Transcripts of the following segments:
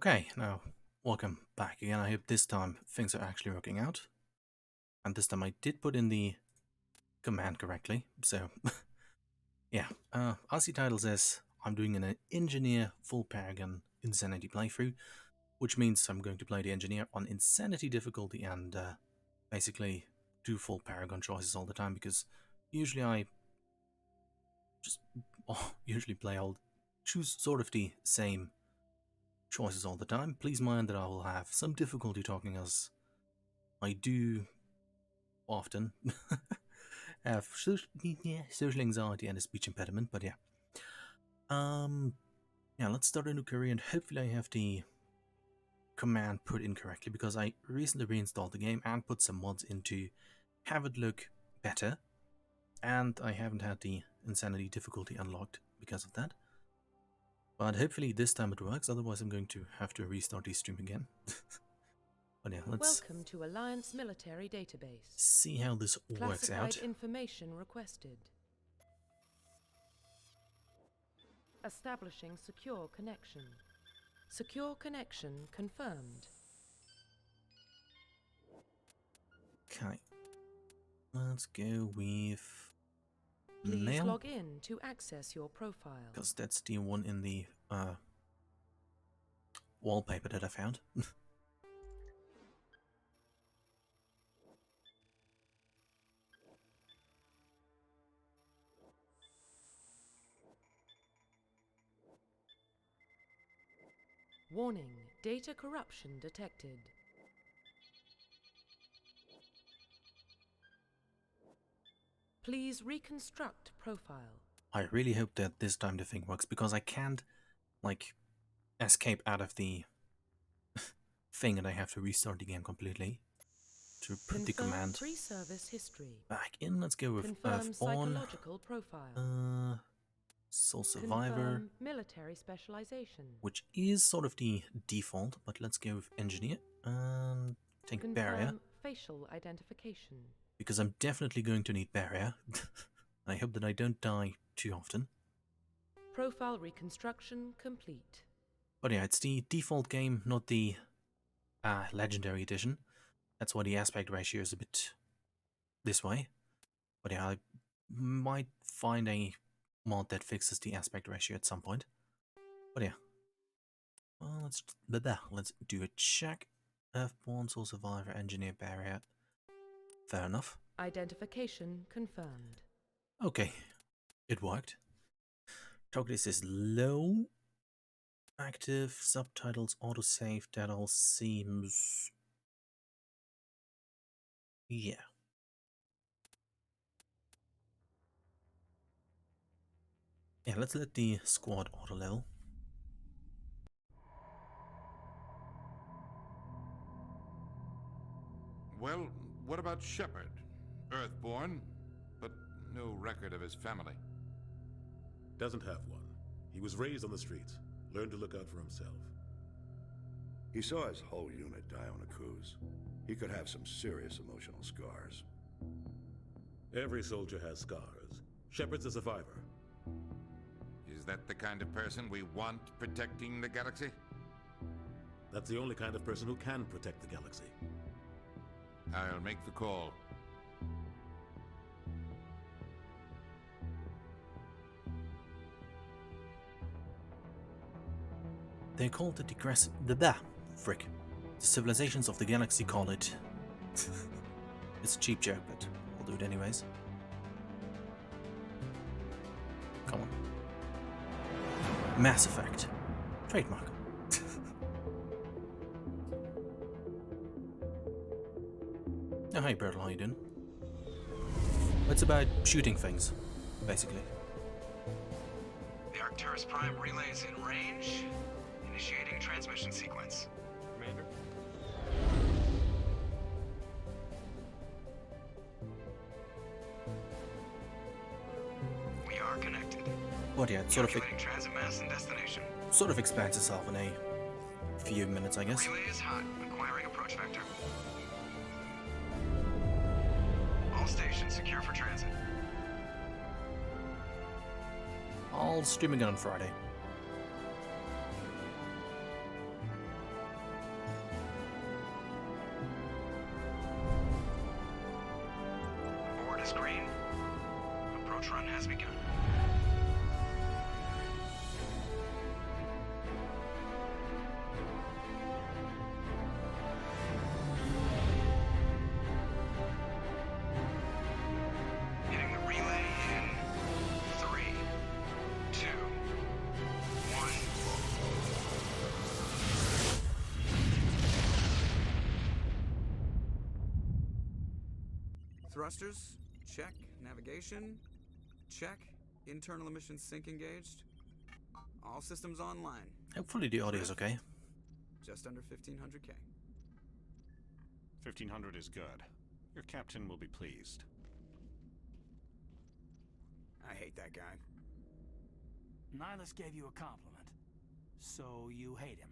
Okay, now welcome back again. I hope this time things are actually working out. And this time I did put in the command correctly. So, yeah. As the title says, I'm doing an engineer full Paragon insanity playthrough, which means I'm going to play the engineer on insanity difficulty and basically do full Paragon choices all the time because usually I just usually choose sort of the same choices all the time. Please mind that I will have some difficulty talking as I do often have social anxiety and a speech impediment, but yeah. Yeah, let's start a new career and hopefully I have the command put in correctly because I recently reinstalled the game and put some mods in to have it look better, and I haven't had the insanity difficulty unlocked because of that. But hopefully this time it works, otherwise I'm going to have to restart the stream again. But yeah, let's Welcome to Alliance Military Database. see how this works Classified out. information requested. Establishing secure connection. Secure connection confirmed. Okay, let's go with Please mail, log in to access your profile. because that's the one in the wallpaper that I found. Warning, data corruption detected. Please reconstruct profile. I really hope that this time the thing works, because I can't, like, escape out of the thing and I have to restart the game completely to put the command pre-service history. back in. Let's go with Confirm Earthborn, psychological profile. Soul Survivor, Confirm military specialization. which is sort of the default, but let's go with Engineer and take Confirm Barrier, facial identification. because I'm definitely going to need Barrier. I hope that I don't die too often. Profile reconstruction complete. But yeah, it's the default game, not the Legendary Edition. That's why the aspect ratio is a bit this way. But yeah, I might find a mod that fixes the aspect ratio at some point. But yeah. Well, let's do a check. Earthborn, Soul Survivor, Engineer, Barrier. Fair enough. Identification confirmed. Okay, it worked. Progress is low. Active, subtitles, autosave, that all seems... yeah. Yeah, let's let the squad auto level. Well, what about Shepard? Earthborn, but no record of his family. Doesn't have one. He was raised on the streets, learned to look out for himself. He saw his whole unit die on a cruise. He could have some serious emotional scars. Every soldier has scars. Shepard's a survivor. Is that the kind of person we want protecting the galaxy? That's the only kind of person who can protect the galaxy. I'll make the call. They called it the civilizations of the galaxy call it. It's a cheap joke, but I'll do it anyways. Come on. Mass Effect. Trademark. Oh, hey Bertel, how you doing? It's about shooting things, basically. The Arcturus Prime relay is in range. Initiating transmission sequence. Commander. We are connected. But yeah, it Calculating transit mass and destination. sort of expands itself in a few minutes, I guess. Relay is hot. Acquiring approach vector. All stations secure for transit. I'll stream again on Friday. is green. Approach run has begun. Hitting the relay in 3, 2, 1. Thrusters, check. Navigation, check. Internal emission sync engaged. All systems online. Hopefully the audio is okay. Just under 1500K. 1500 is good. Your captain will be pleased. I hate that guy. Nihilus gave you a compliment, so you hate him.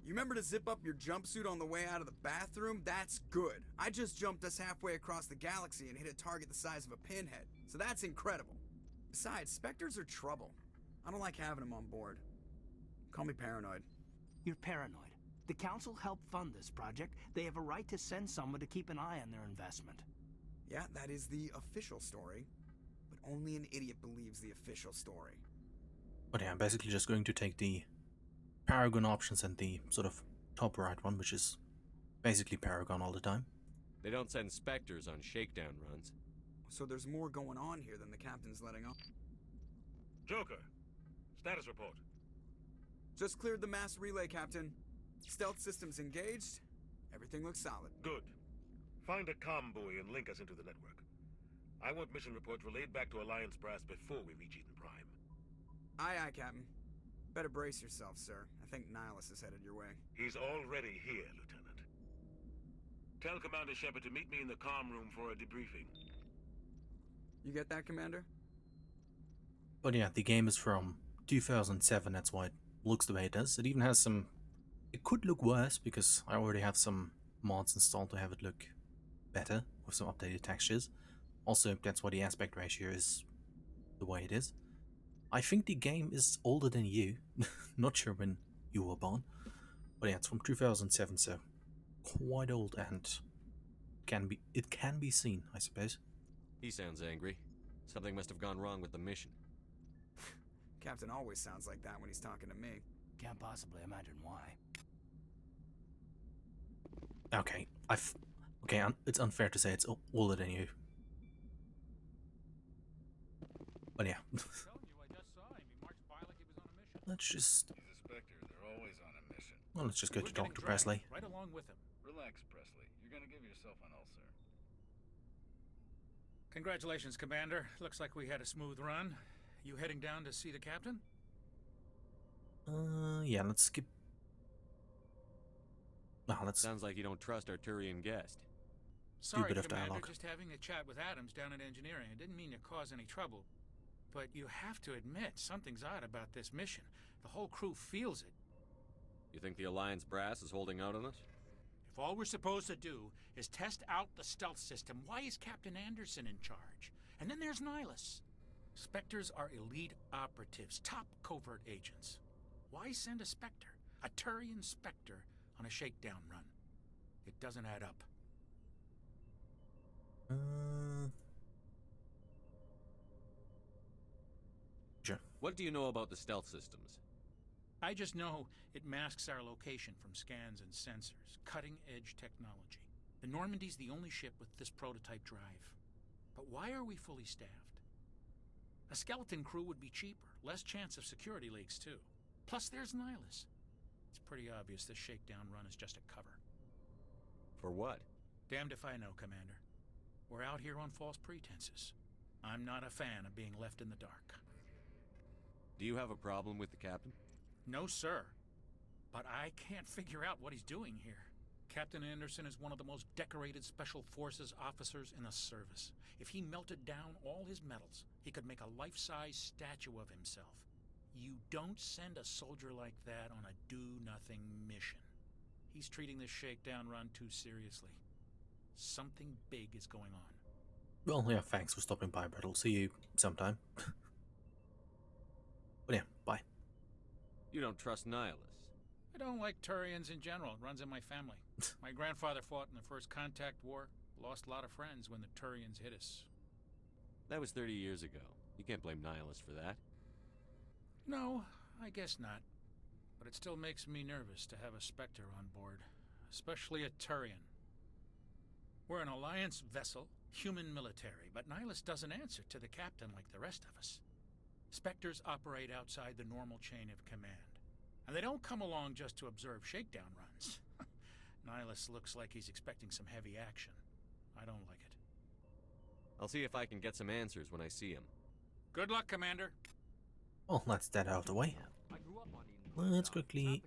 You remember to zip up your jumpsuit on the way out of the bathroom? That's good. I just jumped us halfway across the galaxy and hit a target the size of a pinhead, so that's incredible. Besides, Spectres are trouble. I don't like having them on board. Call me paranoid. You're paranoid. The Council helped fund this project. They have a right to send someone to keep an eye on their investment. Yeah, that is the official story. But only an idiot believes the official story. But yeah, I'm basically just going to take the Paragon options and the sort of top right one, which is basically Paragon all the time. They don't send Spectres on shakedown runs. So there's more going on here than the captain's letting on. Joker, status report. Just cleared the mass relay, Captain. Stealth systems engaged. Everything looks solid. Good. Find a comm buoy and link us into the network. I want mission reports relayed back to Alliance brass before we reach Eden Prime. Aye, aye, Captain. Better brace yourself, sir. I think Nihilus is headed your way. He's already here, Lieutenant. Tell Commander Shepard to meet me in the comm room for a debriefing. You get that, Commander? But yeah, the game is from 2007, that's why it looks the way it does. It even has some... It could look worse, because I already have some mods installed to have it look better, with some updated textures. Also, that's why the aspect ratio is the way it is. I think the game is older than you. Not sure when you were born. But yeah, it's from 2007, so quite old, and it can be seen, I suppose. He sounds angry. Something must have gone wrong with the mission. Captain always sounds like that when he's talking to me. Can't possibly imagine why. Okay, it's unfair to say it's older than you. But yeah. Let's just... He's a Spectre. They're always on a mission. Well, let's just go to Dr. Presley. Right along with him. Relax, Presley. You're gonna give yourself an ulcer. Congratulations, Commander. Looks like we had a smooth run. You heading down to see the captain? Yeah, let's skip... No, let's... Sounds like you don't trust our Turian guest. Sorry, bit of Commander, dialogue. just having a chat with Adams down at engineering. I didn't mean to cause any trouble. But you have to admit, something's odd about this mission. The whole crew feels it. You think the Alliance brass is holding out on us? If all we're supposed to do is test out the stealth system, why is Captain Anderson in charge? And then there's Nihilus. Spectres are elite operatives, top covert agents. Why send a Spectre, a Turian Spectre, on a shakedown run? It doesn't add up. Sure. What do you know about the stealth systems? I just know it masks our location from scans and sensors. Cutting-edge technology. The Normandy's the only ship with this prototype drive. But why are we fully staffed? A skeleton crew would be cheaper. Less chance of security leaks, too. Plus, there's Nihilus. It's pretty obvious this shakedown run is just a cover. For what? Damned if I know, Commander. We're out here on false pretenses. I'm not a fan of being left in the dark. Do you have a problem with the captain? No, sir. But I can't figure out what he's doing here. Captain Anderson is one of the most decorated Special Forces officers in the service. If he melted down all his medals, he could make a life-size statue of himself. You don't send a soldier like that on a do-nothing mission. He's treating this shakedown run too seriously. Something big is going on. Well, yeah, thanks for stopping by, but I'll see you sometime. But yeah, bye. You don't trust Nihilus. I don't like Turians in general. It runs in my family. My grandfather fought in the First Contact War. Lost a lot of friends when the Turians hit us. That was 30 years ago. You can't blame Nihilus for that. No, I guess not. But it still makes me nervous to have a Spectre on board, especially a Turian. We're an Alliance vessel, human military, but Nihilus doesn't answer to the captain like the rest of us. Spectres operate outside the normal chain of command, and they don't come along just to observe shakedown runs. Nihilus looks like he's expecting some heavy action. I don't like it. I'll see if I can get some answers when I see him. Good luck, Commander. Well, that's that out of the way. Let's quickly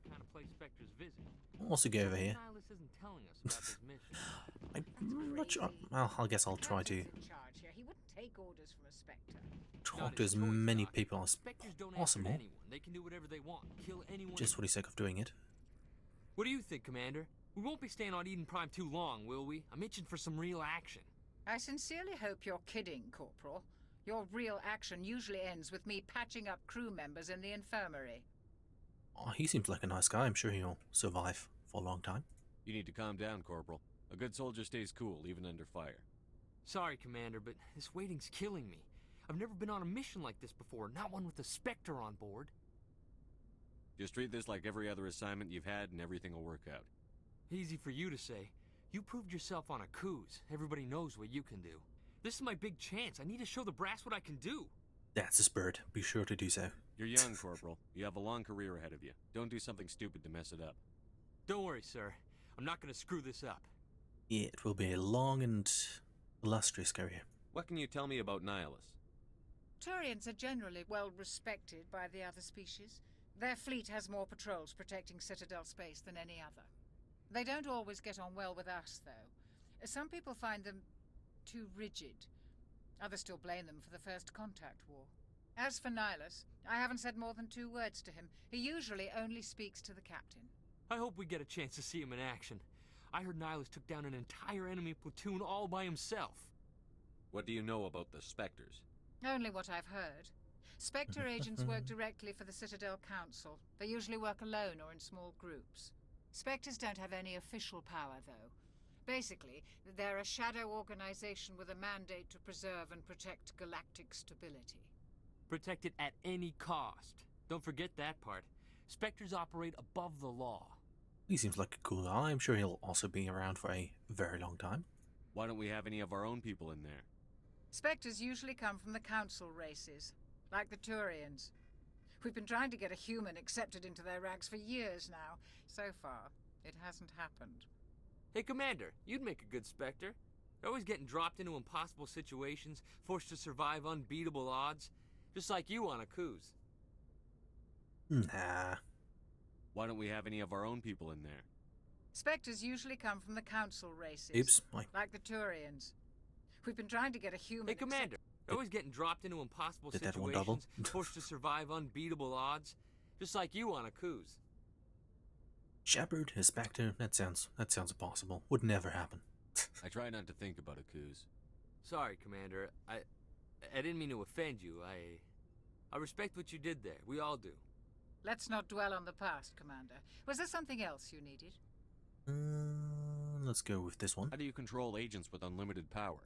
also go over here. I'm not sure. Well, I guess I'll try to talk to as many people as possible, just for the sake of doing it. What do you think, Commander? We won't be staying on Eden Prime too long, will we? I'm itching for some real action. I sincerely hope you're kidding, Corporal. Your real action usually ends with me patching up crew members in the infirmary. Oh, he seems like a nice guy. I'm sure he'll survive for a long time. You need to calm down, Corporal. A good soldier stays cool, even under fire. Sorry, Commander, but this waiting's killing me. I've never been on a mission like this before, not one with a Spectre on board. Just treat this like every other assignment you've had and everything will work out. Easy for you to say. You proved yourself on a cruise. Everybody knows what you can do. This is my big chance. I need to show the brass what I can do. That's the spirit. Be sure to do so. You're young, Corporal. You have a long career ahead of you. Don't do something stupid to mess it up. Don't worry, sir. I'm not going to screw this up. Yeah, it will be a long and illustrious career. What can you tell me about Nihilus? Turians are generally well respected by the other species. Their fleet has more patrols protecting Citadel space than any other. They don't always get on well with us, though. Some people find them too rigid. Others still blame them for the First Contact War. As for Nihilus, I haven't said more than 2 words to him. He usually only speaks to the captain. I hope we get a chance to see him in action. I heard Nihilus took down an entire enemy platoon all by himself. What do you know about the Spectres? Only what I've heard. Spectre agents work directly for the Citadel Council. They usually work alone or in small groups. Spectres don't have any official power, though. Basically, they're a shadow organization with a mandate to preserve and protect galactic stability. Protect it at any cost. Don't forget that part. Spectres operate above the law. He seems like a cool guy. I'm sure he'll also be around for a very long time. Why don't we have any of our own people in there? Spectres usually come from the Council races, like the Turians. We've been trying to get a human accepted into their ranks for years now. So far, it hasn't happened. Hey, Commander, you'd make a good Spectre. You're always getting dropped into impossible situations, forced to survive unbeatable odds. Just like you on a cruise. Nah. Why don't we have any of our own people in there? Spectres usually come from the Council races. Oops. Like the Turians. We've been trying to get a human... Hey, Commander, you're always getting dropped into impossible situations, forced to survive unbeatable odds. Just like you on a cruise. Shepard, a Spectre, that sounds impossible. Would never happen. I try not to think about a cruise. Sorry, Commander. I didn't mean to offend you. I respect what you did there. We all do. Let's not dwell on the past, Commander. Was there something else you needed? Let's go with this one. How do you control agents with unlimited power?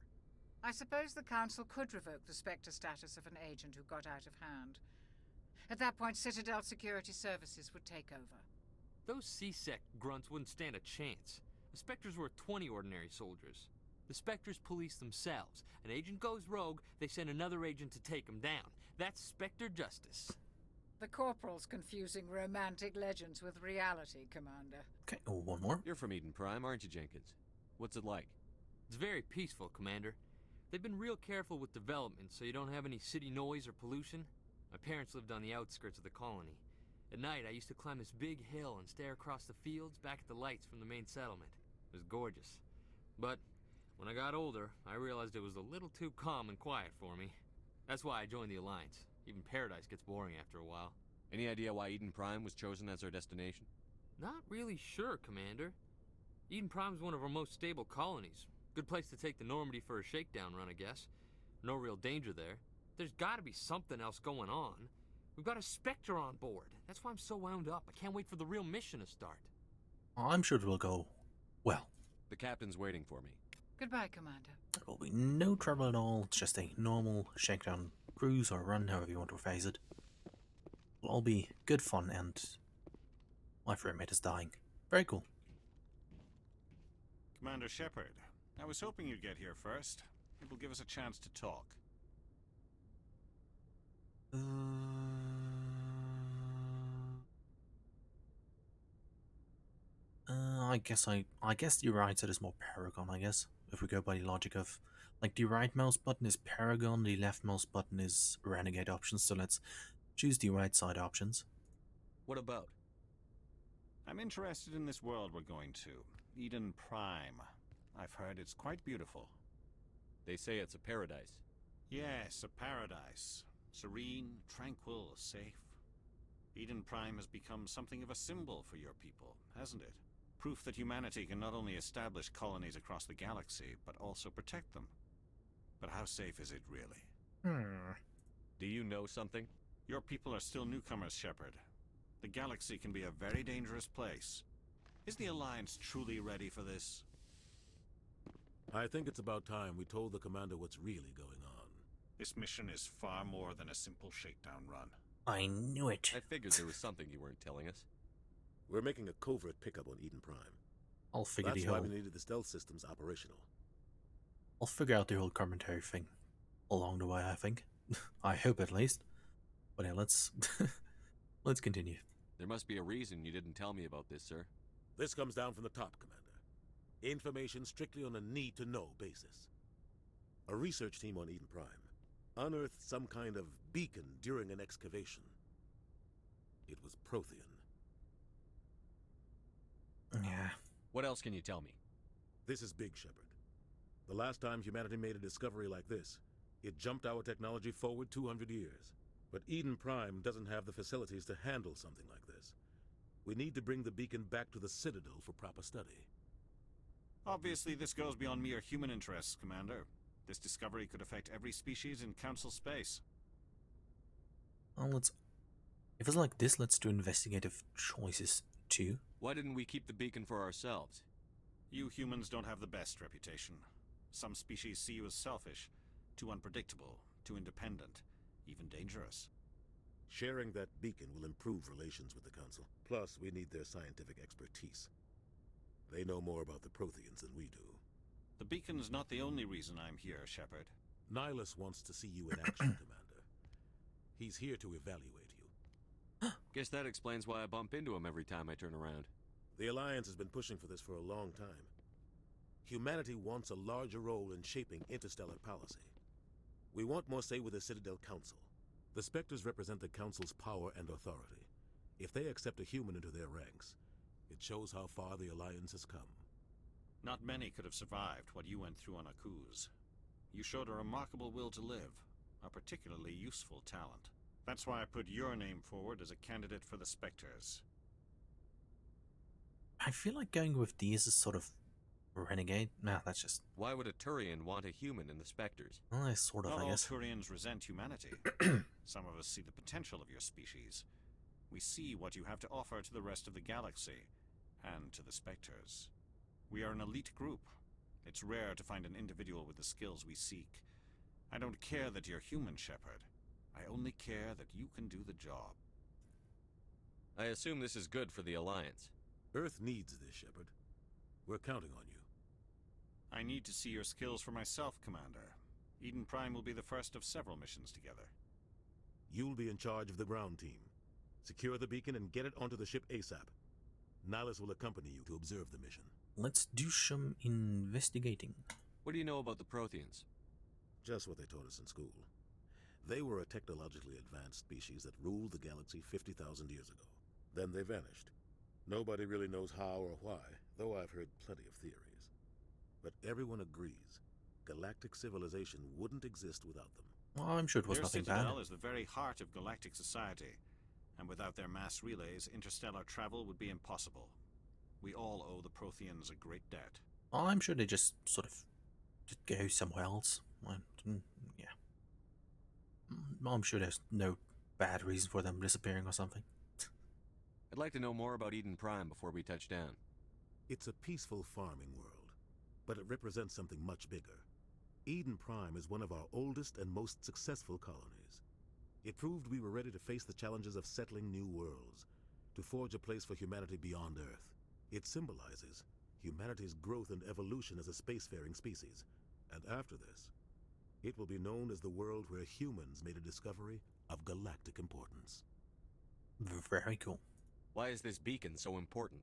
I suppose the Council could revoke the Spectre status of an agent who got out of hand. At that point, Citadel Security Services would take over. Those C-Sec grunts wouldn't stand a chance. The Spectres were 20 ordinary soldiers. The Spectres police themselves. An agent goes rogue, they send another agent to take him down. That's Spectre justice. The Corporal's confusing romantic legends with reality, Commander. Okay, one more. You're from Eden Prime, aren't you, Jenkins? What's it like? It's very peaceful, Commander. They've been real careful with development, so you don't have any city noise or pollution. My parents lived on the outskirts of the colony. At night, I used to climb this big hill and stare across the fields back at the lights from the main settlement. It was gorgeous. But when I got older, I realized it was a little too calm and quiet for me. That's why I joined the Alliance. Even Paradise gets boring after a while. Any idea why Eden Prime was chosen as our destination? Not really sure, Commander. Eden Prime's one of our most stable colonies. Good place to take the Normandy for a shakedown run, I guess. No real danger there. There's gotta be something else going on. We've got a Spectre on board. That's why I'm so wound up. I can't wait for the real mission to start. I'm sure it will go well. The captain's waiting for me. Goodbye, Commander. There will be no trouble at all. It's just a normal shakedown cruise or run, however you want to phrase it. It'll all be good fun, and my roommate is dying. Very cool. Commander Shepard, I was hoping you'd get here first. It will give us a chance to talk. I guess the right side is more Paragon, I guess. If we go by the logic of, like, the right mouse button is Paragon, the left mouse button is Renegade options, so let's choose the right side options. What about? I'm interested in this world we're going to. Eden Prime. I've heard it's quite beautiful. They say it's a paradise. Yes, a paradise. Serene, tranquil, safe. Eden Prime has become something of a symbol for your people, hasn't it? Proof that humanity can not only establish colonies across the galaxy, but also protect them. But how safe is it really? Do you know something? Your people are still newcomers, Shepard. The galaxy can be a very dangerous place. Is the Alliance truly ready for this? I think it's about time we told the Commander what's really going on. This mission is far more than a simple shakedown run. I knew it. I figured there was something you weren't telling us. We're making a covert pickup on Eden Prime. I'll figure That's the why whole... we needed the stealth systems operational. I'll figure out the whole commentary thing along the way, I think. I hope at least. But yeah, let's continue. There must be a reason you didn't tell me about this, sir. This comes down from the top, Commander. Information strictly on a need-to-know basis. A research team on Eden Prime unearthed some kind of beacon during an excavation. It was Prothean. Yeah. What else can you tell me? This is big, Shepard. The last time humanity made a discovery like this, it jumped our technology forward 200 years. But Eden Prime doesn't have the facilities to handle something like this. We need to bring the beacon back to the Citadel for proper study. Obviously, this goes beyond mere human interests, Commander. This discovery could affect every species in Council space. Well, if it's like this, let's do investigative choices too. Why didn't we keep the beacon for ourselves? You humans don't have the best reputation. Some species see you as selfish, too unpredictable, too independent, even dangerous. Sharing that beacon will improve relations with the Council. Plus, we need their scientific expertise. They know more about the Protheans than we do. The beacon's not the only reason I'm here, Shepard. Nihilus wants to see you in action, Commander. He's here to evaluate you. Guess that explains why I bump into him every time I turn around. The Alliance has been pushing for this for a long time. Humanity wants a larger role in shaping interstellar policy. We want more say with the Citadel Council. The Spectres represent the Council's power and authority. If they accept a human into their ranks, it shows how far the Alliance has come. Not many could have survived what you went through on Akuz. You showed a remarkable will to live, a particularly useful talent. That's why I put your name forward as a candidate for the Spectres. I feel like going with these is sort of renegade. Nah, that's just... Why would a Turian want a human in the Spectres? Well, I sort of, Not I guess. all Turians resent humanity. Some of us see the potential of your species. We see what you have to offer to the rest of the galaxy, and to the Spectres. We are an elite group. It's rare to find an individual with the skills we seek. I don't care that you're human, Shepard. I only care that you can do the job. I assume this is good for the Alliance. Earth needs this, Shepard. We're counting on you. I need to see your skills for myself, Commander. Eden Prime will be the first of several missions together. You'll be in charge of the ground team. Secure the beacon and get it onto the ship ASAP. Nihilus will accompany you to observe the mission. Let's do some investigating. What do you know about the Protheans? Just what they taught us in school. They were a technologically advanced species that ruled the galaxy 50,000 years ago. Then they vanished. Nobody really knows how or why, though I've heard plenty of theories. But everyone agrees, galactic civilization wouldn't exist without them. Well, I'm sure it was Their nothing Citadel bad. is the very heart of galactic society, and without their mass relays, interstellar travel would be impossible. We all owe the Protheans a great debt. Well, I'm sure they just sort of go somewhere else. Yeah. I'm sure there's no bad reason for them disappearing or something. I'd like to know more about Eden Prime before we touch down. It's a peaceful farming world, but it represents something much bigger. Eden Prime is one of our oldest and most successful colonies. It proved we were ready to face the challenges of settling new worlds, to forge a place for humanity beyond Earth. It symbolizes humanity's growth and evolution as a spacefaring species. And after this, it will be known as the world where humans made a discovery of galactic importance. Very cool. Why is this beacon so important?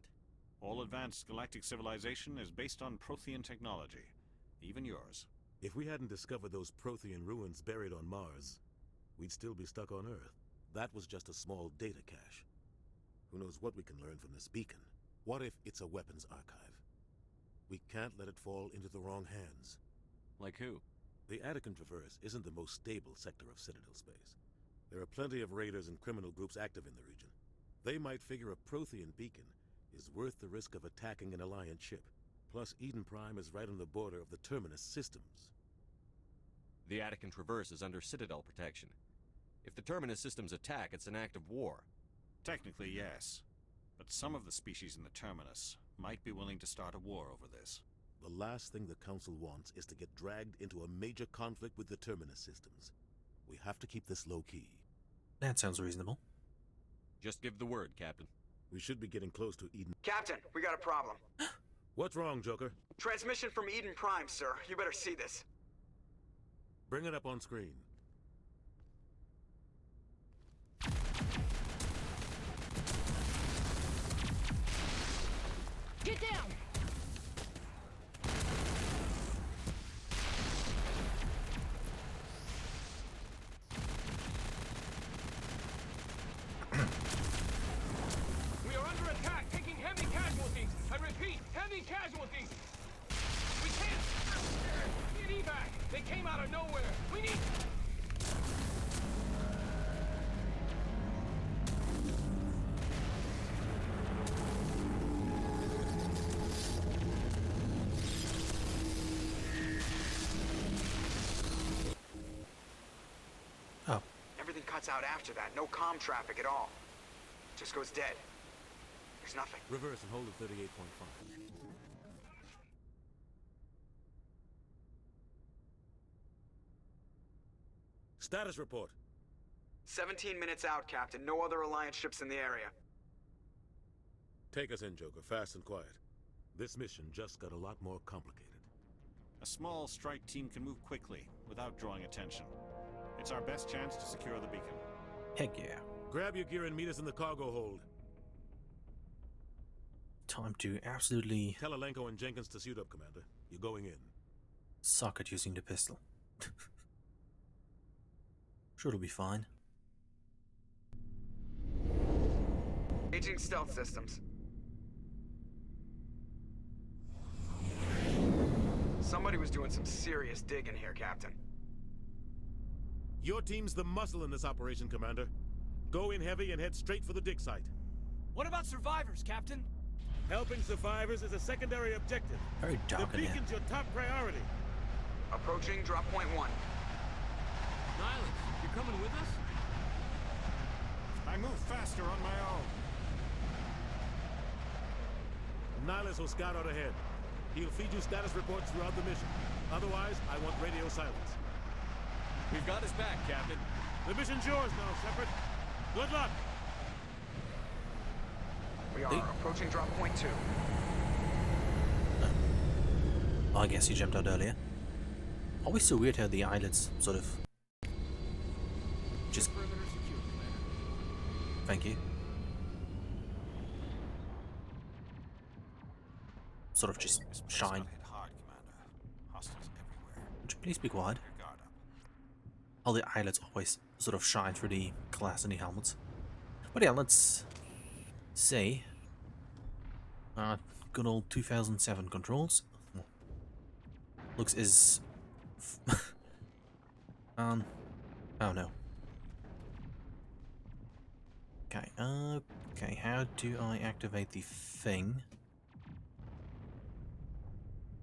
All advanced galactic civilization is based on Prothean technology, even yours. If we hadn't discovered those Prothean ruins buried on Mars, we'd still be stuck on Earth. That was just a small data cache. Who knows what we can learn from this beacon? What if it's a weapons archive? We can't let it fall into the wrong hands. Like who? The Attican Traverse isn't the most stable sector of Citadel space. There are plenty of raiders and criminal groups active in the region. They might figure a Prothean beacon is worth the risk of attacking an Alliance ship. Plus, Eden Prime is right on the border of the Terminus systems. The Attican Traverse is under Citadel protection. If the Terminus systems attack, it's an act of war. Technically, yes. But some of the species in the Terminus might be willing to start a war over this. The last thing the Council wants is to get dragged into a major conflict with the Terminus systems. We have to keep this low-key. That sounds reasonable. Just give the word, Captain. We should be getting close to Eden. Captain, we got a problem. What's wrong, Joker? Transmission from Eden Prime, sir. You better see this. Bring it up on screen. Get down! We are under attack, taking heavy casualties. I repeat, heavy casualties. We can't get evac. They came out of nowhere. We need. Oh. Everything cuts out after that. No comm traffic at all. Just goes dead. There's nothing. Reverse and hold at 38.5. Status report. 17 minutes out, Captain. No other Alliance ships in the area. Take us in, Joker, fast and quiet. This mission just got a lot more complicated. A small strike team can move quickly, without drawing attention. It's our best chance to secure the beacon. Heck yeah. Grab your gear and meet us in the cargo hold. Time to absolutely Tell Alenko and Jenkins to suit up, Commander. You're going in. suck at using the pistol. Sure, it'll be fine. Aging stealth systems. Somebody was doing some serious digging here, Captain. Your team's the muscle in this operation, Commander. Go in heavy and head straight for the dig site. What about survivors, Captain? Helping survivors is a secondary objective. Very dark The in here. beacon's your top priority. Approaching drop point 1. Nihilus, you're coming with us? I move faster on my own. Nihilus will scout out ahead. He'll feed you status reports throughout the mission. Otherwise, I want radio silence. We've got his back, Captain. The mission's yours now, Shepard. Good luck! We are approaching drop point 2. I guess he jumped out earlier. Always so weird how the eyelids sort of just. Thank you. Sort of just shine. Would you please be quiet? All the eyelids always sort of shine through the glass in the helmets. But yeah, let's say good old 2007 controls. Looks is oh no. Okay, okay, how do I activate the thing?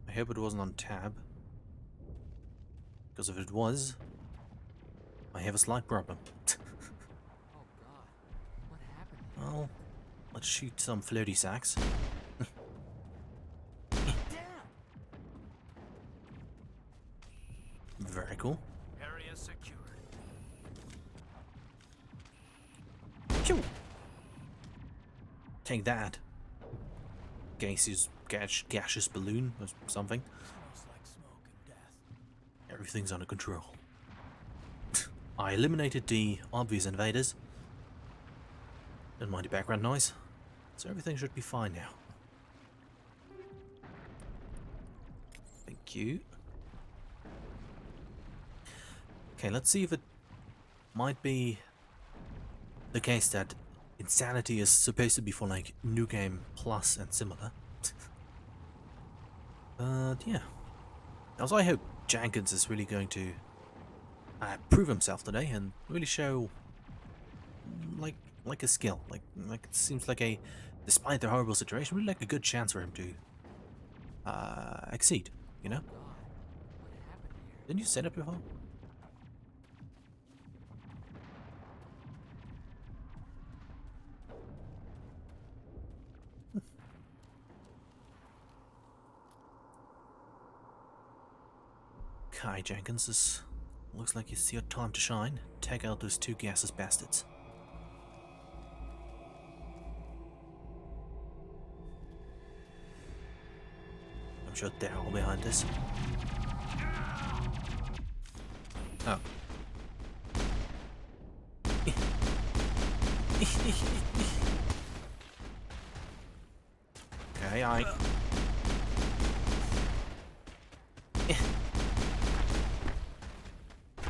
I hope it wasn't on tab. Because if it was, I have a slight problem. Oh god, what happened? Well, let's shoot some floaty sacks. Very cool. Area secured. Phew. Take that. Gaseous balloon or something. Smells like smoke and death. Everything's under control. I eliminated the obvious invaders. Don't mind the background noise. So everything should be fine now. Thank you. Okay, let's see if it might be the case that insanity is supposed to be for like New Game Plus and similar. But yeah. Also, I hope Jenkins is really going to prove himself today and really show like a skill. Like it seems like a, despite the horrible situation, really like a good chance for him to exceed. You know? Didn't you say that before? Kai Jenkins, this looks like it's your time to shine. Take out those two gaseous bastards. I'm sure they're all behind this. Oh. Okay, I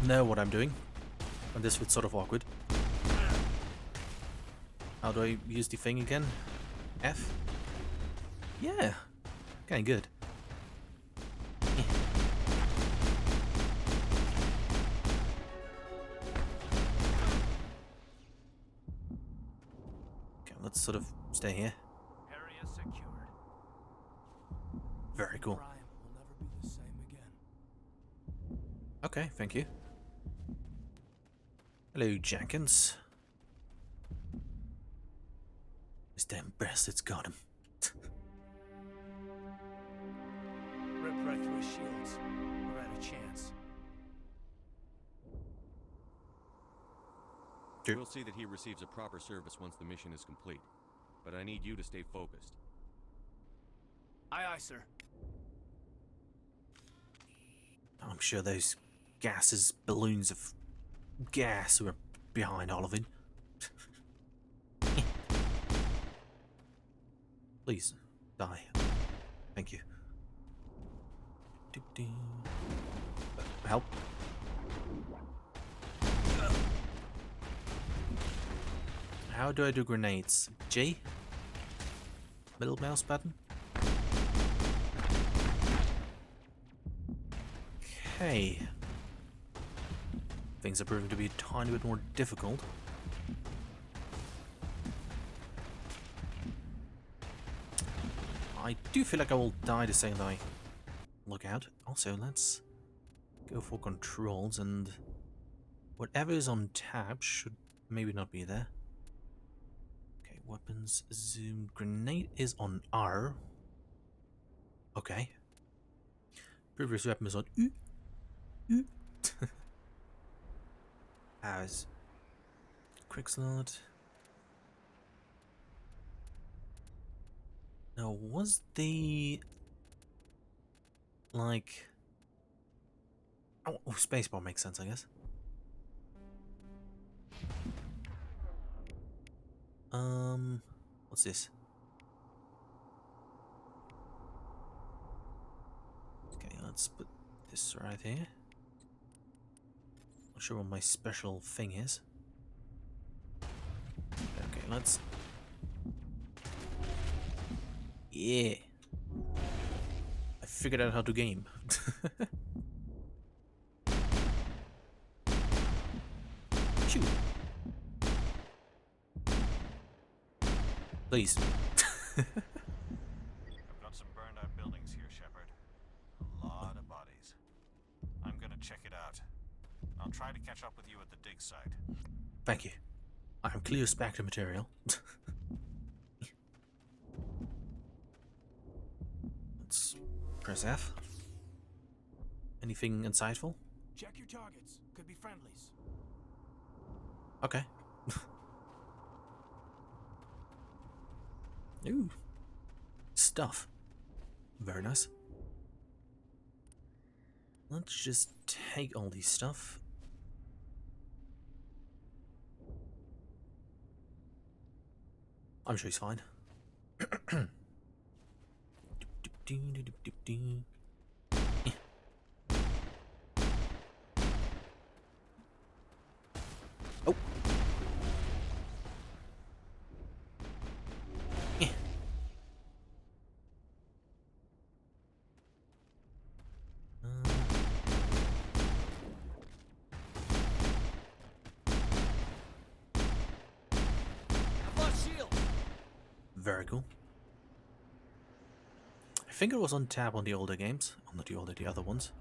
know what I'm doing, and this was sort of awkward. How do I use the thing again? F? Yeah. Okay, good. Okay, let's sort of stay here. Area secured. Very cool. Crime will never be the same again. Okay, thank you. Hello, Jenkins. This damn bastard's got him. Rip right through his shields. We're at a chance. We'll see that he receives a proper service once the mission is complete. But I need you to stay focused. Aye, aye, sir. I'm sure those gases, balloons of gas were behind all of it. Please, die. Thank you. Help. How do I do grenades? G? Middle mouse button? Okay. Things are proving to be a tiny bit more difficult. I do feel like I will die the second I look out. Also, let's go for controls, and whatever is on tab should maybe not be there. Okay, weapons, zoom, grenade is on R. Okay. Previous weapon is on U. U. As quick slot. Now, was the like oh, spacebar makes sense, I guess. What's this? Okay, let's put this right here. Not sure what my special thing is. Okay, let's. Yeah. I figured out how to game. Shoot. Please. I've got some burned out buildings here, Shepard. A lot of bodies. I'm gonna check it out. I'll try to catch up with you at the dig site. Thank you. I am clear spectrum material. Let's press F. Anything insightful? Check your targets. Could be friendlies. Okay. Ooh. Stuff. Very nice. Let's just take all these stuff. I'm sure he's fine. Oh. Very cool. I think it was on tab on the older games, not the other ones.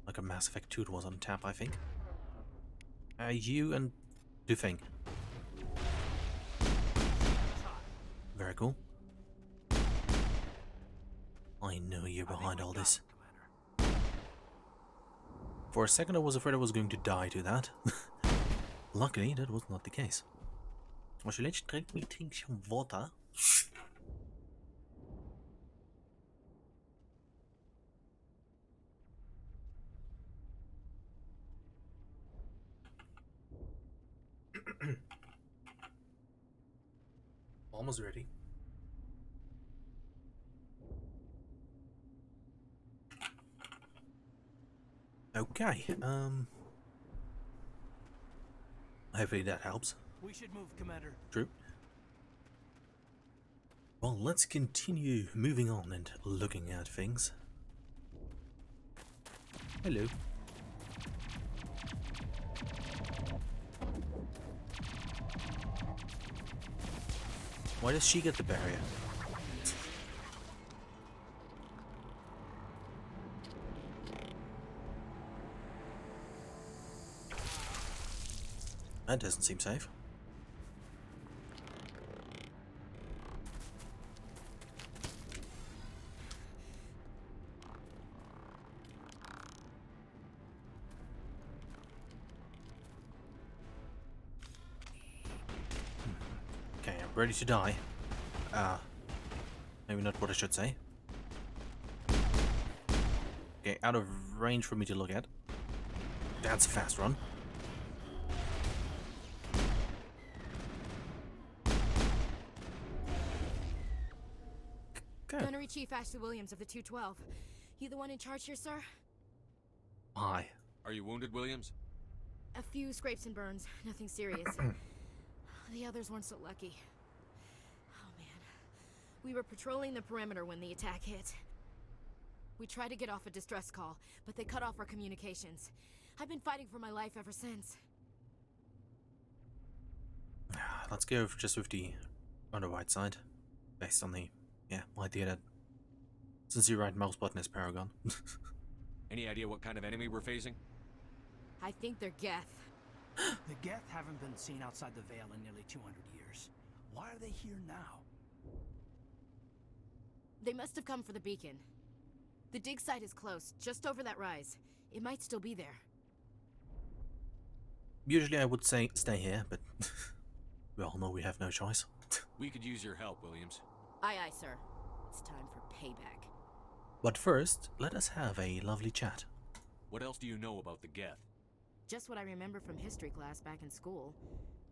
Like a Mass Effect 2 it was on tab, I think. You and Du Feng. Very cool. I know you're behind all this. For a second I was afraid I was going to die to that. Luckily that was not the case. Wahrscheinlich trinkt mir schon Water. Almost ready. Okay, hopefully that helps. We should move, Commander. True. Well, let's continue moving on and looking at things. Hello. Why does she get the barrier? That doesn't seem safe. Okay, I'm ready to die. Maybe not what I should say. Okay, out of range for me to look at. That's a fast run. Gunnery Chief Ashley Williams of the 212. You the one in charge here, sir? Hi. Are you wounded, Williams? A few scrapes and burns, nothing serious. The others weren't so lucky. Oh man. We were patrolling the perimeter when the attack hit. We tried to get off a distress call, but they cut off our communications. I've been fighting for my life ever since. Let's go just with the on the right side. Based on the idea that since your right mouse button is Paragon. Any idea what kind of enemy we're facing? I think they're Geth. The Geth haven't been seen outside the Veil in nearly 200 years. Why are they here now? They must have come for the beacon. The dig site is close, just over that rise. It might still be there. Usually I would say stay here, but we all know we have no choice. We could use your help, Williams. Aye, aye, sir. It's time for payback. But first, let us have a lovely chat. What else do you know about the Geth? Just what I remember from history class back in school.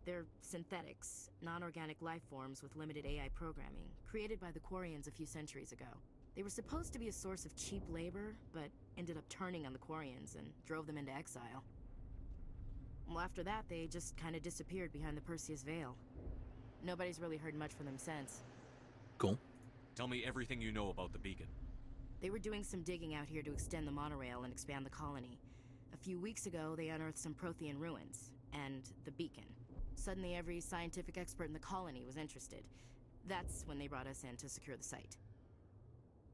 They're synthetics, non-organic life forms with limited AI programming, created by the Quarians a few centuries ago. They were supposed to be a source of cheap labor, but ended up turning on the Quarians and drove them into exile. Well, after that, they just kind of disappeared behind the Perseus Veil. Nobody's really heard much from them since. Cool. Tell me everything you know about the beacon. They were doing some digging out here to extend the monorail and expand the colony. A few weeks ago, they unearthed some Prothean ruins, and the beacon. Suddenly, every scientific expert in the colony was interested. That's when they brought us in to secure the site.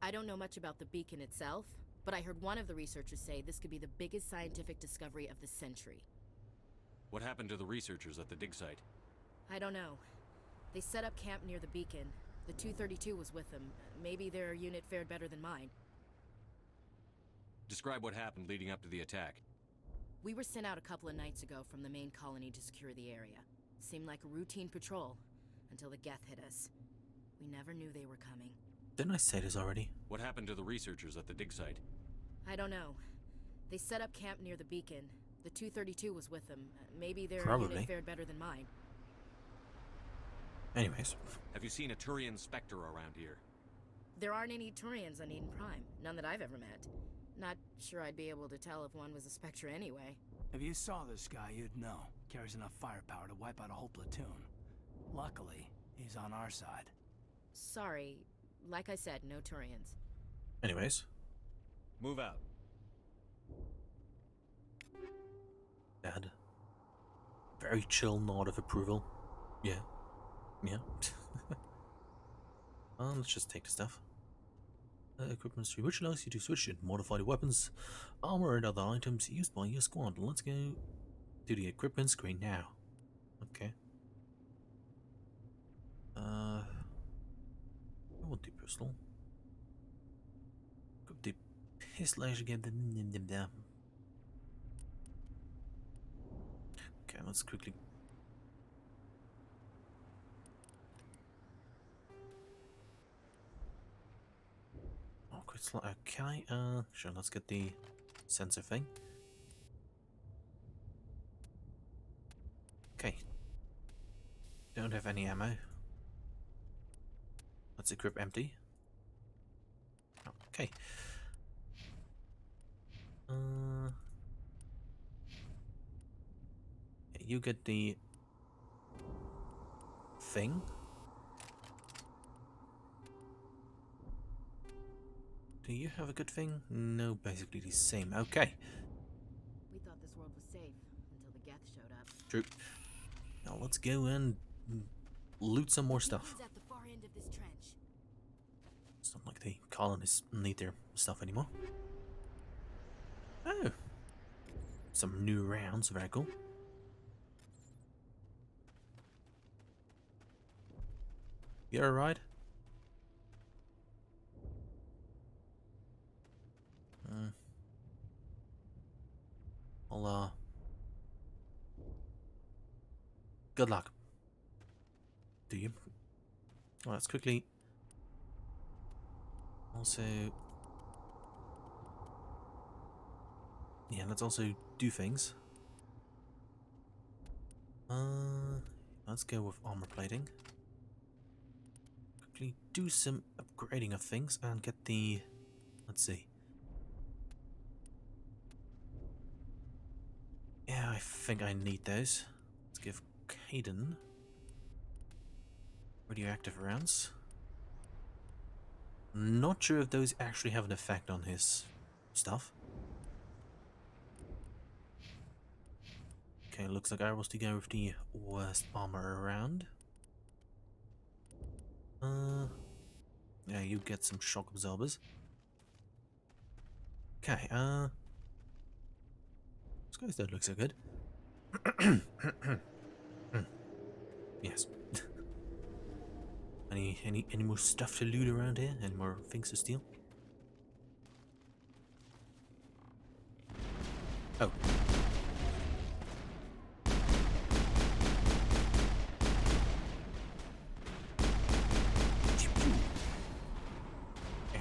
I don't know much about the beacon itself, but I heard one of the researchers say this could be the biggest scientific discovery of the century. What happened to the researchers at the dig site? I don't know. They set up camp near the beacon. The 232 was with them. Maybe their unit fared better than mine. Describe what happened leading up to the attack. We were sent out a couple of nights ago from the main colony to secure the area. Seemed like a routine patrol, until the Geth hit us. We never knew they were coming. Didn't I say this already? What happened to the researchers at the dig site? I don't know. They set up camp near the beacon. The 232 was with them. Maybe their Probably. unit fared better than mine. Anyways. Have you seen a Turian Spectre around here? There aren't any Turians on Eden Prime. None that I've ever met. Not sure I'd be able to tell if one was a Spectre anyway. If you saw this guy, you'd know. Carries enough firepower to wipe out a whole platoon. Luckily, he's on our side. Sorry. Like I said, no Turians. Anyways. Move out. Dad. Very chill nod of approval. Yeah. Yeah. Let's just take the stuff. Equipment tree, which allows you to switch and modify the weapons, armor, and other items used by your squad. Let's go to the equipment screen now. Okay. I want the pistol. Grab the pistol actually get the Okay, let's quickly. Oh, quick slot. Okay, sure, let's get the sensor thing. Okay. Don't have any ammo. Let's equip empty. Okay. Yeah, you get the thing. Do you have a good thing? No, basically the same. Okay. We thought this world was safe until the Geth showed up. True. Now let's go and loot some more stuff. At the far end of this trench. It's not like the colonists need their stuff anymore. Oh. Some new rounds, very cool. You alright? I'll, good luck. Do you? Well, let's quickly. Also. Yeah, let's also do things. Let's go with armor plating. Quickly do some upgrading of things and get the. Let's see. Yeah, I think I need those. Let's give Caden radioactive rounds. Not sure if those actually have an effect on his stuff. Okay, looks like I was to go with the worst armor around. Yeah, you get some shock absorbers. Okay, this guy's don't look so good. Yes. Any more stuff to loot around here? Any more things to steal? Oh.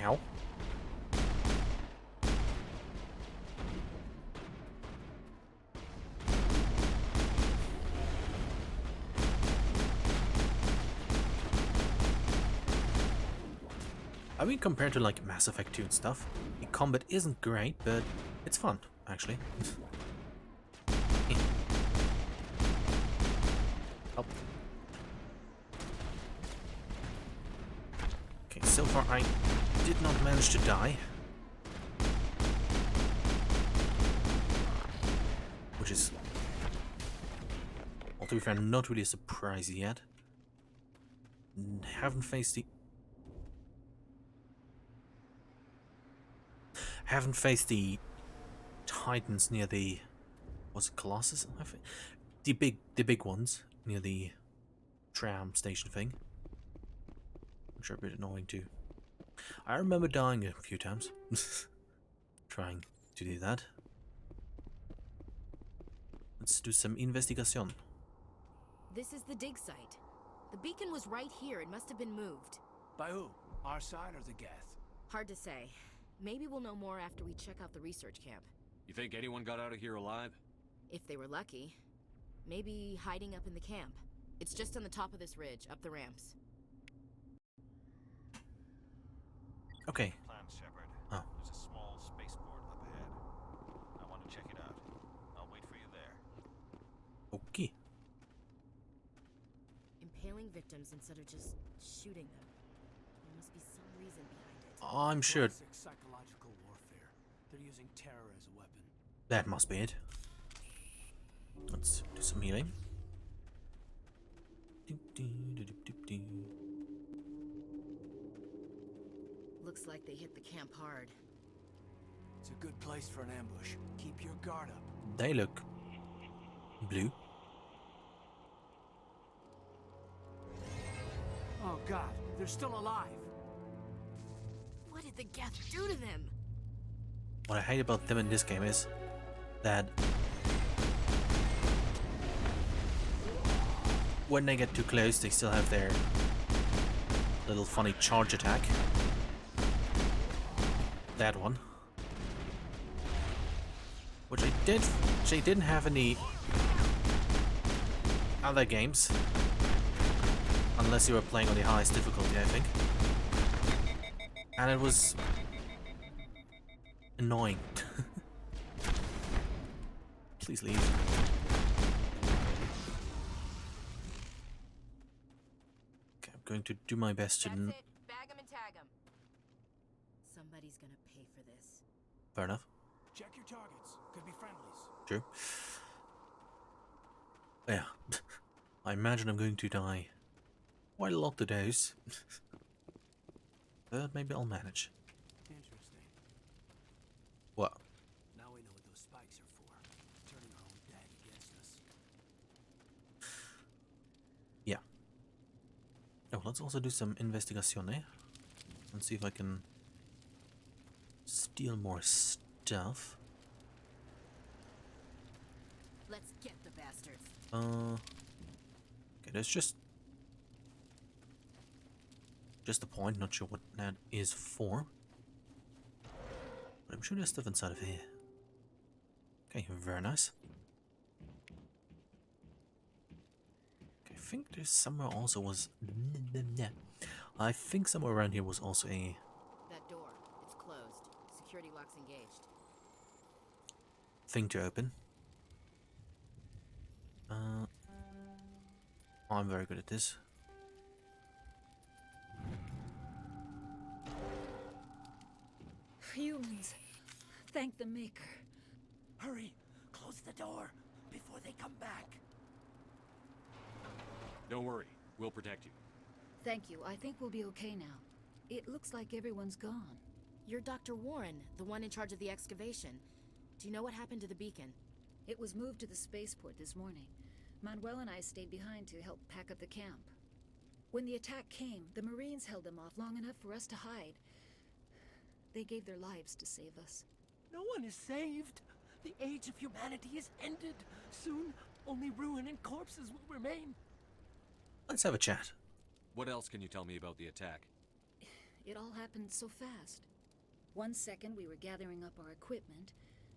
Ow. I mean, compared to like Mass Effect 2 and stuff, the combat isn't great, but it's fun, actually. Oh. Okay, so far I did not manage to die. Which is, well, to be fair, not really a surprise yet. Haven't faced the Titans near the, was it Colossus? The big ones near the tram station thing. Which are a bit annoying too. I remember dying a few times. Trying to do that. Let's do some investigation. This is the dig site. The beacon was right here. It must have been moved. By who? Our side or the Geth? Hard to say. Maybe we'll know more after we check out the research camp. You think anyone got out of here alive? If they were lucky. Maybe hiding up in the camp. It's just on the top of this ridge, up the ramps. Okay. Plan, Shepard. Oh. There's a small spaceport up ahead. I want to check it out. I'll wait for you there. Okay. Impaling victims instead of just shooting them. There must be some reason behind it. I'm sure Classic psychological warfare. They're using terror as a weapon. that must be it. Let's do some healing. Looks like they hit the camp hard. It's a good place for an ambush. Keep your guard up. They look blue. Oh god, they're still alive. What did the Geth do to them? What I hate about them in this game is that when they get too close, they still have their little funny charge attack. That one. Which I didn't have any other games. Unless you were playing on the highest difficulty, I think. And it was annoying. Please leave. Okay, I'm going to do my best to... That's it. Bag 'em and tag 'em. Somebody's gonna pay for this. Fair enough. Check your targets. Could be friendlies. True. Yeah. I imagine I'm going to die quite a lot to those. But maybe I'll manage. Interesting. What? Now we know what those spikes are for. Turning our own dad against us. Yeah. Oh, let's also do some investigation, eh? And see if I can steal more stuff. Let's get the bastards. Okay, there's just a point, not sure what that is for. But I'm sure there's stuff inside of here. Okay, very nice. Okay, I think there's somewhere also was... I think somewhere around here was also a... That door. It's closed. Security lock's engaged. thing to open. I'm very good at this. Humans. Thank the Maker. Hurry! Close the door before they come back. Don't worry, we'll protect you. Thank you. I think we'll be okay now. It looks like everyone's gone. You're Dr. Warren, the one in charge of the excavation. Do you know what happened to the beacon? It was moved to the spaceport this morning. Manuel and I stayed behind to help pack up the camp. When the attack came, the Marines held them off long enough for us to hide. They gave their lives to save us. No one is saved. The age of humanity is ended. Soon, only ruin and corpses will remain. Let's have a chat. What else can you tell me about the attack? It all happened so fast. 1 second we were gathering up our equipment.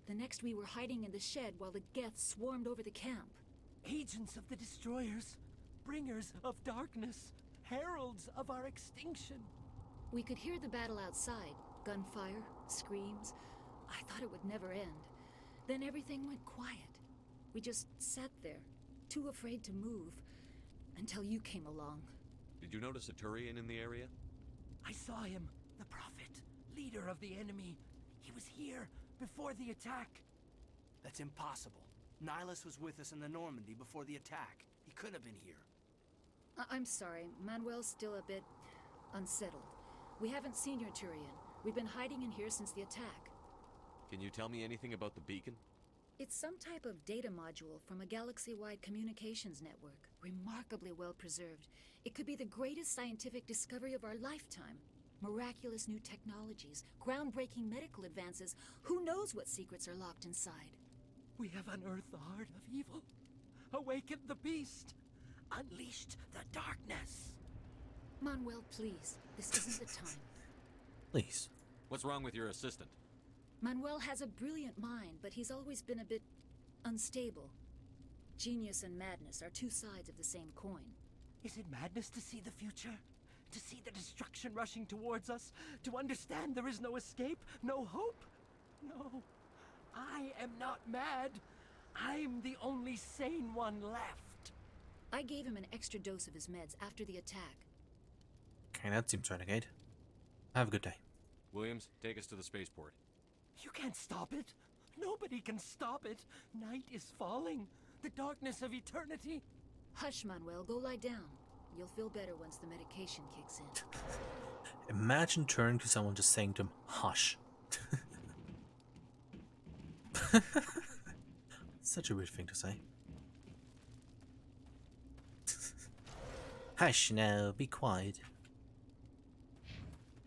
The next we were hiding in the shed while the Geth swarmed over the camp. Agents of the Destroyers, bringers of darkness, heralds of our extinction. We could hear the battle outside. Gunfire, screams. I thought it would never end. Then everything went quiet. We just sat there, too afraid to move, until you came along. Did you notice a Turian in the area? I saw him, the Prophet, leader of the enemy. He was here before the attack. That's impossible. Nihilus was with us in the Normandy before the attack. He couldn't have been here. I'm sorry. Manuel's still a bit unsettled. We haven't seen your Turian. We've been hiding in here since the attack. Can you tell me anything about the beacon? It's some type of data module from a galaxy-wide communications network. Remarkably well preserved. It could be the greatest scientific discovery of our lifetime. Miraculous new technologies, groundbreaking medical advances. Who knows what secrets are locked inside? We have unearthed the heart of evil, awakened the beast, unleashed the darkness. Manuel, please. This isn't the time. Please. What's wrong with your assistant? Manuel has a brilliant mind, but he's always been a bit unstable. Genius and madness are two sides of the same coin. Is it madness to see the future? To see the destruction rushing towards us? To understand there is no escape? No hope? No. I am not mad. I'm the only sane one left. I gave him an extra dose of his meds after the attack. Okay, that seems renegade. Have a good day. Williams, take us to the spaceport. You can't stop it. Nobody can stop it. Night is falling. The darkness of eternity. Hush, Manuel. Go lie down. You'll feel better once the medication kicks in. Imagine turning to someone just saying to him, hush. Such a weird thing to say. Hush now, be quiet.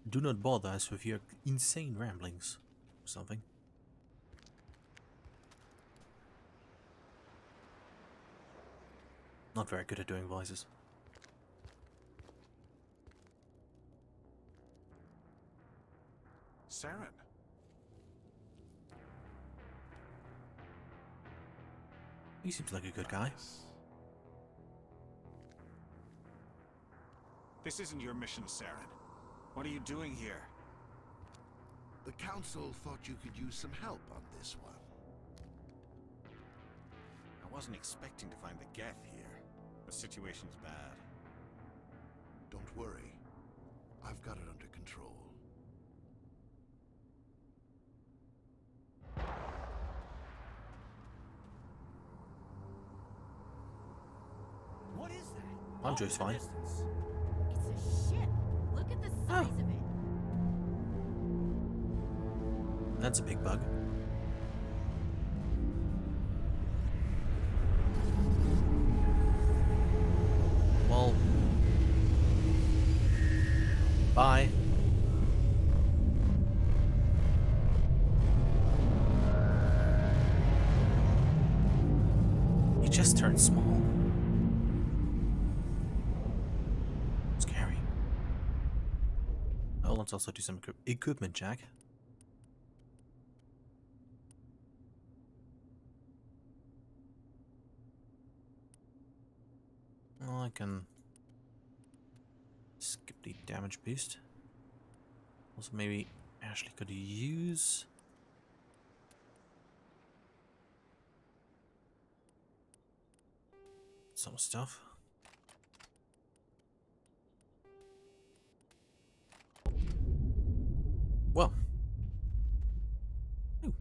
Do not bother us with your insane ramblings. Or something. Not very good at doing voices. Saren. He seems like a good guy. This isn't your mission, Saren. What are you doing here? The Council thought you could use some help on this one. I wasn't expecting to find the Geth here. The situation's bad. Don't worry. I've got it under control. What is that? Andrew's fine. It's a ship. Look at the size of it. That's a big bug. Well, bye. He just turned small. Scary. Oh, let's also do some equipment check. Well, I can skip the damage boost. Also, maybe Ashley could use some stuff. Well, ooh,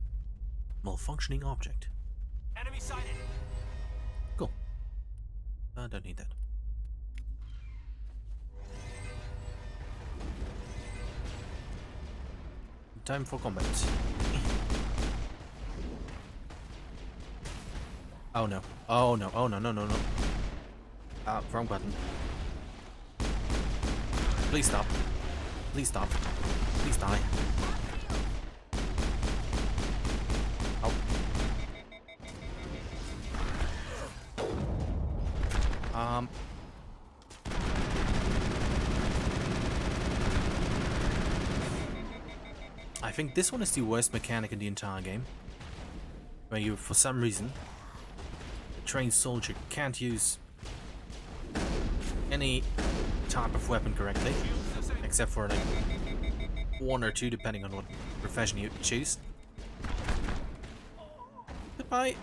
malfunctioning object. Enemy sighted. Cool. I don't need that. Time for combat. Oh no. Oh no. Oh no, no, no, no. Wrong button. Please stop. Please stop. Please die. Oh. I think this one is the worst mechanic in the entire game. Where you, for some reason, a trained soldier can't use any type of weapon correctly. Except for like one or two, depending on what profession you choose. Goodbye.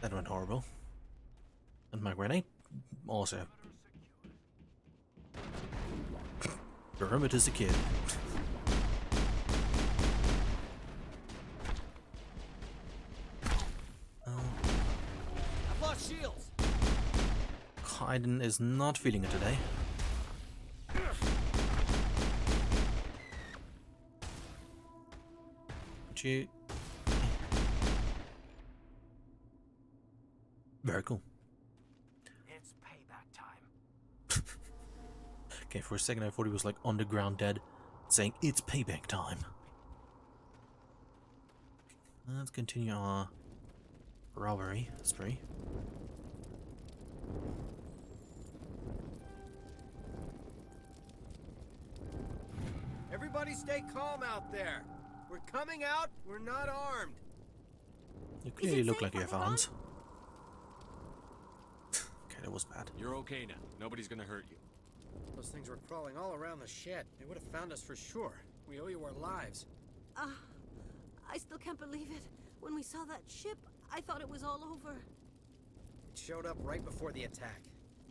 That went horrible. And my grenade also. Hermit is a kid. I've lost shields. Kaiden is not feeling it today. Got you. Very cool. It's payback time. Okay, for a second I thought he was like underground dead, saying it's payback time. Let's continue our robbery spree. Everybody stay calm out there. We're coming out, we're not armed. You clearly look like you have arms. Okay, that was bad. You're okay now. Nobody's gonna hurt you. Those things were crawling all around the shed. They would have found us for sure. We owe you our lives. I still can't believe it. When we saw that ship, I thought it was all over. It showed up right before the attack.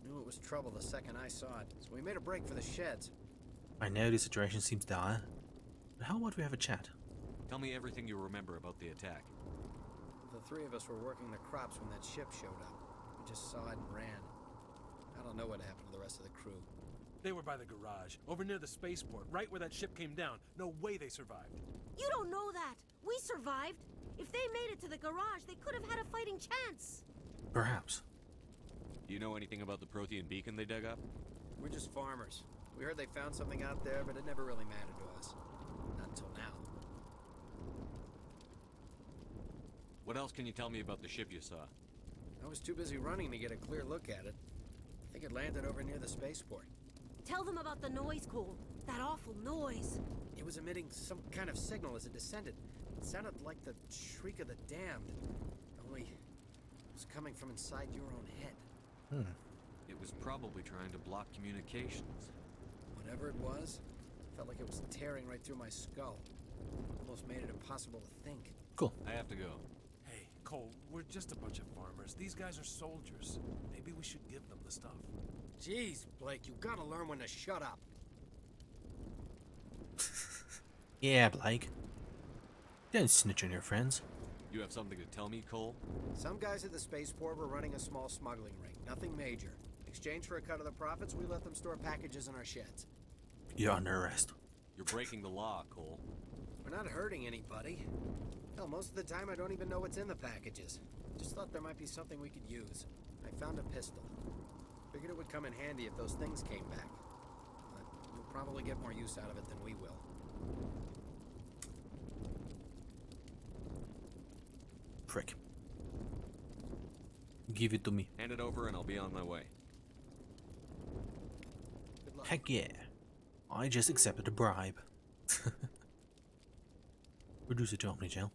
Knew it was trouble the second I saw it, so we made a break for the sheds. I know the situation seems dire, but how about we have a chat? Tell me everything you remember about the attack. The three of us were working the crops when that ship showed up. We just saw it and ran. I don't know what happened to the rest of the crew. They were by the garage, over near the spaceport, right where that ship came down. No way they survived. You don't know that. We survived. If they made it to the garage, they could have had a fighting chance. Perhaps. Do you know anything about the Prothean beacon they dug up? We're just farmers. We heard they found something out there, but it never really mattered to us. Not until now. What else can you tell me about the ship you saw? I was too busy running to get a clear look at it. I think it landed over near the spaceport. Tell them about the noise, Cole. That awful noise. It was emitting some kind of signal as it descended. It sounded like the shriek of the damned. Only it was coming from inside your own head. It was probably trying to block communications. Whatever it was, felt like it was tearing right through my skull. Almost made it impossible to think. Cool. I have to go. Hey, Cole, we're just a bunch of farmers. These guys are soldiers. Maybe we should give them the stuff. Jeez, Blake, you gotta learn when to shut up. Yeah, Blake. Don't snitch on your friends. You have something to tell me, Cole? Some guys at the spaceport were running a small smuggling ring. Nothing major. In exchange for a cut of the profits, we let them store packages in our sheds. You're under arrest. You're breaking the law, Cole. We're not hurting anybody. Hell, most of the time I don't even know what's in the packages. Just thought there might be something we could use. I found a pistol. Figured it would come in handy if those things came back. But you'll probably get more use out of it than we will. Frick. Give it to me. Hand it over and I'll be on my way. Heck yeah. I just accepted a bribe. Reduce it to Omni Jail.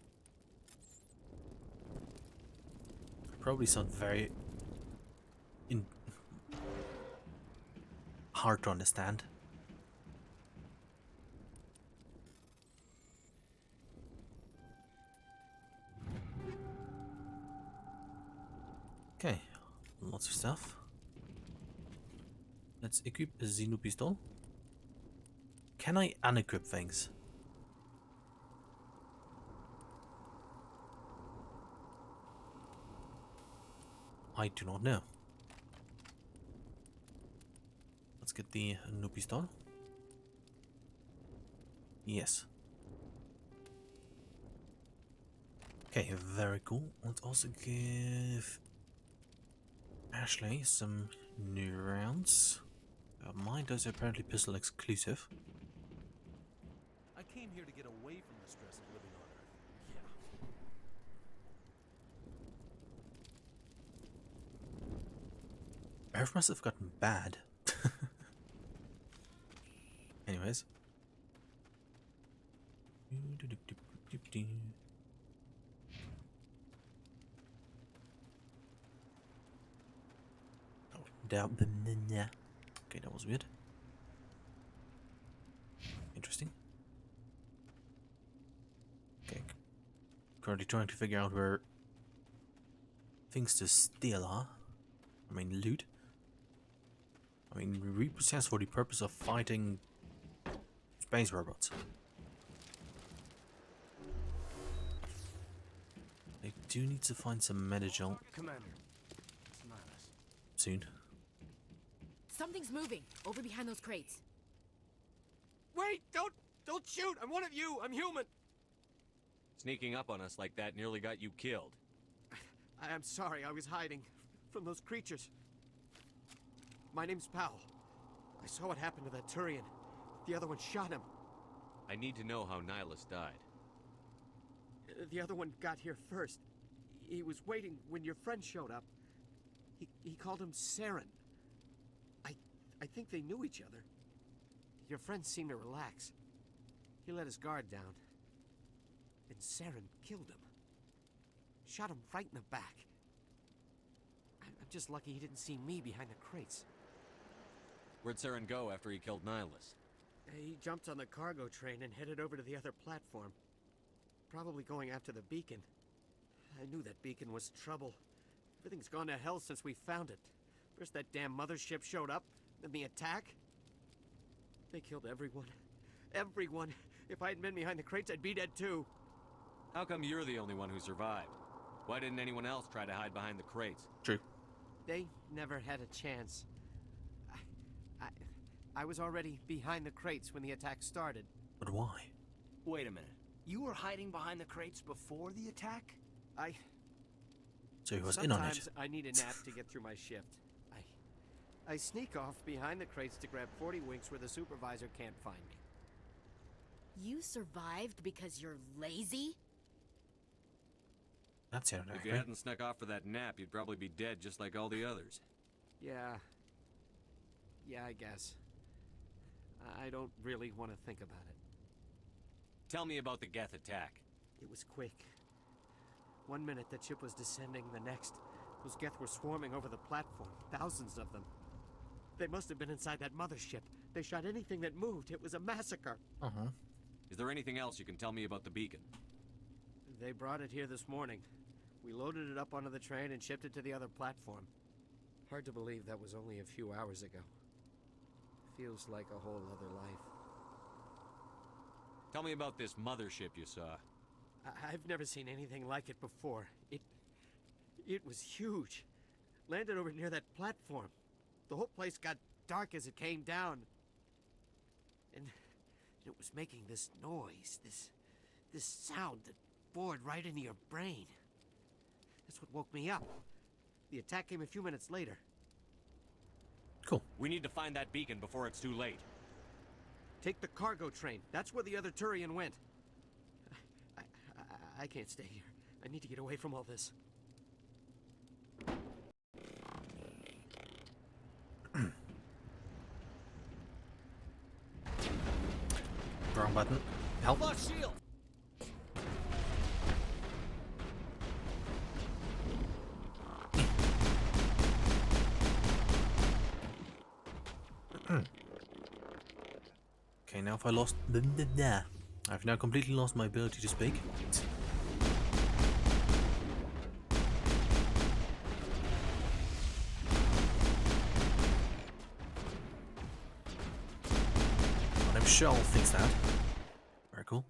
Probably sound very hard to understand. Okay, lots of stuff. Let's equip a Xenu pistol. Can I unequip things? I do not know. Let's get the new pistol. Yes. Okay, very cool. Let's also give Ashley some new rounds. Mine does apparently pistol exclusive. I came here to get away from the stress of living on Earth. Earth must have gotten bad. Anyways. Okay, that was weird. Interesting. Okay. Currently trying to figure out where things to steal are. I mean, loot. I mean, repossess for the purpose of fighting space robots. I do need to find some Medical Commander, it's Nihilus. soon. Something's moving over behind those crates. Wait! Don't shoot! I'm one of you! I'm human! It's Sneaking up on us like that nearly got you killed. I'm sorry, I was hiding from those creatures. My name's Powell. I saw what happened to that Turian. The other one shot him. I need to know how Nihilus died. The other one got here first. He was waiting when your friend showed up. He called him Saren. I think they knew each other. Your friend seemed to relax. He let his guard down. And Saren killed him. Shot him right in the back. I'm just lucky he didn't see me behind the crates. Where'd Saren go after he killed Nihilus? He jumped on the cargo train and headed over to the other platform. Probably going after the beacon. I knew that beacon was trouble. Everything's gone to hell since we found it. First that damn mothership showed up, then the attack. They killed everyone. Everyone. If I hadn't been behind the crates, I'd be dead too. How come you're the only one who survived? Why didn't anyone else try to hide behind the crates? True. They never had a chance. I was already behind the crates when the attack started. But why? Wait a minute. You were hiding behind the crates before the attack? So he was in on it. Sometimes I need a nap to get through my shift. I sneak off behind the crates to grab 40 winks where the supervisor can't find me. You survived because you're lazy? That sounded If you accurate. hadn't snuck off for that nap, you'd probably be dead just like all the others. Yeah, I guess. I don't really want to think about it. Tell me about the Geth attack. It was quick. 1 minute the ship was descending, the next, those Geth were swarming over the platform. Thousands of them. They must have been inside that mothership. They shot anything that moved. It was a massacre. Uh-huh. Is there anything else you can tell me about the beacon? They brought it here this morning. We loaded it up onto the train and shipped it to the other platform. Hard to believe that was only a few hours ago. Feels like a whole other life. Tell me about this mothership you saw. I've never seen anything like it before. It was huge. Landed over near that platform. The whole place got dark as it came down. And it was making this noise, this sound that bored right into your brain. That's what woke me up. The attack came a few minutes later. Cool. We need to find that beacon before it's too late. Take the cargo train. That's where the other Turian went. I can't stay here. I need to get away from all this. Wrong button. Help. Lost shield. Okay, now if I lost... I've now completely lost my ability to speak. But I'm sure I'll fix that. Very cool.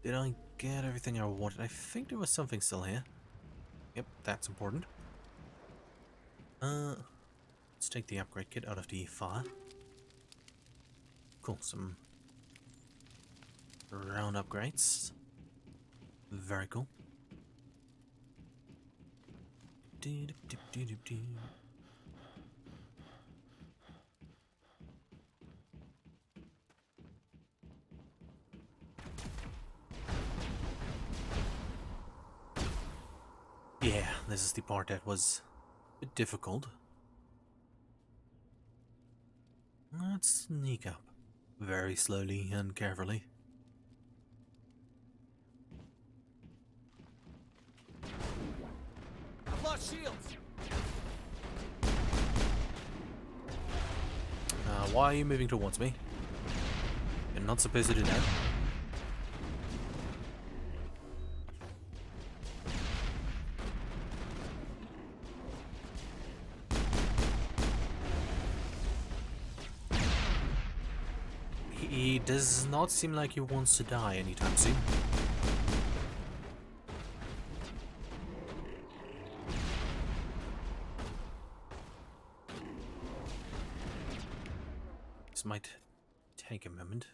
Did I get everything I wanted? I think there was something still here. Yep, that's important. Let's take the upgrade kit out of the fire. Cool, some round upgrades. Very cool. Yeah, this is the part that was a bit difficult. Let's sneak up very slowly and carefully. I've lost shields. Why are you moving towards me? You're not supposed to do that. He does not seem like he wants to die anytime soon. This might take a moment.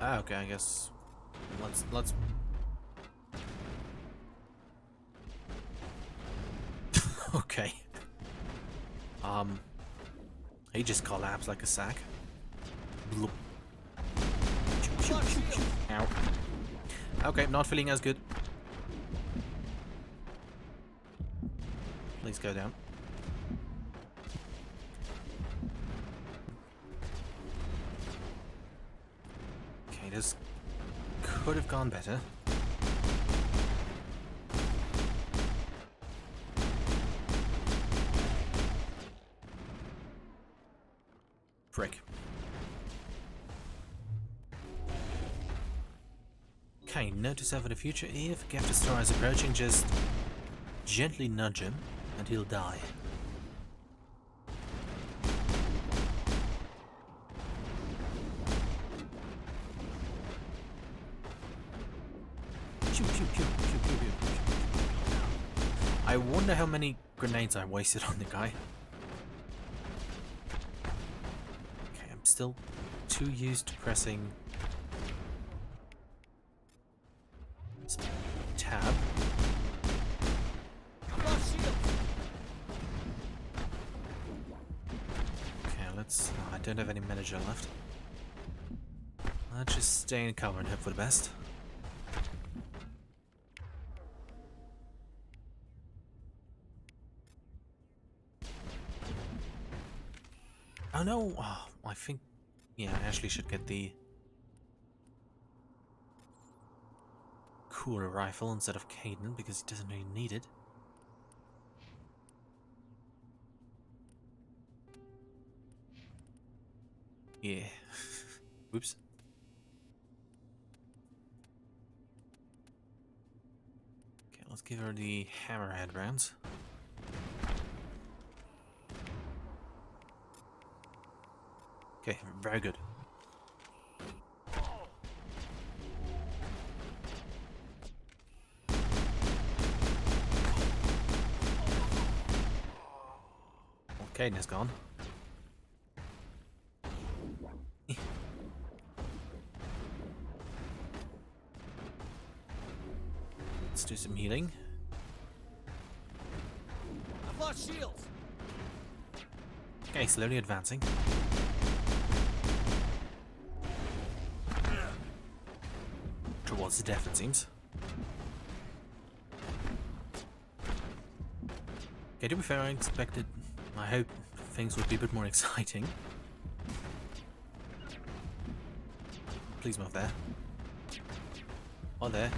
Ah, okay, I guess let's okay. He just collapsed like a sack. Bloop. Ow. Okay, not feeling as good. Please go down. Okay, this could have gone better. Frick. Okay, note to self for the future, if Gaffer Star is approaching, just gently nudge him and he'll die. I wonder how many grenades I wasted on the guy. Okay, I'm still too used to pressing tab. Okay, let's... I don't have any manager left. Let's just stay in cover and hope for the best. Oh no! Oh, I think... Yeah, I actually should get the cooler rifle instead of Caden because he doesn't really need it. Yeah. Whoops. Okay, let's give her the hammerhead rounds. Okay, very good. Okay, Caden is gone. Let's do some healing. I've lost shields. Okay, slowly advancing. Towards the death, it seems. Okay, to be fair, I expected... I hope things would be a bit more exciting. Please move there. Or there.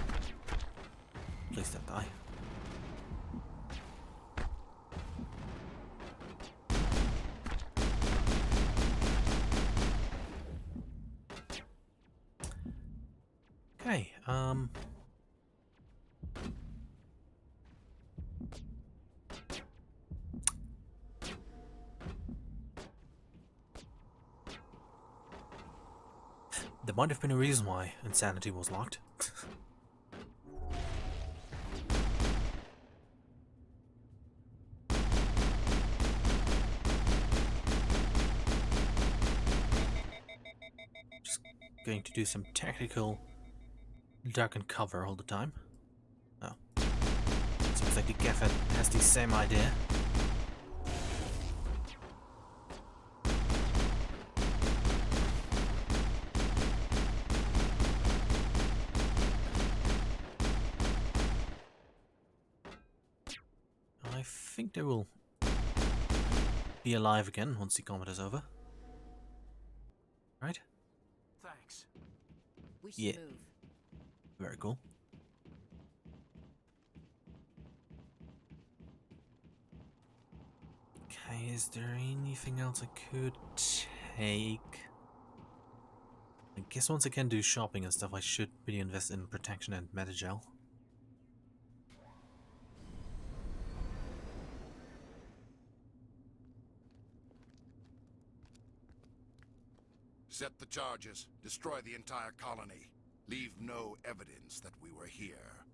Please don't die. Okay, there might have been a reason why Insanity was locked. Just going to do some tactical duck and cover all the time. Oh. Seems like the Gaffer has the same idea. I think they will be alive again once the combat is over. Right? Thanks. We should Yeah. move. Very cool. Okay, is there anything else I could take? I guess once I can do shopping and stuff, I should really invest in protection and metagel. Set the charges. Destroy the entire colony. Leave no evidence that we were here.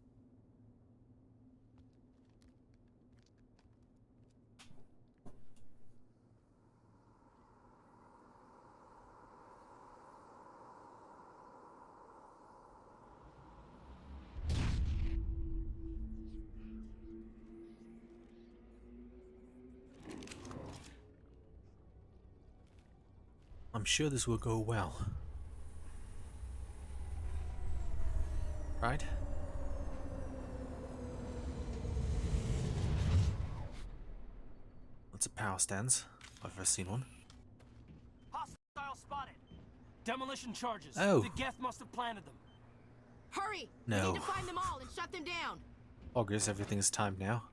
I'm sure this will go well. Right? That's a power stance. I've ever seen one. Hostile spotted. Demolition charges. Oh. The Geth must have planted them. Hurry! No. We need to find them all and shut them down. August, everything is timed now.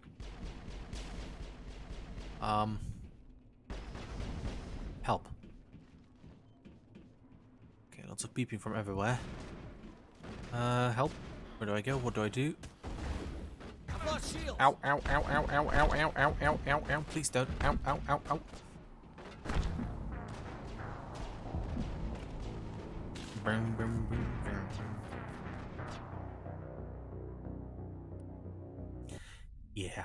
Help. Okay, lots of beeping from everywhere. Help. Where do I go? What do I do? I've lost shields. Ow, ow, ow, ow, ow, ow, ow, ow, ow, ow, ow. Please don't. Ow, ow, ow, ow. Boom, boom, boom, boom. Yeah.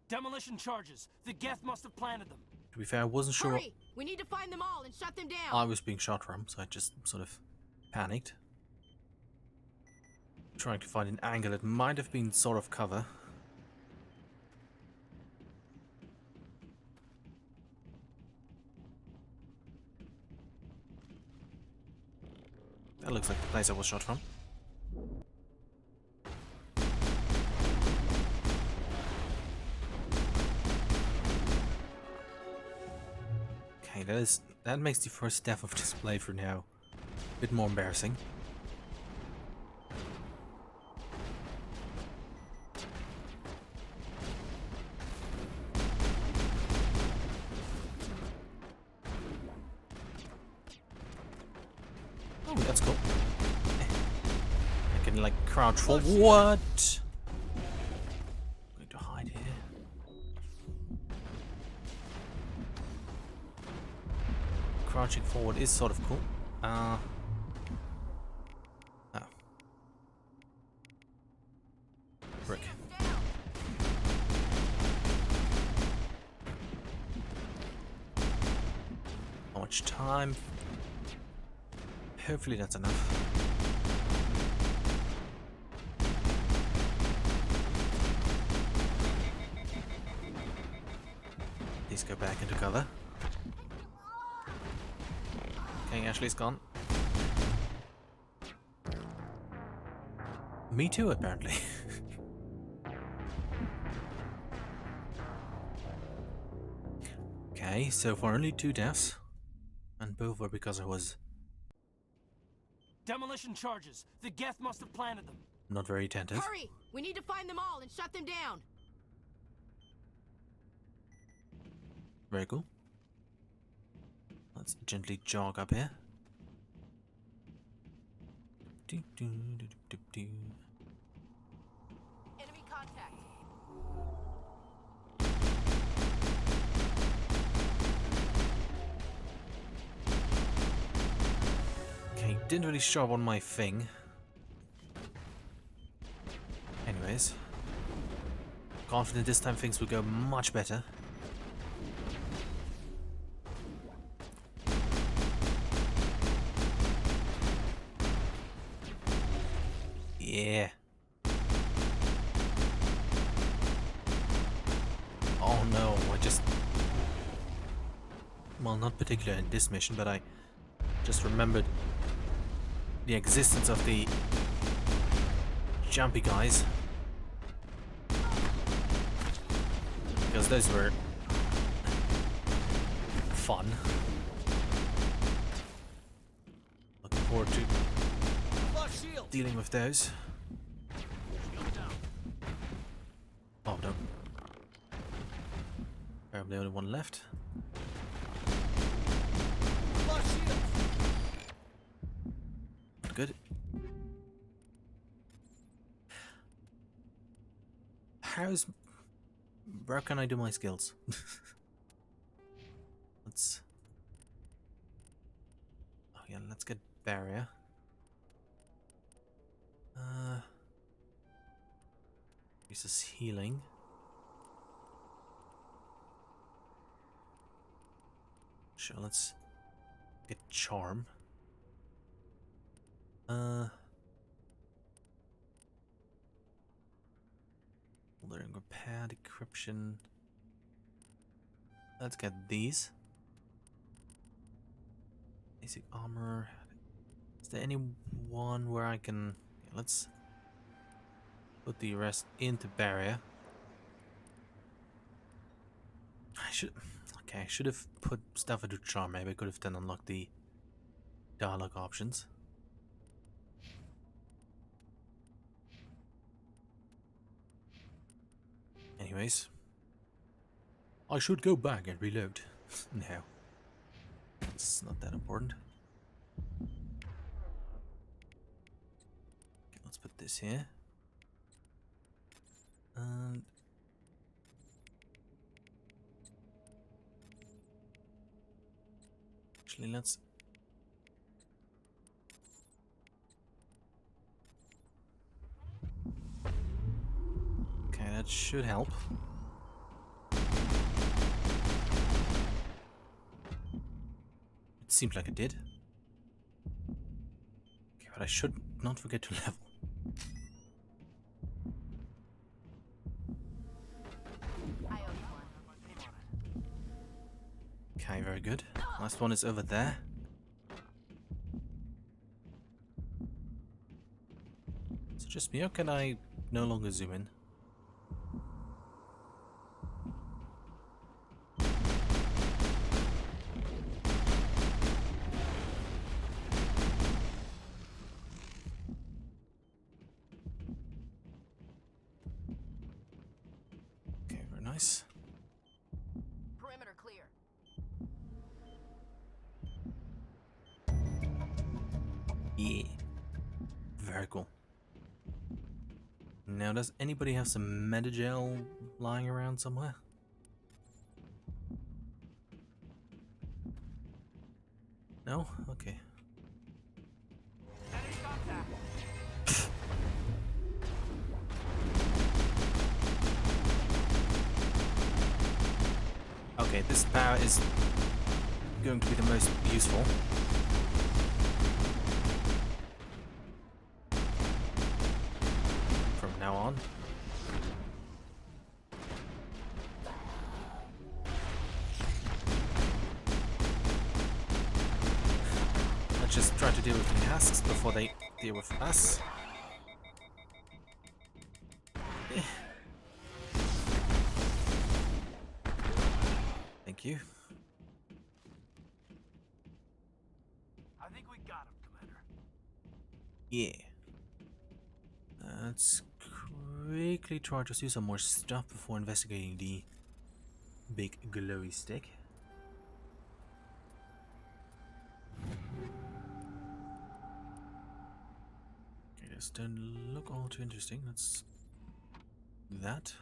Demolition charges. The Geth must have planted them. To be fair, I wasn't sure Hurry! We need to find them all and shut them down. I was being shot from, so I just sort of panicked. Trying to find an angle that might have been sort of cover. That looks like the place I was shot from. Okay, that makes the first death of this playthrough now a bit more embarrassing. Oh, that's cool. I can like crouch for what? I'm going to hide here. Crouching forward is sort of cool. Oh. Brick. How much time? Hopefully that's enough. Please go back into cover. Okay, Ashley's gone. Me too, apparently. Okay, so far only 2 deaths. And both were because I was Demolition charges. The Geth must have planted them. not very attentive. Hurry! We need to find them all and shut them down. Very cool. Let's gently jog up here. Enemy contact. Okay, didn't really show up on my thing. Anyways. Confident this time things will go much better. Yeah. Oh no, I just... Well, not particularly in this mission, but I just remembered the existence of the jumpy guys. Because those were fun. Looking forward to dealing with those. Oh no. I'm the only one left. Not good. Where can I do my skills? Let's... Oh yeah, let's get barrier. This is healing. Sure, let's get charm. Learning repair, decryption. let's get these. Basic armor. Is there any one where I can... Yeah, let's put the rest into barrier. I should... Okay, I should have put stuff into charm. Maybe I could have then unlocked the dialogue options. Anyways, I should go back and reload. No, it's not that important. Okay, let's put this here. And actually, let's... Okay, that should help. It seemed like it did. Okay, but I should not forget to level. Okay, very good. Last one is over there. So just me, or can I no longer zoom in? Okay, very nice. Perimeter clear. Yeah. Very cool. Now, does anybody have some metagel lying around somewhere? No? Okay. Okay, this power is going to be the most useful. From now on. Let's just try to deal with the husks before they deal with us. Thank you. I think we got him, Commander. Yeah. Let's quickly try to see some more stuff before investigating the big glowy stick. Okay, this doesn't look all too interesting. Let's do that.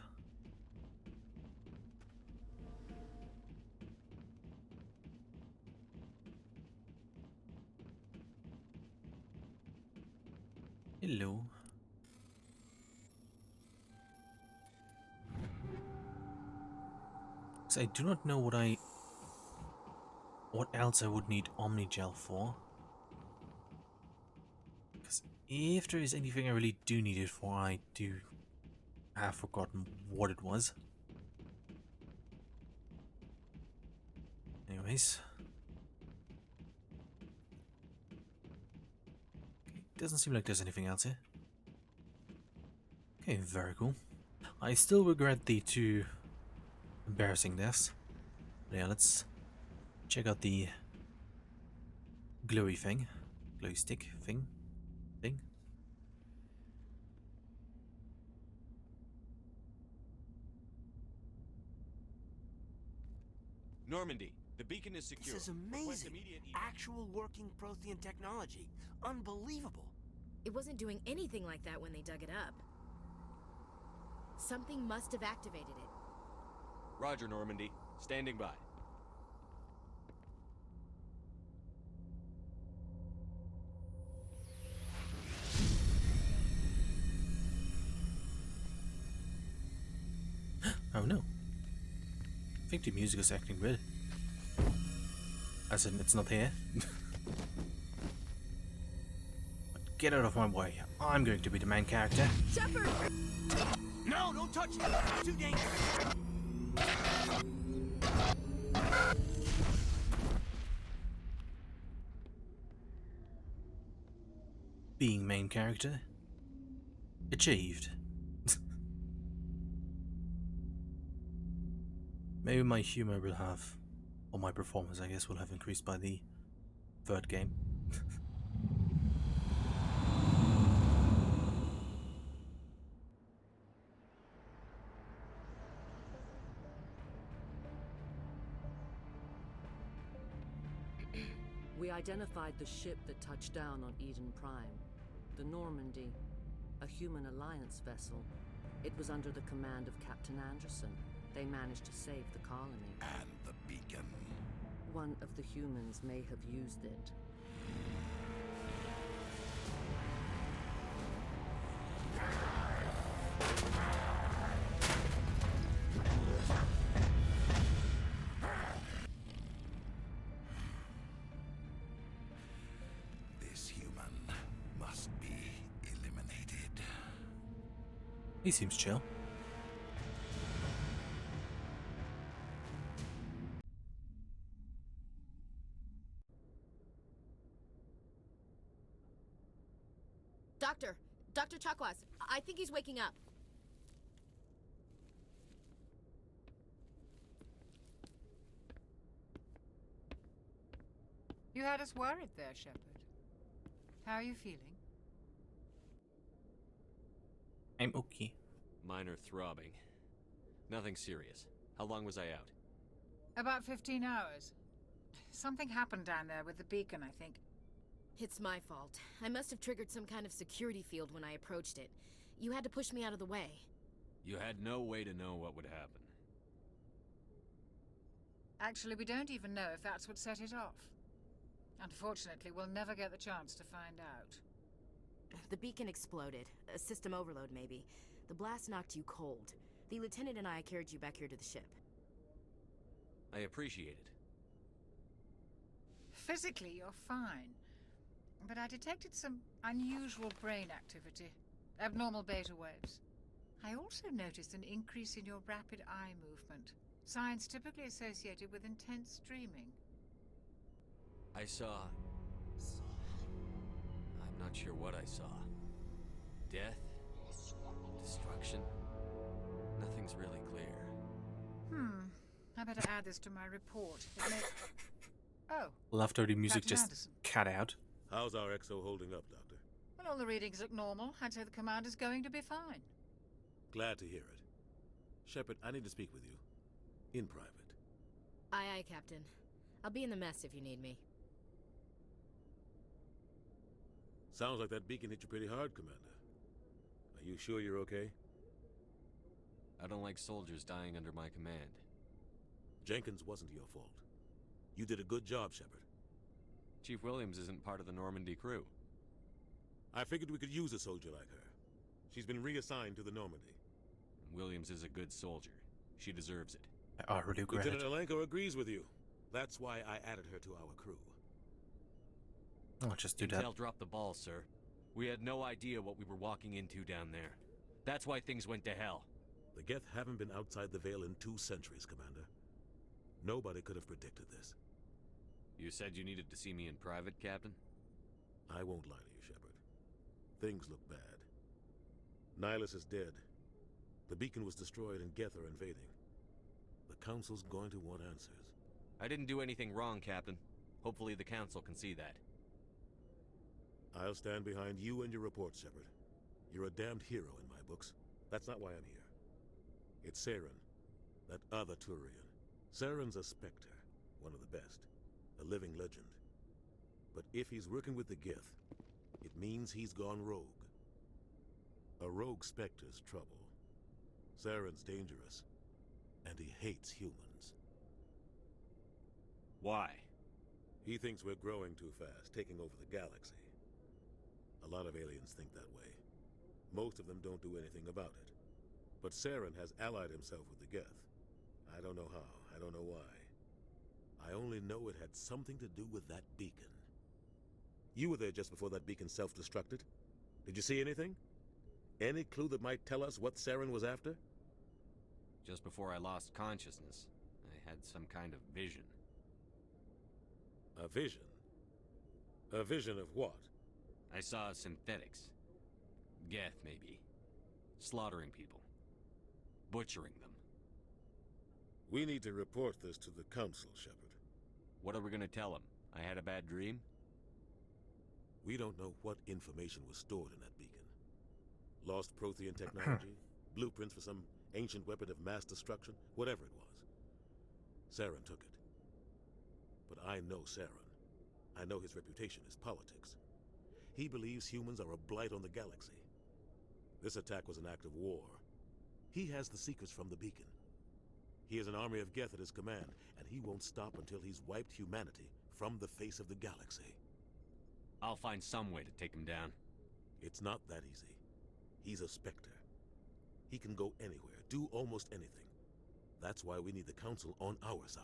Hello. So I do not know what else I would need Omnigel for. Because if there is anything I really do need it for, I do have forgotten what it was. Anyways. Doesn't seem like there's anything else here. Okay, very cool. I still regret the two embarrassing deaths. But yeah, let's check out the glowy thing. Glowy stick thing. Normandy, the beacon is secure. This is amazing. Actual working Prothean technology. Unbelievable. It wasn't doing anything like that when they dug it up. Something must have activated it. Roger, Normandy. Standing by. Oh no. I think the music is acting weird. As in, it's not here. But get out of my way. I'm going to be the main character. Shepard! No, don't touch it! It's too dangerous! being main character. Achieved. Maybe my humor will have, or my performance, I guess, will have increased by the third game. We identified the ship that touched down on Eden Prime. The Normandy, a human alliance vessel. It was under the command of Captain Anderson. They managed to save the colony. And the beacon. One of the humans may have used it. This human must be eliminated. He seems chill. Dr. Chakwas, I think he's waking up. You had us worried there, Shepard. How are you feeling? I'm okay. Minor throbbing. Nothing serious. How long was I out? About 15 hours. Something happened down there with the beacon, I think. It's my fault. I must have triggered some kind of security field when I approached it. You had to push me out of the way. You had no way to know what would happen. Actually, we don't even know if that's what set it off. Unfortunately, we'll never get the chance to find out. The beacon exploded. A system overload, maybe. The blast knocked you cold. The lieutenant and I carried you back here to the ship. I appreciate it. Physically, you're fine. But I detected some unusual brain activity. Abnormal beta waves. I also noticed an increase in your rapid eye movement. Signs typically associated with intense dreaming. I saw... I'm not sure what I saw. Death? Destruction? Nothing's really clear. I better add this to my report. It may... Oh. Well, after the music Captain just Anderson. cut out. How's our XO holding up, Doctor? Well, all the readings look normal. I'd say the commander's going to be fine. Glad to hear it. Shepard, I need to speak with you. In private. Aye, aye, Captain. I'll be in the mess if you need me. Sounds like that beacon hit you pretty hard, Commander. Are you sure you're okay? I don't like soldiers dying under my command. Jenkins wasn't your fault. You did a good job, Shepard. Chief Williams isn't part of the Normandy crew. I figured we could use a soldier like her. She's been reassigned to the Normandy. Williams is a good soldier. She deserves it. I already regret it. Lieutenant Alenko agrees with you. That's why I added her to our crew. I'll just do that. Intel dropped the ball, sir. We had no idea what we were walking into down there. That's why things went to hell. The Geth haven't been outside the Veil in 2 centuries, Commander. Nobody could have predicted this. You said you needed to see me in private, Captain? I won't lie to you, Shepard. Things look bad. Nihilus is dead. The beacon was destroyed and Geth are invading. The Council's going to want answers. I didn't do anything wrong, Captain. Hopefully the Council can see that. I'll stand behind you and your report, Shepard. You're a damned hero in my books. That's not why I'm here. It's Saren, that other Turian. Saren's a Spectre, one of the best. A living legend. But if he's working with the Geth, it means he's gone rogue. A rogue Spectre's trouble. Saren's dangerous, and he hates humans. Why? He thinks we're growing too fast, taking over the galaxy. A lot of aliens think that way. Most of them don't do anything about it. But Saren has allied himself with the Geth. I don't know how, I don't know why. I only know it had something to do with that beacon. You were there just before that beacon self-destructed. Did you see anything? Any clue that might tell us what Saren was after? Just before I lost consciousness, I had some kind of vision. A vision? A vision of what? I saw synthetics. Geth, maybe. Slaughtering people. Butchering them. We need to report this to the Council, Shepard. What are we gonna tell them? I had a bad dream? We don't know what information was stored in that beacon. Lost Prothean technology, blueprints for some ancient weapon of mass destruction, whatever it was. Saren took it. But I know Saren. I know his reputation is politics. He believes humans are a blight on the galaxy. This attack was an act of war. He has the secrets from the beacon. He has an army of Geth at his command, and he won't stop until he's wiped humanity from the face of the galaxy. I'll find some way to take him down. It's not that easy. He's a Spectre. He can go anywhere, do almost anything. That's why we need the Council on our side.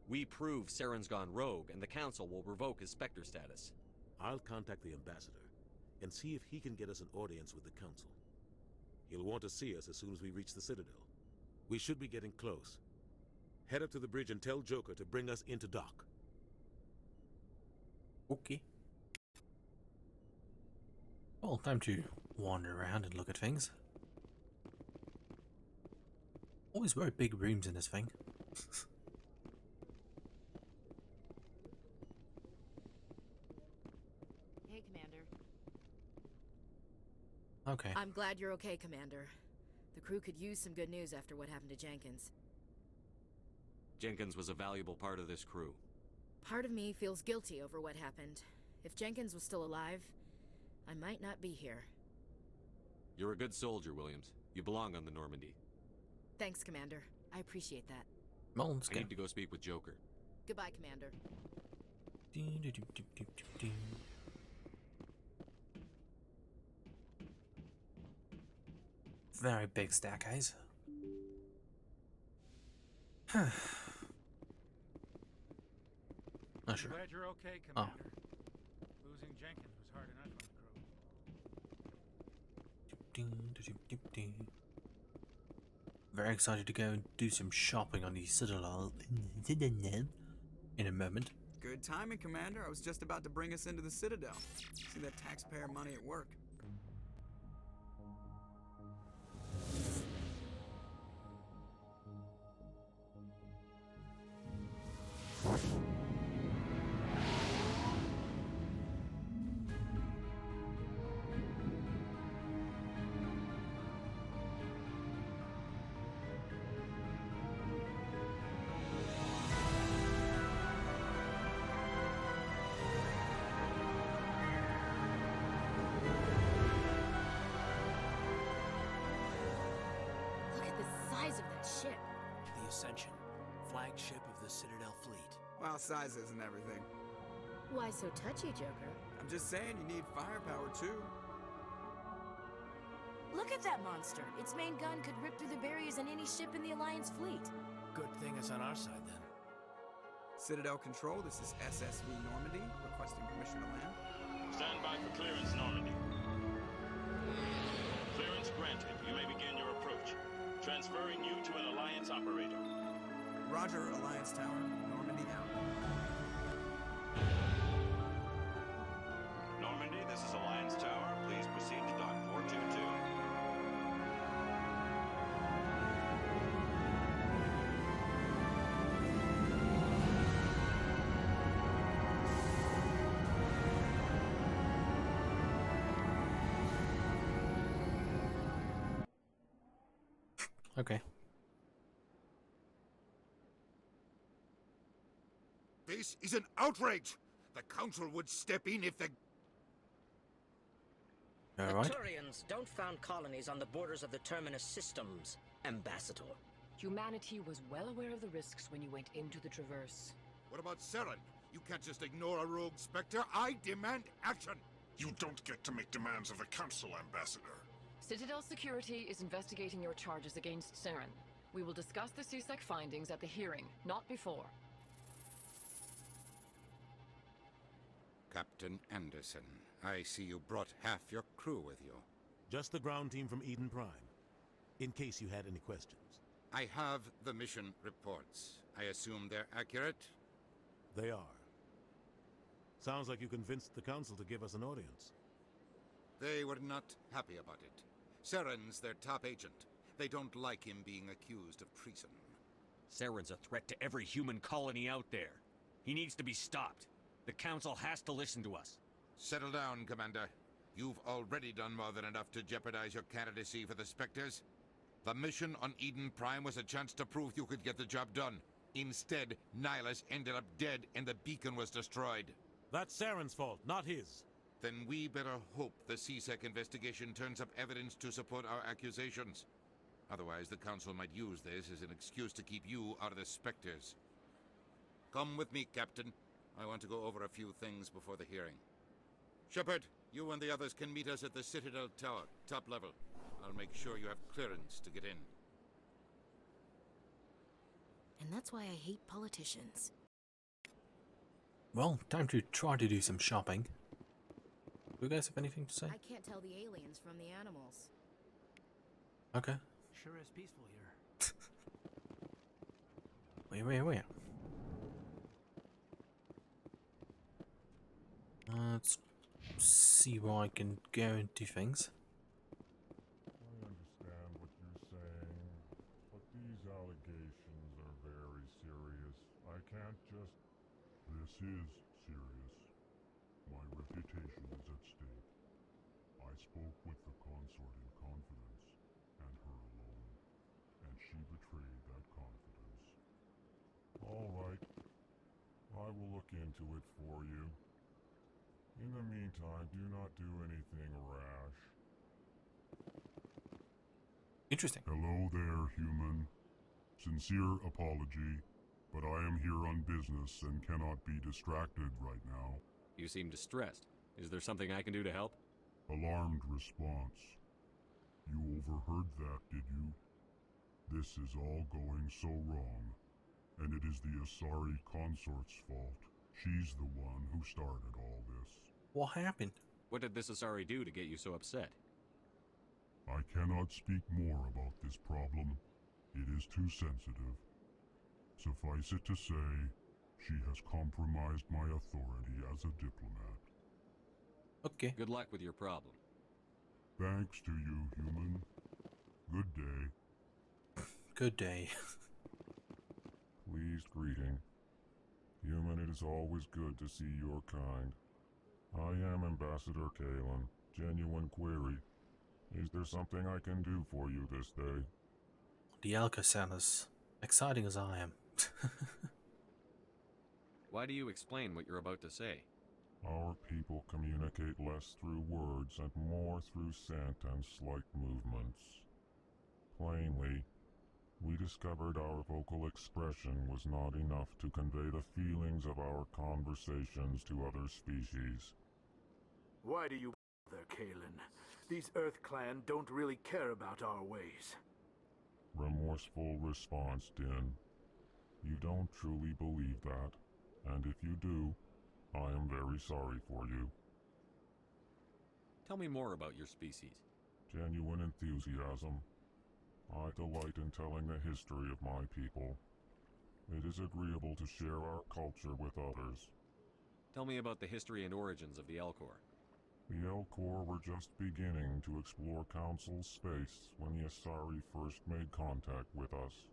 We prove Saren's gone rogue, and the Council will revoke his Spectre status. I'll contact the Ambassador, and see if he can get us an audience with the Council. He'll want to see us as soon as we reach the Citadel. We should be getting close. Head up to the bridge and tell Joker to bring us into dock. Okay. Well, time to wander around and look at things. Always very big rooms in this thing. Hey, Commander. Okay. I'm glad you're okay, Commander. The crew could use some good news after what happened to Jenkins. Jenkins was a valuable part of this crew. Part of me feels guilty over what happened. If Jenkins was still alive, I might not be here. You're a good soldier, Williams. You belong on the Normandy. Thanks, Commander. I appreciate that. Well, let's I go. need to go speak with Joker. Goodbye, Commander. Very big staircase. Not sure. Glad you're okay, Commander. Losing Jenkins was hard enough on the crew. Very excited to go and do some shopping on the Citadel in a moment. Good timing, Commander. I was just about to bring us into the Citadel. See that taxpayer money at work. Look at the size of that ship. The Ascension, flagship of the Citadel fleet. Well, size isn't everything. Why so touchy, Joker? I'm just saying you need firepower, too. Look at that monster. Its main gun could rip through the barriers in any ship in the Alliance fleet. Good thing it's on our side, then. Citadel Control, this is SSV Normandy, requesting permission to land. Stand by for clearance, Normandy. Clearance granted. You may begin your approach. Transferring you to an Alliance operator. Roger, Alliance Tower, Normandy out. Normandy, this is Alliance Tower. Please proceed to Dock 422. Okay. This is an outrage! The Council would step in if the... All right. Turians don't found colonies on the borders of the Terminus systems, Ambassador. Humanity was well aware of the risks when you went into the Traverse. What about Saren? You can't just ignore a rogue Spectre. I demand action! You don't get to make demands of the Council, Ambassador. Citadel Security is investigating your charges against Saren. We will discuss the CSEC findings at the hearing, not before. Captain Anderson, I see you brought half your crew with you. Just the ground team from Eden Prime, in case you had any questions. I have the mission reports. I assume they're accurate? They are. Sounds like you convinced the council to give us an audience. They were not happy about it. Saren's their top agent. They don't like him being accused of treason. Saren's a threat to every human colony out there. He needs to be stopped. The council has to listen to us. Settle down, Commander. You've already done more than enough to jeopardize your candidacy for the Spectres. The mission on Eden Prime was a chance to prove you could get the job done. Instead, Nihilus ended up dead and the beacon was destroyed. That's Saren's fault, not his. Then we better hope the CSEC investigation turns up evidence to support our accusations. Otherwise, the Council might use this as an excuse to keep you out of the Spectres. Come with me, Captain. I want to go over a few things before the hearing. Shepard, you and the others can meet us at the Citadel Tower, top level. I'll make sure you have clearance to get in. And that's why I hate politicians. Well, time to try to do some shopping. Do you guys have anything to say? I can't tell the aliens from the animals. Okay. Sure is peaceful here. Wait. Let's see where I can go and do things. I understand what you're saying, but these allegations are very serious. I can't just... This is serious. My reputation is at stake. I spoke with the consort in confidence, and her alone, and she betrayed that confidence. All right. I will look into it for you. In the meantime, do not do anything rash. Interesting. Hello there, human. Sincere apology, but I am here on business and cannot be distracted right now. You seem distressed. Is there something I can do to help? Alarmed response. You overheard that, did you? This is all going so wrong, and it is the Asari consort's fault. She's the one who started all this. What happened? What did this Asari do to get you so upset? I cannot speak more about this problem. It is too sensitive. Suffice it to say, she has compromised my authority as a diplomat. Okay. Good luck with your problem. Thanks to you, human. Good day. Good day. Pleased greeting. Human, it is always good to see your kind. I am Ambassador Kalen. Genuine query. Is there something I can do for you this day? The Elka sound as exciting as I am. Why do you explain what you're about to say? Our people communicate less through words and more through scent and slight movements. Plainly, we discovered our vocal expression was not enough to convey the feelings of our conversations to other species. Why do you bother, Kalen? These Earth Clan don't really care about our ways. Remorseful response, Din. You don't truly believe that, and if you do, I am very sorry for you. Tell me more about your species. Genuine enthusiasm. I delight in telling the history of my people. It is agreeable to share our culture with others. Tell me about the history and origins of the Elcor. The Elcor were just beginning to explore Council space when the Asari first made contact with us.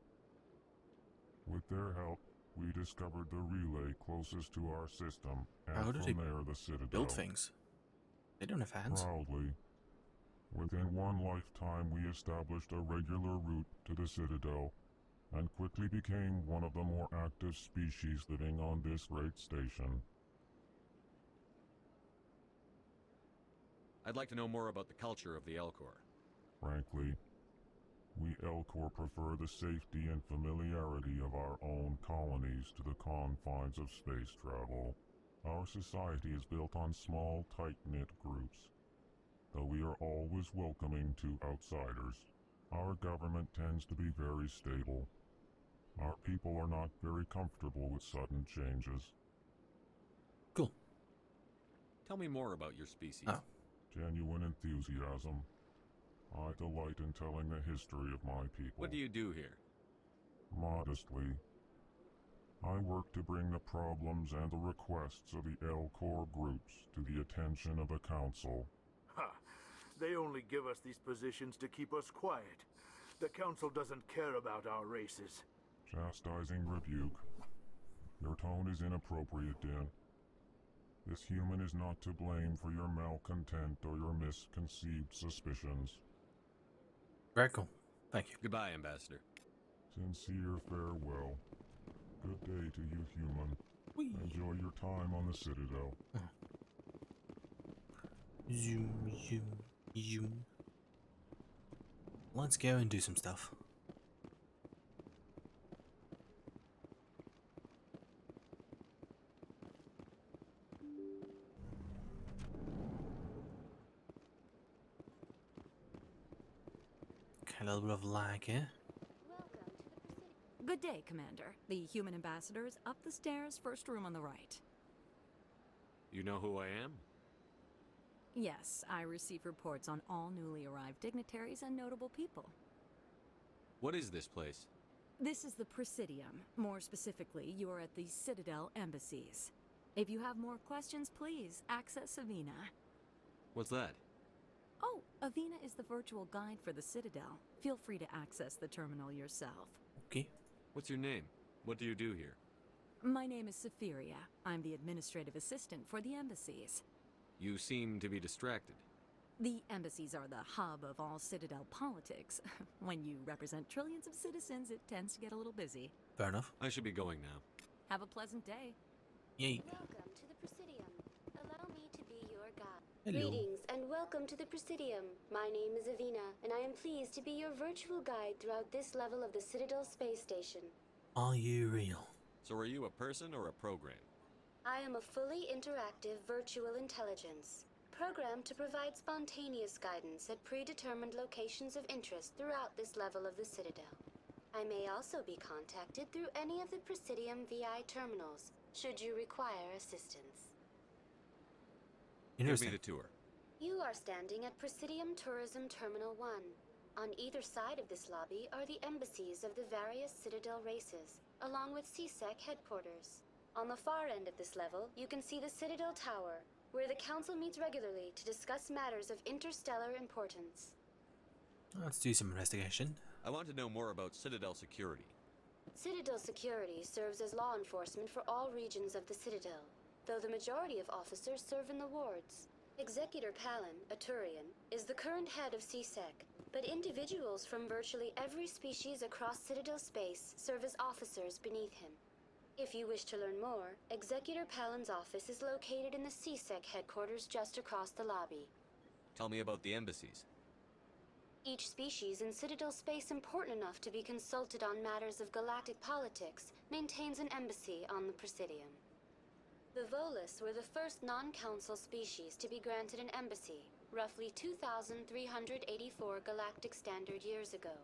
With their help, we discovered the relay closest to our system, and How from do they there the Citadel. build things? They don't have hands. Proudly. Within one lifetime, we established a regular route to the Citadel, and quickly became one of the more active species living on this great station. I'd like to know more about the culture of the Elcor. Frankly, we Elcor prefer the safety and familiarity of our own colonies to the confines of space travel. Our society is built on small, tight-knit groups, though we are always welcoming to outsiders. Our government tends to be very stable. Our people are not very comfortable with sudden changes. Cool. Tell me more about your species. Oh. Genuine enthusiasm. I delight in telling the history of my people. What do you do here? Modestly. I work to bring the problems and the requests of the L-Corps groups to the attention of the Council. Ha! They only give us these positions to keep us quiet. The Council doesn't care about our races. Chastising rebuke. Your tone is inappropriate, Din. This human is not to blame for your malcontent or your misconceived suspicions. Very cool. Thank you. Goodbye, Ambassador. Sincere farewell. Good day to you, human. Whee. Enjoy your time on the Citadel. Zoom, zoom, zoom. Let's go and do some stuff. Okay, a little bit of lag here. Good day, Commander. The human ambassador is up the stairs, first room on the right. You know who I am? Yes, I receive reports on all newly arrived dignitaries and notable people. What is this place? This is the Presidium. More specifically, you are at the Citadel embassies. If you have more questions, please access Avina. What's that? Oh, Avina is the virtual guide for the Citadel. Feel free to access the terminal yourself. Okay. What's your name? What do you do here? My name is Safiria. I'm the administrative assistant for the embassies. You seem to be distracted. The embassies are the hub of all Citadel politics. When you represent trillions of citizens, it tends to get a little busy. Fair enough. I should be going now. Have a pleasant day. Yay. Welcome to the Presidium. Allow me to be your guide. Hello. Greetings and welcome to the Presidium. My name is Avina, and I am pleased to be your virtual guide throughout this level of the Citadel space station. Are you real? So are you a person or a program? I am a fully interactive virtual intelligence, programmed to provide spontaneous guidance at predetermined locations of interest throughout this level of the Citadel. I may also be contacted through any of the Presidium VI terminals, should you require assistance. Give me the tour. You are standing at Presidium Tourism Terminal 1. On either side of this lobby are the embassies of the various Citadel races, along with CSEC headquarters. On the far end of this level, you can see the Citadel Tower, where the Council meets regularly to discuss matters of interstellar importance. Let's do some investigation. I want to know more about Citadel security. Citadel security serves as law enforcement for all regions of the Citadel, though the majority of officers serve in the wards. Executor Palin, a Turian, is the current head of CSEC, but individuals from virtually every species across Citadel space serve as officers beneath him. If you wish to learn more, Executor Palin's office is located in the CSEC headquarters just across the lobby. Tell me about the embassies. Each species in Citadel space important enough to be consulted on matters of galactic politics maintains an embassy on the Presidium. The Volus were the first non-council species to be granted an embassy, roughly 2,384 galactic standard years ago.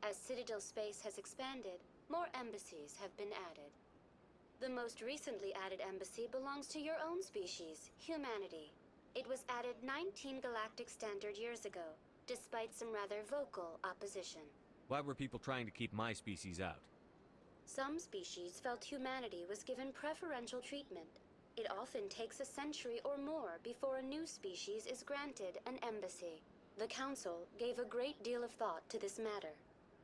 As Citadel space has expanded, more embassies have been added. The most recently added embassy belongs to your own species, humanity. It was added 19 galactic standard years ago, despite some rather vocal opposition. Why were people trying to keep my species out? Some species felt humanity was given preferential treatment. It often takes a century or more before a new species is granted an embassy. The Council gave a great deal of thought to this matter.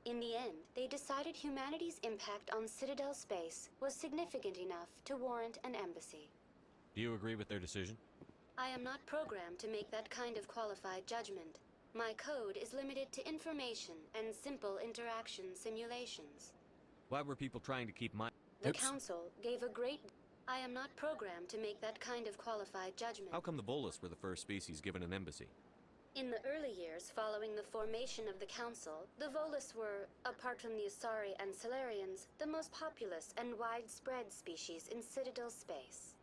In the end, they decided humanity's impact on Citadel space was significant enough to warrant an embassy. Do you agree with their decision? I am not programmed to make that kind of qualified judgment. My code is limited to information and simple interaction simulations. Why were people trying to keep my... The Council gave a great... I am not programmed to make that kind of qualified judgment. How come the Volus were the first species given an embassy? In the early years following the formation of the Council, the Volus were, apart from the Asari and Solarians, the most populous and widespread species in Citadel space.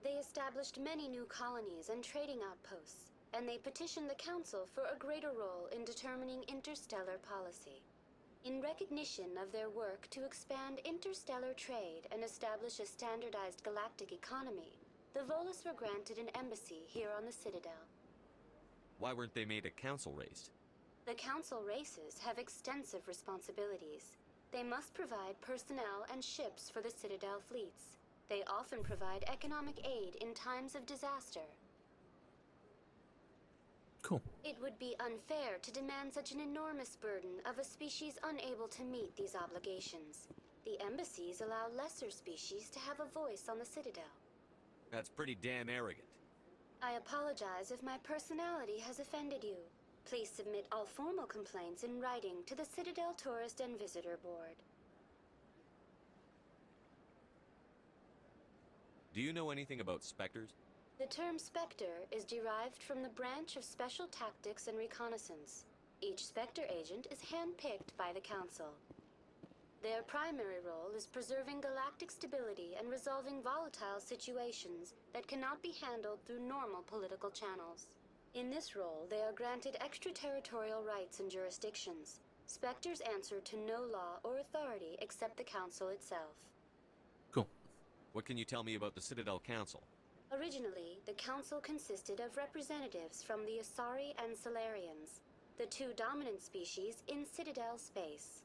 They established many new colonies and trading outposts, and they petitioned the Council for a greater role in determining interstellar policy. In recognition of their work to expand interstellar trade and establish a standardized galactic economy, the Volus were granted an embassy here on the Citadel. Why weren't they made a council race? The Council races have extensive responsibilities. They must provide personnel and ships for the Citadel fleets. They often provide economic aid in times of disaster. Cool. It would be unfair to demand such an enormous burden of a species unable to meet these obligations. The embassies allow lesser species to have a voice on the Citadel. That's pretty damn arrogant. I apologize if my personality has offended you. Please submit all formal complaints in writing to the Citadel Tourist and Visitor Board. Do you know anything about Spectres? The term Spectre is derived from the branch of Special Tactics and Reconnaissance. Each Spectre agent is handpicked by the Council. Their primary role is preserving galactic stability and resolving volatile situations that cannot be handled through normal political channels. In this role, they are granted extraterritorial rights and jurisdictions. Spectres answer to no law or authority except the Council itself. Cool. What can you tell me about the Citadel Council? Originally, the Council consisted of representatives from the Asari and Solarians, the two dominant species in Citadel space.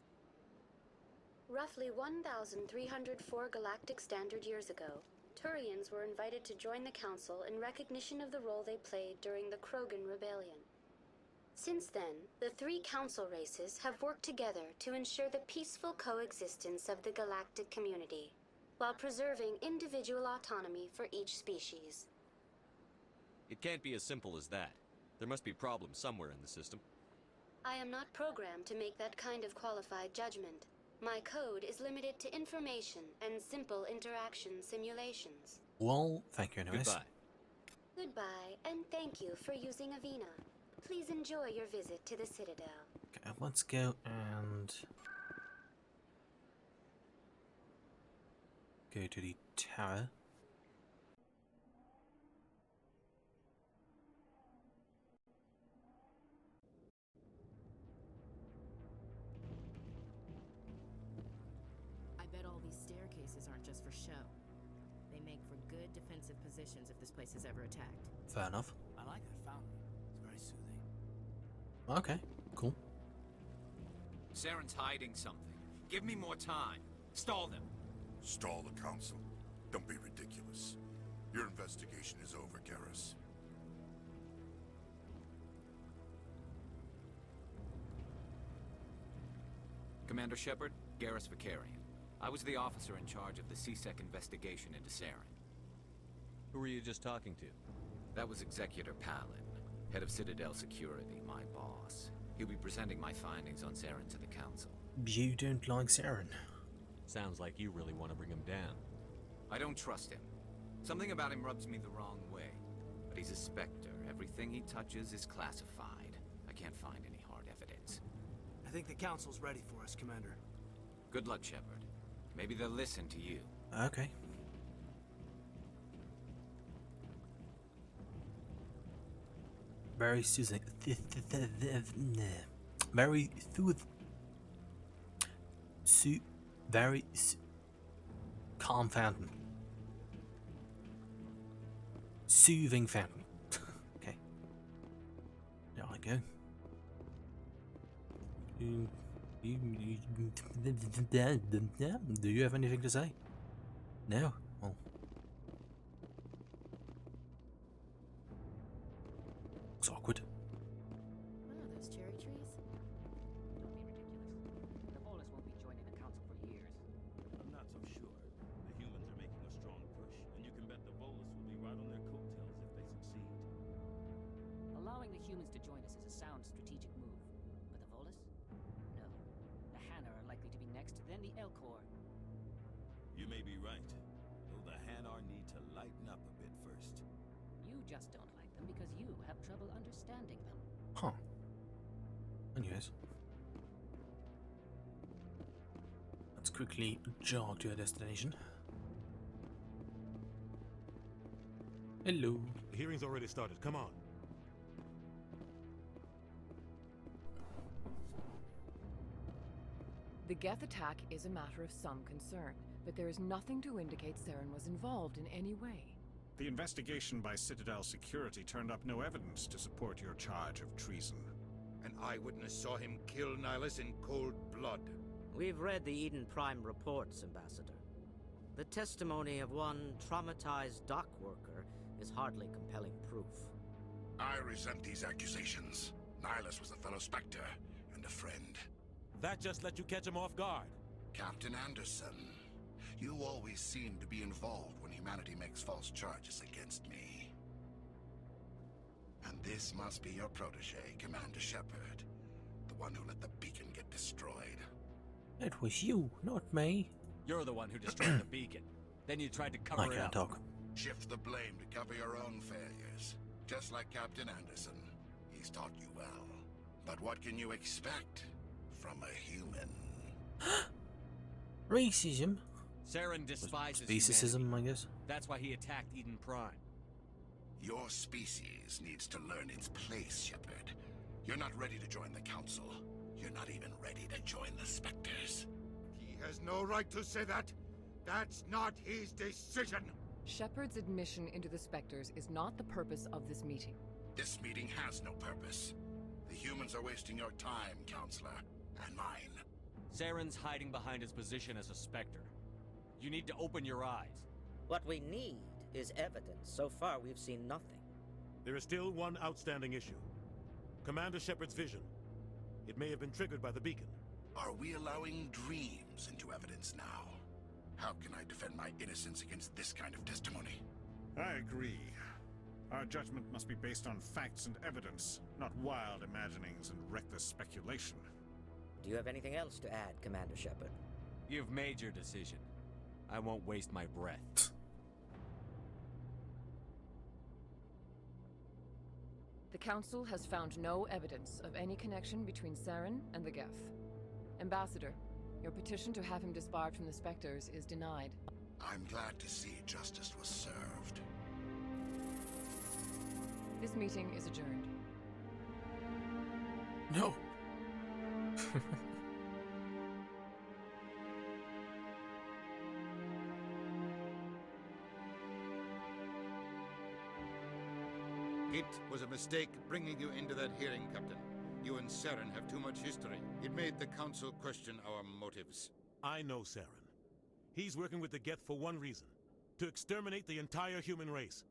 Roughly 1,304 galactic standard years ago, Turians were invited to join the Council in recognition of the role they played during the Krogan Rebellion. Since then, the three Council races have worked together to ensure the peaceful coexistence of the galactic community, while preserving individual autonomy for each species. It can't be as simple as that. There must be problems somewhere in the system. I am not programmed to make that kind of qualified judgment. My code is limited to information and simple interaction simulations. Well, thank you anyways. Goodbye. Goodbye, and thank you for using Avina. Please enjoy your visit to the Citadel. Okay, let's go and go to the tower. I bet all these staircases aren't just for show. They make for good defensive positions if this place is ever attacked. Fair enough. I like that fountain. It's very soothing. Okay, cool. Saren's hiding something. Give me more time. Stall them. Stall the Council. Don't be ridiculous. Your investigation is over, Garrus. Commander Shepard, Garrus Vicarian. I was the officer in charge of the CSEC investigation into Saren. Who were you just talking to? That was Executor Palin, head of Citadel Security, my boss. He'll be presenting my findings on Saren to the Council. You don't like Saren. Sounds like you really want to bring him down. I don't trust him. Something about him rubs me the wrong way. But he's a Spectre. Everything he touches is classified. I can't find any hard evidence. I think the Council's ready for us, Commander. Good luck, Shepard. Maybe they'll listen to you. Okay. Very soothing. Very calm fountain. Soothing fountain. Okay. There I go. Do you have anything to say? No? Well. It's awkward. What are those cherry trees? The Volus won't be joining the Council for years. I'm not so sure. The humans are making a strong push, and you can bet the Volus will be right on their coattails if they succeed. Allowing the humans to join us is a sound strategic move. But the Volus? No. The Hanna are likely to be next, then the Elcor. You may be right, though the Hanar need to lighten up a bit first. You just don't like them because you have trouble understanding them. Huh. Anyways. Let's quickly jog to our destination. Hello. The hearing's already started. Come on. The Geth attack is a matter of some concern, but there is nothing to indicate Saren was involved in any way. The investigation by Citadel Security turned up no evidence to support your charge of treason. An eyewitness saw him kill Nihilus in cold blood. We've read the Eden Prime reports, Ambassador. The testimony of one traumatized dock worker is hardly compelling proof. I resent these accusations. Nihilus was a fellow Spectre and a friend. That just let you catch him off guard. Captain Anderson, you always seem to be involved when humanity makes false charges against me. And this must be your protege, Commander Shepard. The one who let the beacon get destroyed. It was you, not me. You're the one who destroyed the beacon. Then you tried to cover it up. Talk. Shift the blame to cover your own failures. Just like Captain Anderson. He's taught you well. But what can you expect from a human? Racism. Saren despises speciesism, humanity. I guess. That's why he attacked Eden Prime. Your species needs to learn its place, Shepard. You're not ready to join the Council. You're not even ready to join the Spectres. He has no right to say that. That's not his decision. Shepard's admission into the Spectres is not the purpose of this meeting. This meeting has no purpose. The humans are wasting your time, Counselor, and mine. Saren's hiding behind his position as a Spectre. You need to open your eyes. What we need is evidence. So far, we've seen nothing. There is still one outstanding issue. Commander Shepard's vision. It may have been triggered by the beacon. Are we allowing dreams into evidence now? How can I defend my innocence against this kind of testimony? I agree. Our judgment must be based on facts and evidence, not wild imaginings and reckless speculation. Do you have anything else to add, Commander Shepard? You've made your decision. I won't waste my breath. The Council has found no evidence of any connection between Saren and the Geth. Ambassador, your petition to have him disbarred from the Spectres is denied. I'm glad to see justice was served. This meeting is adjourned. No. It was a mistake bringing you into that hearing, Captain. You and Saren have too much history. It made the Council question our motives. I know Saren. He's working with the Geth for one reason. To exterminate the entire human race.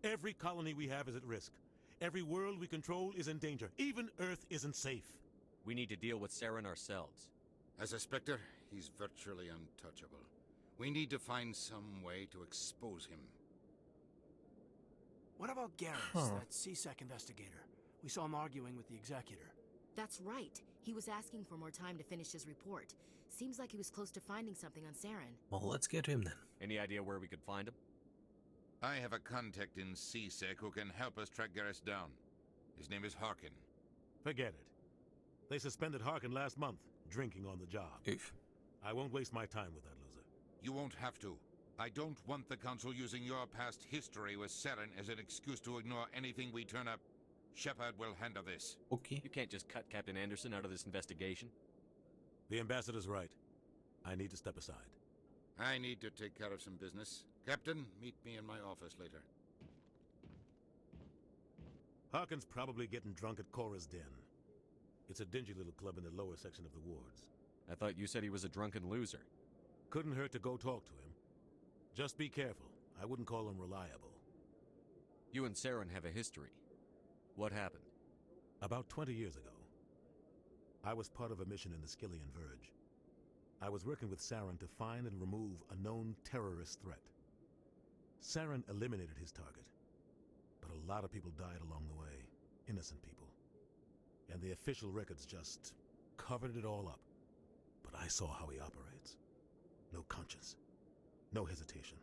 Every colony we have is at risk. Every world we control is in danger. Even Earth isn't safe. We need to deal with Saren ourselves. As a Spectre, he's virtually untouchable. We need to find some way to expose him. What about Garrus, that CSEC investigator? We saw him arguing with the executor. That's right. He was asking for more time to finish his report. Seems like he was close to finding something on Saren. Well, let's get to him then. Any idea where we could find him? I have a contact in CSEC who can help us track Garrus down. His name is Harkin. Forget it. They suspended Harkin last month, drinking on the job. Oof. I won't waste my time with that loser. You won't have to. I don't want the Council using your past history with Saren as an excuse to ignore anything we turn up. Shepard will handle this. Okay. You can't just cut Captain Anderson out of this investigation. The ambassador's right. I need to step aside. I need to take care of some business. Captain, meet me in my office later. Harkin's probably getting drunk at Cora's Den. It's a dingy little club in the lower section of the wards. I thought you said he was a drunken loser. Couldn't hurt to go talk to him. Just be careful. I wouldn't call him reliable. You and Saren have a history. What happened? About 20 years ago, I was part of a mission in the Skillian Verge. I was working with Saren to find and remove a known terrorist threat. Saren eliminated his target, but a lot of people died along the way. Innocent people. And the official records just covered it all up. But I saw how he operates. No conscience. No hesitation.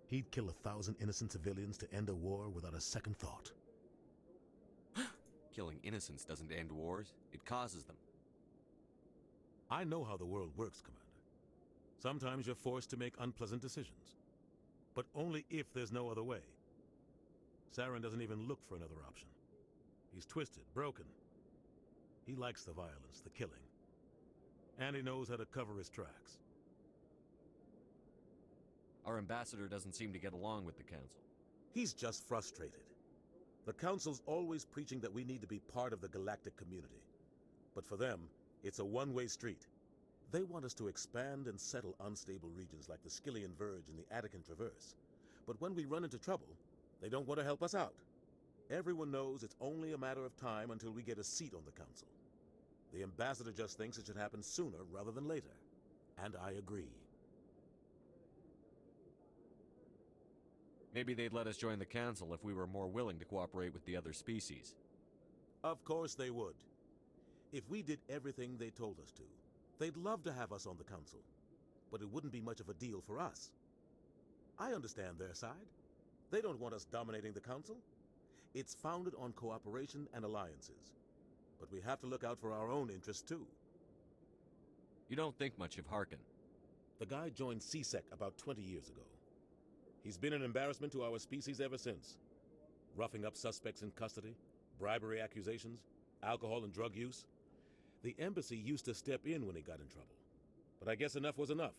He'd kill 1,000 innocent civilians to end a war without a second thought. Killing innocents doesn't end wars. It causes them. I know how the world works, Commander. Sometimes you're forced to make unpleasant decisions. But only if there's no other way. Saren doesn't even look for another option. He's twisted, broken. He likes the violence, the killing. And he knows how to cover his tracks. Our ambassador doesn't seem to get along with the Council. He's just frustrated. The Council's always preaching that we need to be part of the galactic community. But for them, it's a one-way street. They want us to expand and settle unstable regions like the Skillian Verge and the Attican Traverse. But when we run into trouble, they don't want to help us out. Everyone knows it's only a matter of time until we get a seat on the council. The ambassador just thinks it should happen sooner rather than later. And I agree. Maybe they'd let us join the council if we were more willing to cooperate with the other species. Of course they would. If we did everything they told us to, they'd love to have us on the council. But it wouldn't be much of a deal for us. I understand their side. They don't want us dominating the council. It's founded on cooperation and alliances. But we have to look out for our own interests too. You don't think much of Harkin. The guy joined CSEC about 20 years ago. He's been an embarrassment to our species ever since. Roughing up suspects in custody, bribery accusations, alcohol and drug use. The embassy used to step in when he got in trouble. But I guess enough was enough.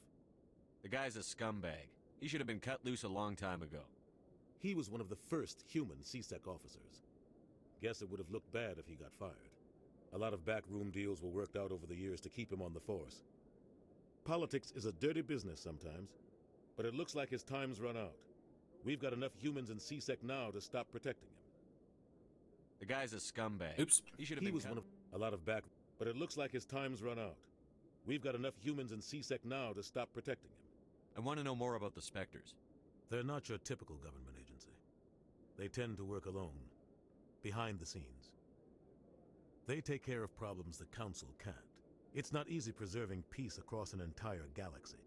The guy's a scumbag. He should have been cut loose a long time ago. He was one of the first human CSEC officers. Guess it would have looked bad if he got fired. A lot of backroom deals were worked out over the years to keep him on the force. Politics is a dirty business sometimes, but it looks like his time's run out. We've got enough humans in CSEC now to stop protecting him. The guy's a scumbag. Oops. He should have been was cut. one of a lot of back, but it looks like his time's run out. We've got enough humans in CSEC now to stop protecting him. I want to know more about the Spectres. They're not your typical government agency. They tend to work alone, behind the scenes. They take care of problems the Council can't. It's not easy preserving peace across an entire galaxy.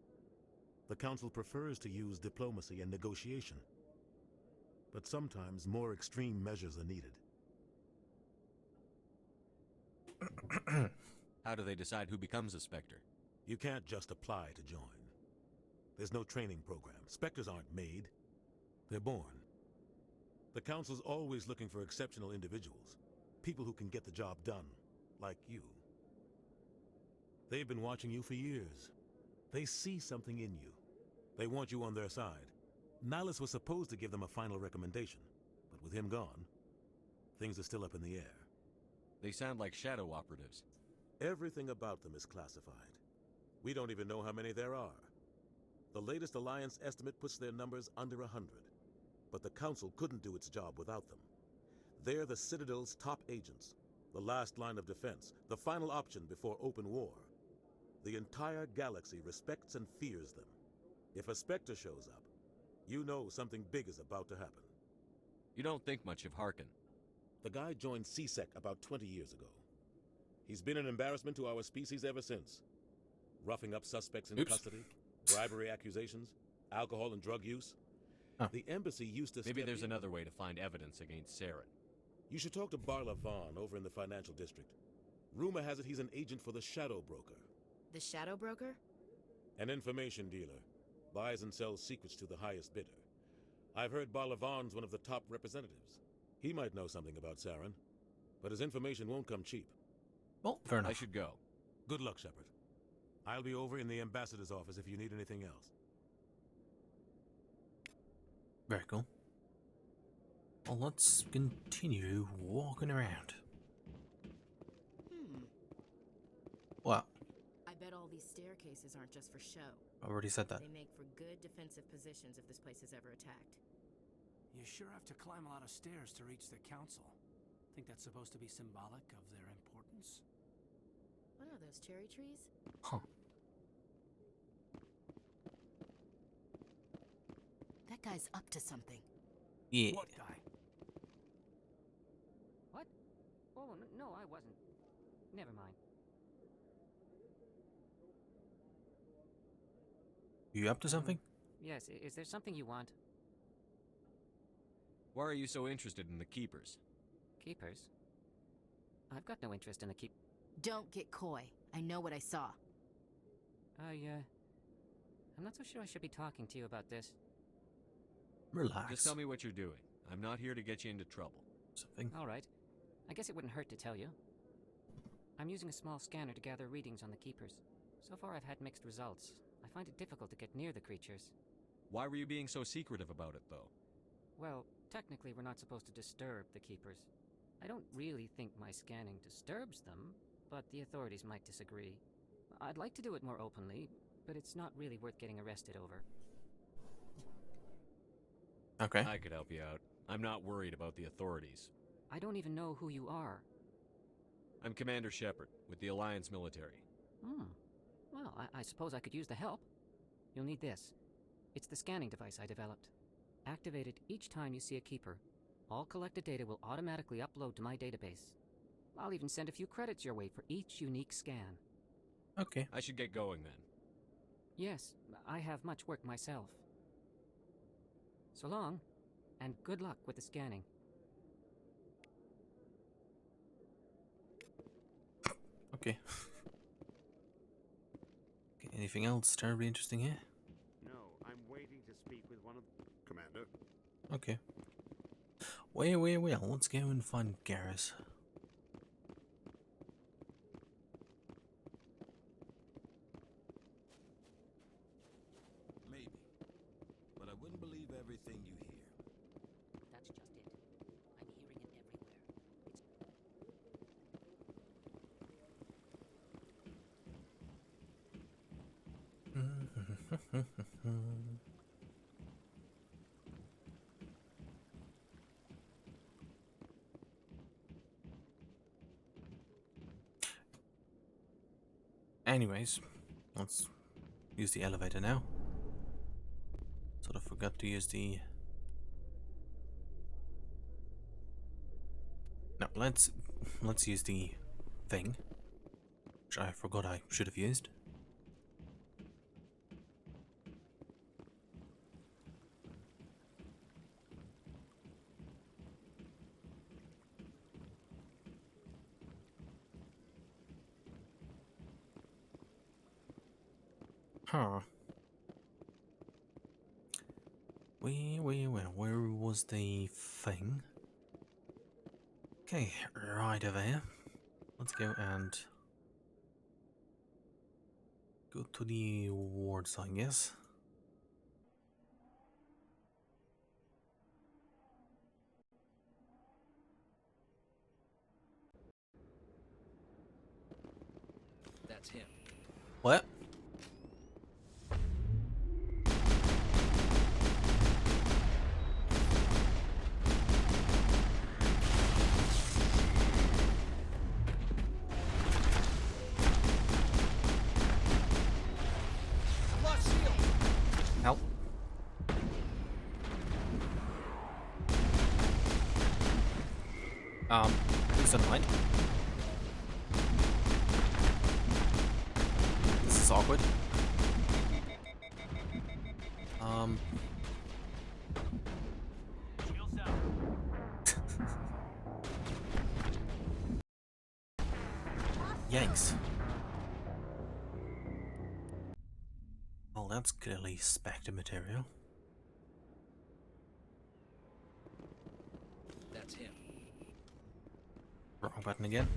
The Council prefers to use diplomacy and negotiation. But sometimes more extreme measures are needed. How do they decide who becomes a Spectre? You can't just apply to join. There's no training program. Spectres aren't made. They're born. The Council's always looking for exceptional individuals. People who can get the job done, like you. They've been watching you for years. They see something in you. They want you on their side. Nihilus was supposed to give them a final recommendation, but with him gone, things are still up in the air. They sound like shadow operatives. Everything about them is classified. We don't even know how many there are. The latest Alliance estimate puts their numbers under 100, but the Council couldn't do its job without them. They're the Citadel's top agents, the last line of defense, the final option before open war. The entire galaxy respects and fears them. If a Spectre shows up, you know something big is about to happen. You don't think much of Harkin. The guy joined CSEC about 20 years ago. He's been an embarrassment to our species ever since. Roughing up suspects in custody, bribery accusations, alcohol and drug use. The embassy used to Maybe there's another way to find evidence against Saren. You should talk to Barla Vaughn over in the financial district. Rumor has it he's an agent for the Shadow Broker. The Shadow Broker? An information dealer. Buys and sells secrets to the highest bidder. I've heard Barla Vaughn's one of the top representatives. He might know something about Saren, but his information won't come cheap. Well, fair enough. I should go. Good luck, Shepard. I'll be over in the ambassador's office if you need anything else. Very cool. Well, let's continue walking around. What? I bet all these staircases aren't just for show. I already said that. They make for good defensive positions if this place is ever attacked. You sure have to climb a lot of stairs to reach the council. Think that's supposed to be symbolic of their importance? What are those, cherry trees? Huh. That guy's up to something. Yeah. What guy? What? Oh, no, I wasn't. Never mind. You up to something? Yes, is there something you want? Why are you so interested in the Keepers? Keepers? I've got no interest in the keep... Don't get coy. I know what I saw. I'm not so sure I should be talking to you about this. Relax. Just tell me what you're doing. I'm not here to get you into trouble. Something? Alright. I guess it wouldn't hurt to tell you. I'm using a small scanner to gather readings on the Keepers. So far I've had mixed results. I find it difficult to get near the creatures. Why were you being so secretive about it, though? Well, technically we're not supposed to disturb the Keepers. I don't really think my scanning disturbs them, but the authorities might disagree. I'd like to do it more openly, but it's not really worth getting arrested over. Okay. I could help you out. I'm not worried about the authorities. I don't even know who you are. I'm Commander Shepard, with the Alliance military. Well, I suppose I could use the help. You'll need this. It's the scanning device I developed. Activate it each time you see a keeper. All collected data will automatically upload to my database. I'll even send a few credits your way for each unique scan. Okay. I should get going then. Yes, I have much work myself. So long, and good luck with the scanning. Okay. Okay, anything else terribly interesting here? No, I'm waiting to speak with one of the... Commander? Okay. Well, let's go and find Garrus. Maybe. But I wouldn't believe everything you hear. That's just it. I'm hearing it everywhere. Anyways, let's use the elevator now. Sort of forgot to use the... No, let's use the thing, which I forgot I should have used. Huh. Well, where was the thing? Okay, right over here. Let's go and go to the wards, I guess. That's him. What? Help. Please don't mind. This is awkward. Yikes. Well, that's clearly Spectre material. That's him. Wrong button again.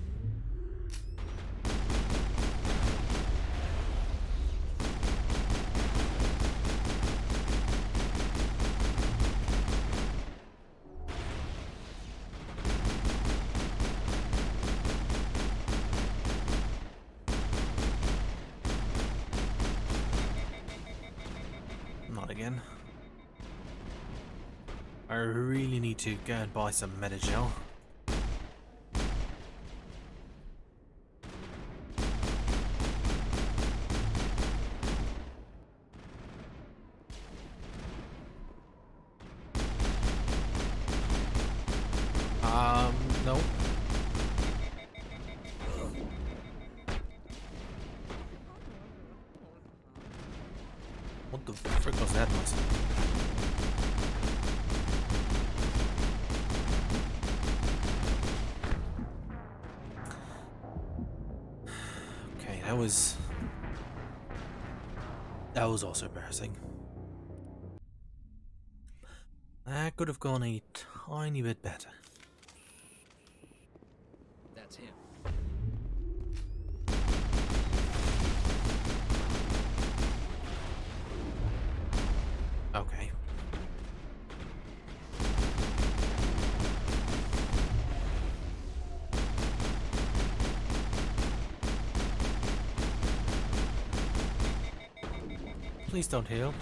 Not again. I really need to go and buy some Metagel. No. What the frick was that noise? Okay, that was also embarrassing. That could have gone a tiny bit better. That's him. Okay. Please don't heal.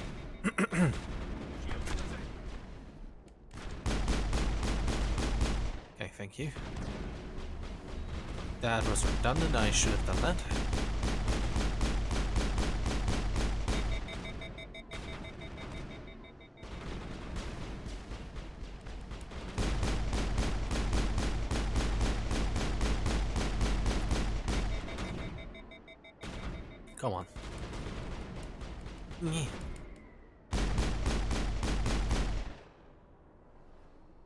Okay, thank you. That was redundant, I should have done that. Come on. Yeah.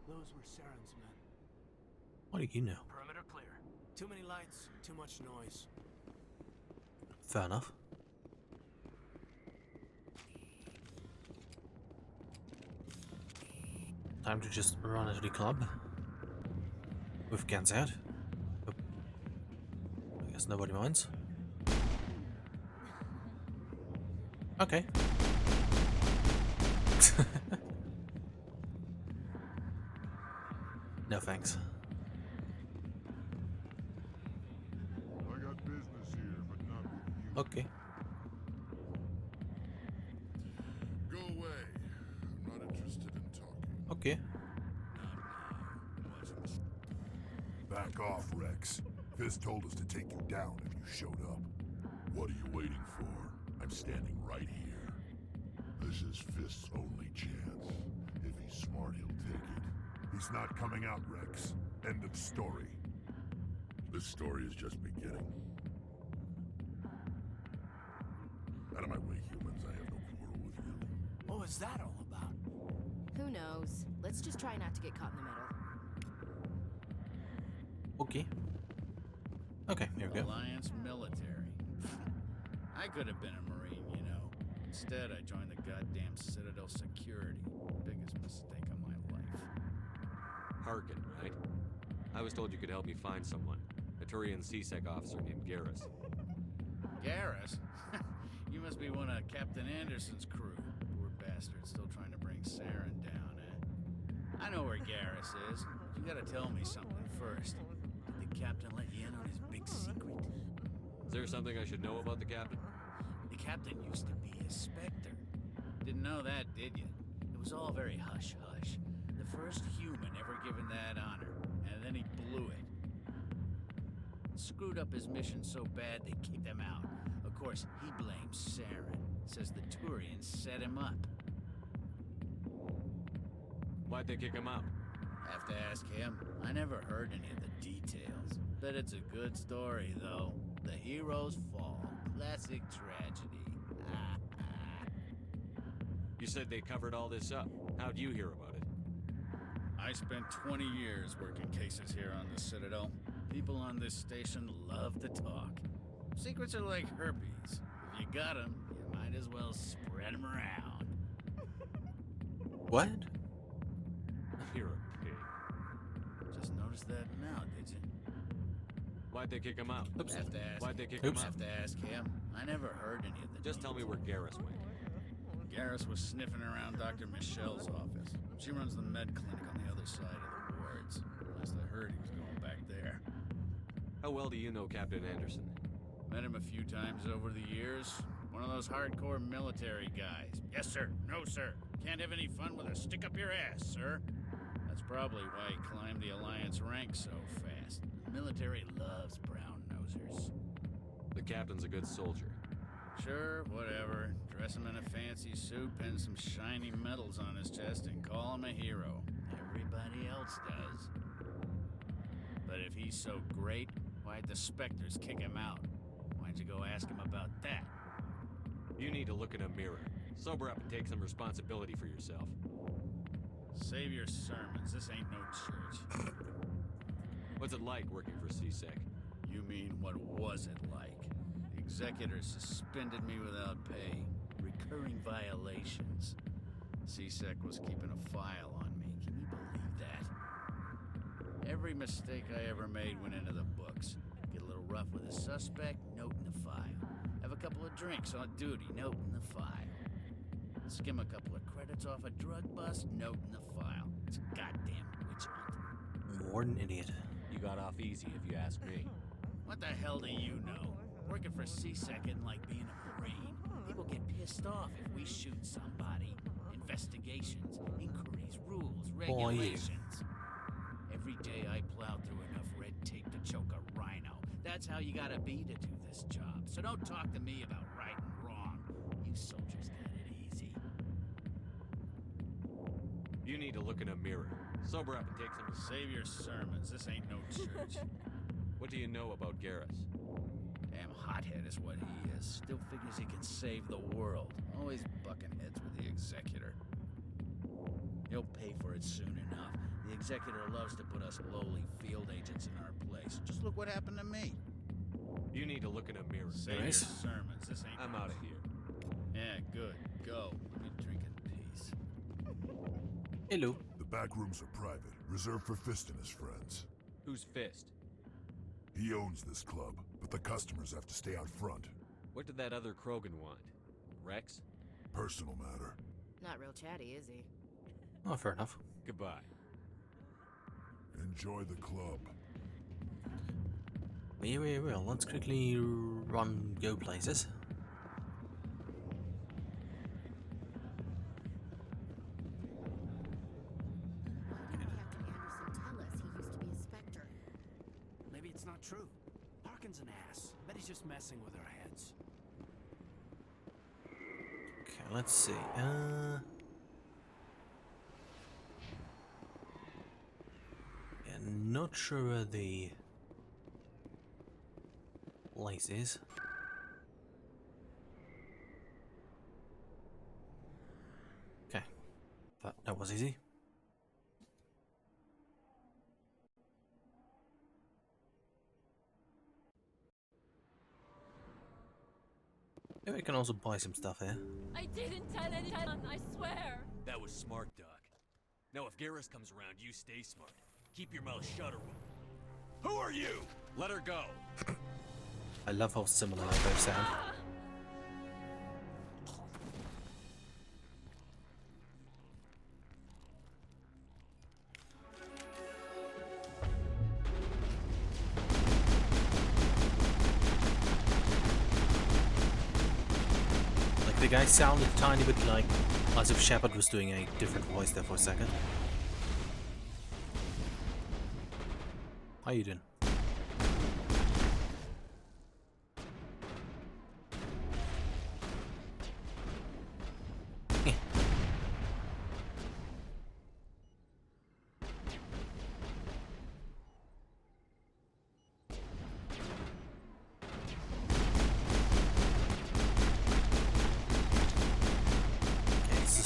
Those were Saren's men. What do you know? Perimeter clear. Too many lights, too much noise. Fair enough. Time to just run into the club. With guns out. Oh. I guess nobody minds. Okay. No thanks. I got business here, but not with you. Okay. Go away. I'm not interested in talking. Okay. Back off, Rex. Fist told us to take you down if you showed up. What are you waiting for? I'm standing right here. This is Fist's only chance. If he's smart, he'll take it. He's not coming out, Rex. End of story. This story is just beginning. Out of my way, humans. I have no quarrel with you. What was that all about? Who knows? Let's just try not to get caught in the middle. Okay. Okay, here we go. Alliance military. I could have been a Marine, you know. Instead, I joined the goddamn Citadel security. Biggest mistake of my life. Harkin, right? I was told you could help me find someone. A Turian CSEC officer named Garrus. Garrus? You must be one of Captain Anderson's crew. Poor bastard, still trying to bring Saren down, eh? I know where Garrus is. You gotta tell me something first. Did the captain let you in on his big secret? Is there something I should know about the captain? The captain used to be a Spectre. Didn't know that, did you? It was all very hush-hush. The first human ever given that honor, and then he blew it. Screwed up his mission so bad they kicked him out. Of course, he blames Saren. Says the Turians set him up. Why'd they kick him out? Have to ask him. I never heard any of the details. Bet it's a good story, though. The heroes fall. Classic tragedy. You said they covered all this up. How'd you hear about it? I spent 20 years working cases here on the Citadel. People on this station love to talk. Secrets are like herpes. If you got them, you might as well spread them around. What? You're a pig. Just noticed that now, did you? Why'd they kick him out? Oops. Have to ask. Why'd they kick him out? Have to ask him. I never heard any of the Just tell me where Garrus went. Garrus was sniffing around Dr. Michelle's office. She runs the med clinic on the other side of the wards. Last I heard, he was going back there. How well do you know Captain Anderson? Met him a few times over the years. One of those hardcore military guys. Yes, sir. No, sir. Can't have any fun with a stick up your ass, sir. That's probably why he climbed the Alliance ranks so fast. The military loves brown-nosers. The captain's a good soldier. Sure, whatever. Dress him in a fancy suit, pin some shiny medals on his chest, and call him a hero. Everybody else does. But if he's so great, why'd the Spectres kick him out? Why'd you go ask him about that? You need to look in a mirror. Sober up and take some responsibility for yourself. Save your sermons. This ain't no church. What's it like working for CSEC? You mean, what was it like? The executors suspended me without pay. Recurring violations. CSEC was keeping a file on me. Can you believe that? Every mistake I ever made went into the books. Get a little rough with a suspect, note in the file. Have a couple of drinks on duty, note in the file. Skim a couple of credits off a drug bust, note in the file. It's a goddamn witch hunt. More than an idiot. You got off easy if you ask me. What the hell do you know? Working for CSEC isn't like being a Marine. People get pissed off if we shoot somebody. Investigations, inquiries, rules, Boy, you. regulations. Every day I plow through enough red tape to choke a rhino. That's how you gotta be to do this job. So don't talk to me about right and wrong. You soldiers got it easy. You need to look in a mirror. Sober up and take some... Save your sermons. This ain't no church. What do you know about Garrus? Damn hothead is what he is. Still figures he can save the world. Always bucking heads with the Executor. He'll pay for it soon enough. The Executor loves to put us lowly field agents in our place. Just look what happened to me. You need to look in a mirror. Save your sermons. This ain't... I'm out of here. Yeah, good. Go. Let me drink in peace. Hello. The back rooms are private, reserved for Fist and his friends. Who's Fist? He owns this club, but the customers have to stay out front. What did that other Krogan want? Rex? Personal matter. Not real chatty, is he? Oh, fair enough. Goodbye. Enjoy the club. We will. Let's quickly go places. Maybe it's not true. Parkin's an ass. Bet he's just messing with our heads. Okay, let's see. Yeah, not sure where the place is. Okay, that was easy. Maybe I can also buy some stuff here. I didn't tell anyone, I swear. That was smart, Doc. Now if Garrus comes around, you stay smart. Keep your mouth shut or we'll... Who are you? Let her go. I love how similar they both sound. Like the guy sounded a tiny bit like as if Shepard was doing a different voice there for a second. How you doing?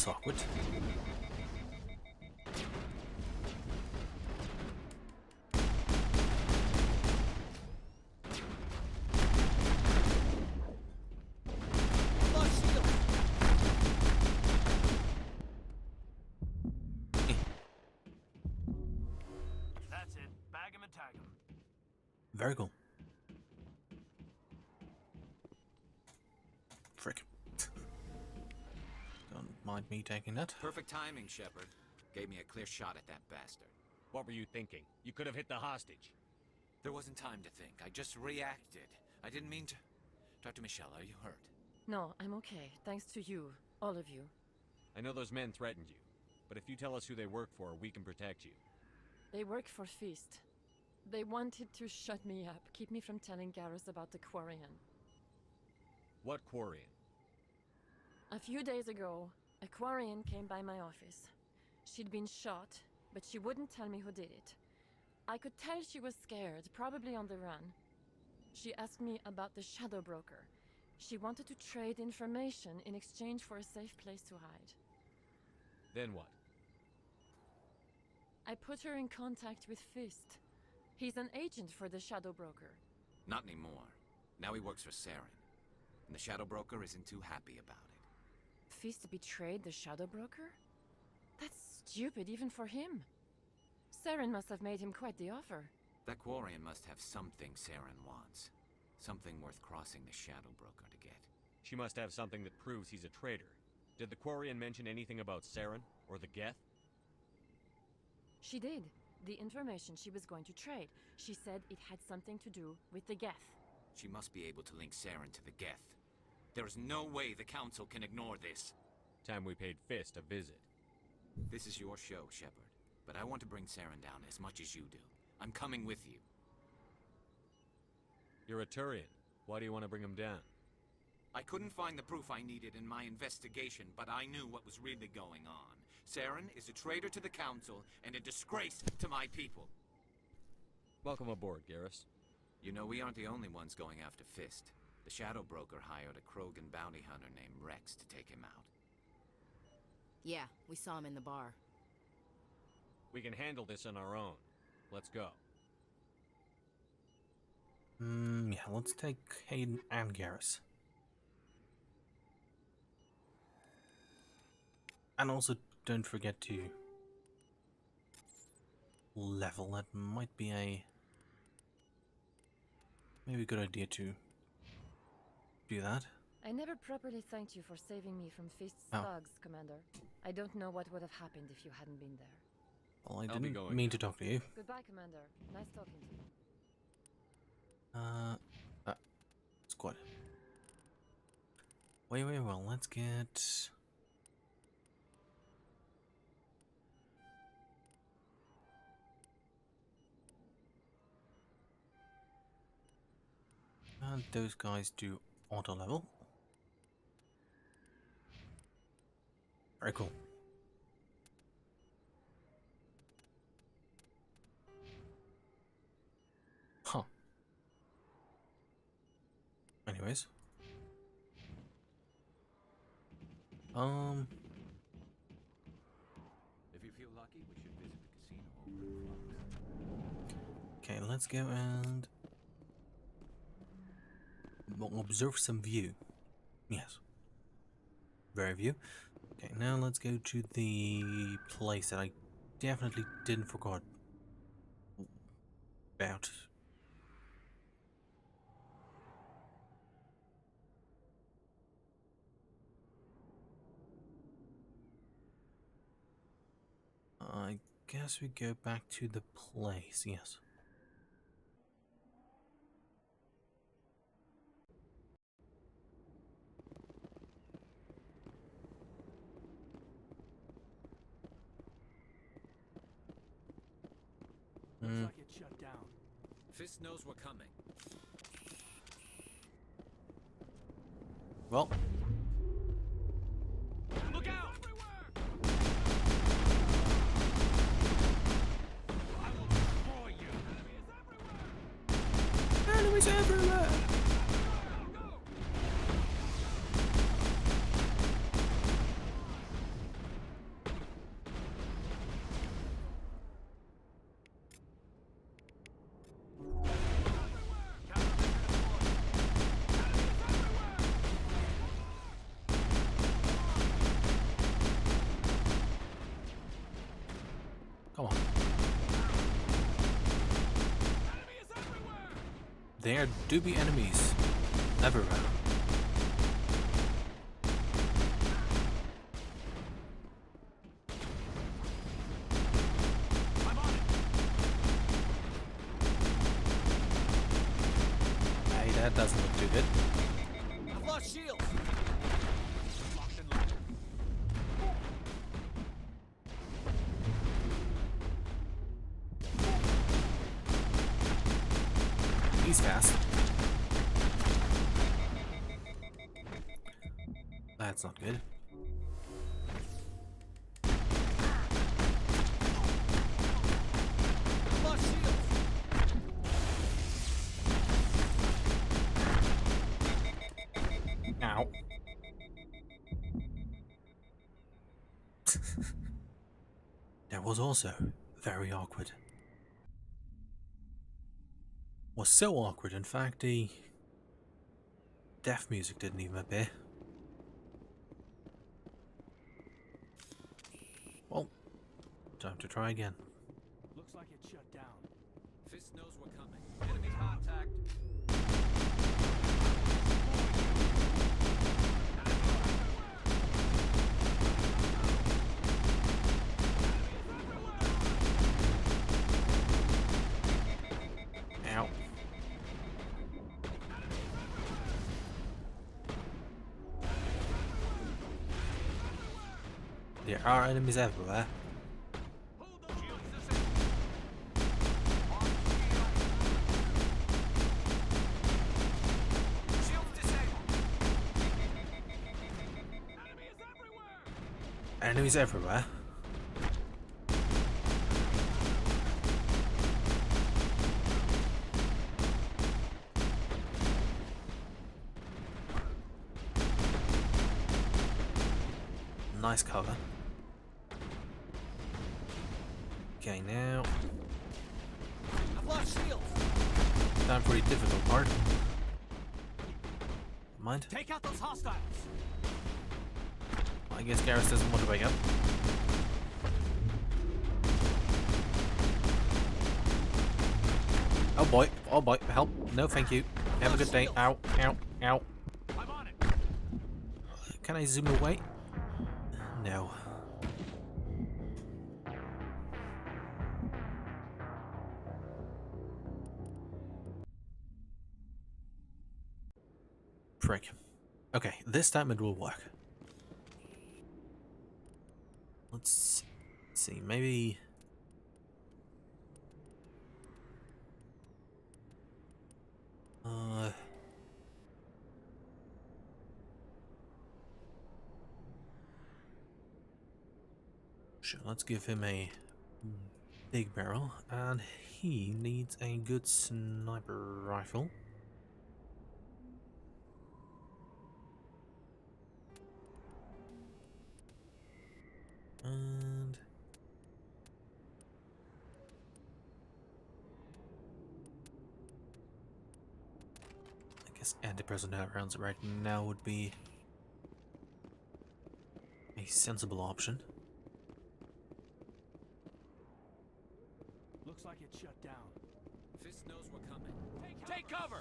Awkward. That's it. Bag him and tag him. Very cool. Frick. Don't mind me taking that. Perfect timing, Shepard. Gave me a clear shot at that bastard. What were you thinking? You could have hit the hostage. There wasn't time to think. I just reacted. I didn't mean to... Dr. Michelle, are you hurt? No, I'm okay. Thanks to you. All of you. I know those men threatened you, but if you tell us who they work for, we can protect you. They work for Feast. They wanted to shut me up, keep me from telling Garrus about the Quarian. What Quarian? A few days ago, a Quarian came by my office. She'd been shot, but she wouldn't tell me who did it. I could tell she was scared, probably on the run. She asked me about the Shadow Broker. She wanted to trade information in exchange for a safe place to hide. Then what? I put her in contact with Fist. He's an agent for the Shadow Broker. Not anymore. Now he works for Saren. And the Shadow Broker isn't too happy about it. Fist betrayed the Shadow Broker? That's stupid even for him. Saren must have made him quite the offer. That Quarian must have something Saren wants. Something worth crossing the Shadow Broker to get. She must have something that proves he's a traitor. Did the Quarian mention anything about Saren or the Geth? She did. The information she was going to trade. She said it had something to do with the Geth. She must be able to link Saren to the Geth. There is no way the Council can ignore this. Time we paid Fist a visit. This is your show, Shepard. But I want to bring Saren down as much as you do. I'm coming with you. You're a Turian. Why do you want to bring him down? I couldn't find the proof I needed in my investigation, but I knew what was really going on. Saren is a traitor to the Council and a disgrace to my people. Welcome aboard, Garrus. You know, we aren't the only ones going after Fist. The Shadow Broker hired a Krogan bounty hunter named Rex to take him out. Yeah, we saw him in the bar. We can handle this on our own. Let's go. Yeah, let's take Hayden and Garrus. And also, don't forget to level. That might be maybe a good idea to do that. I never properly thanked you for saving me from Fist's thugs, Commander. I don't know what would have happened if you hadn't been there. Well, I didn't mean to talk to you. Goodbye, Commander. Nice talking to you. Squad. Wait, well, let's get... And those guys do auto level. Very cool. Huh. Anyways. If you feel lucky, we should visit the casino over in Flux. Okay, let's go and observe some view. Yes. Very view. Okay, now let's go to the place that I definitely didn't forget about. I guess we go back to the place, yes. Looks like it's shut down. Fist knows we're coming. Well. Look out! I will destroy you. Enemies everywhere! Come on. There do be enemies everywhere. I'm on it. Hey, that doesn't look too good. I've lost shields. He's fast. That's not good. Lost shields. Ow. That was also very awkward. Was so awkward, in fact, the death music didn't even appear. Well, time to try again. Looks like it's shut down. Fist knows we're coming. Enemy contact. Ow. There are enemies everywhere. Enemies everywhere. Nice cover. Okay, now I've lost shields. time for the difficult part. Mind? Take out those hostiles. I guess Garrus doesn't want to wake up. Oh boy, help. No thank you. Have a good day. Ow, ow, ow. I'm on it. Can I zoom away? No. Frick. Okay, this time it will work. Let's see, maybe... Sure, let's give him a big barrel, and he needs a good sniper rifle. And I guess anti-personnel rounds right now would be a sensible option. Looks like it's shut down. Fist knows we're coming. Take cover!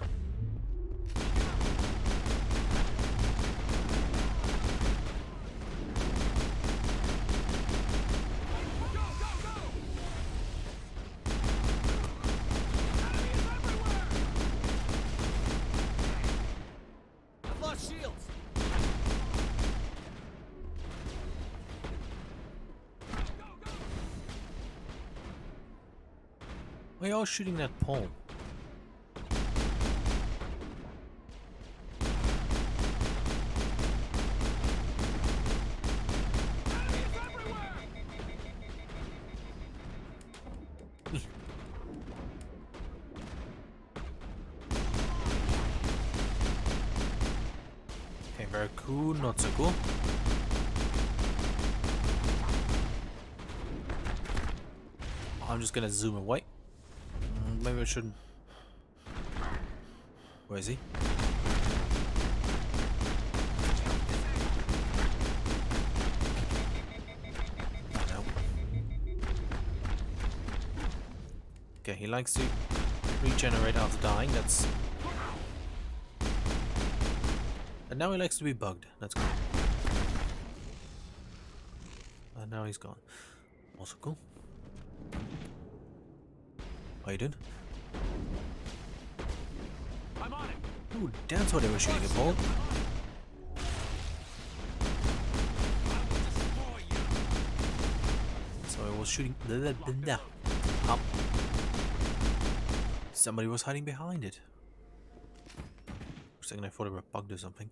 Go, go, go! Enemies everywhere! I've lost shields. Why are you all shooting that pole? Okay, very cool, not so cool. I'm just gonna zoom away. Maybe I shouldn't. Where is he? No. Okay, he likes to regenerate after dying. That's. And now he likes to be bugged. That's cool. And now he's gone. Also cool. How you doing? I'm on it. Ooh, that's what they were shooting at Paul. So I was shooting up. Somebody was hiding behind it. For a second I thought they were bugged or something.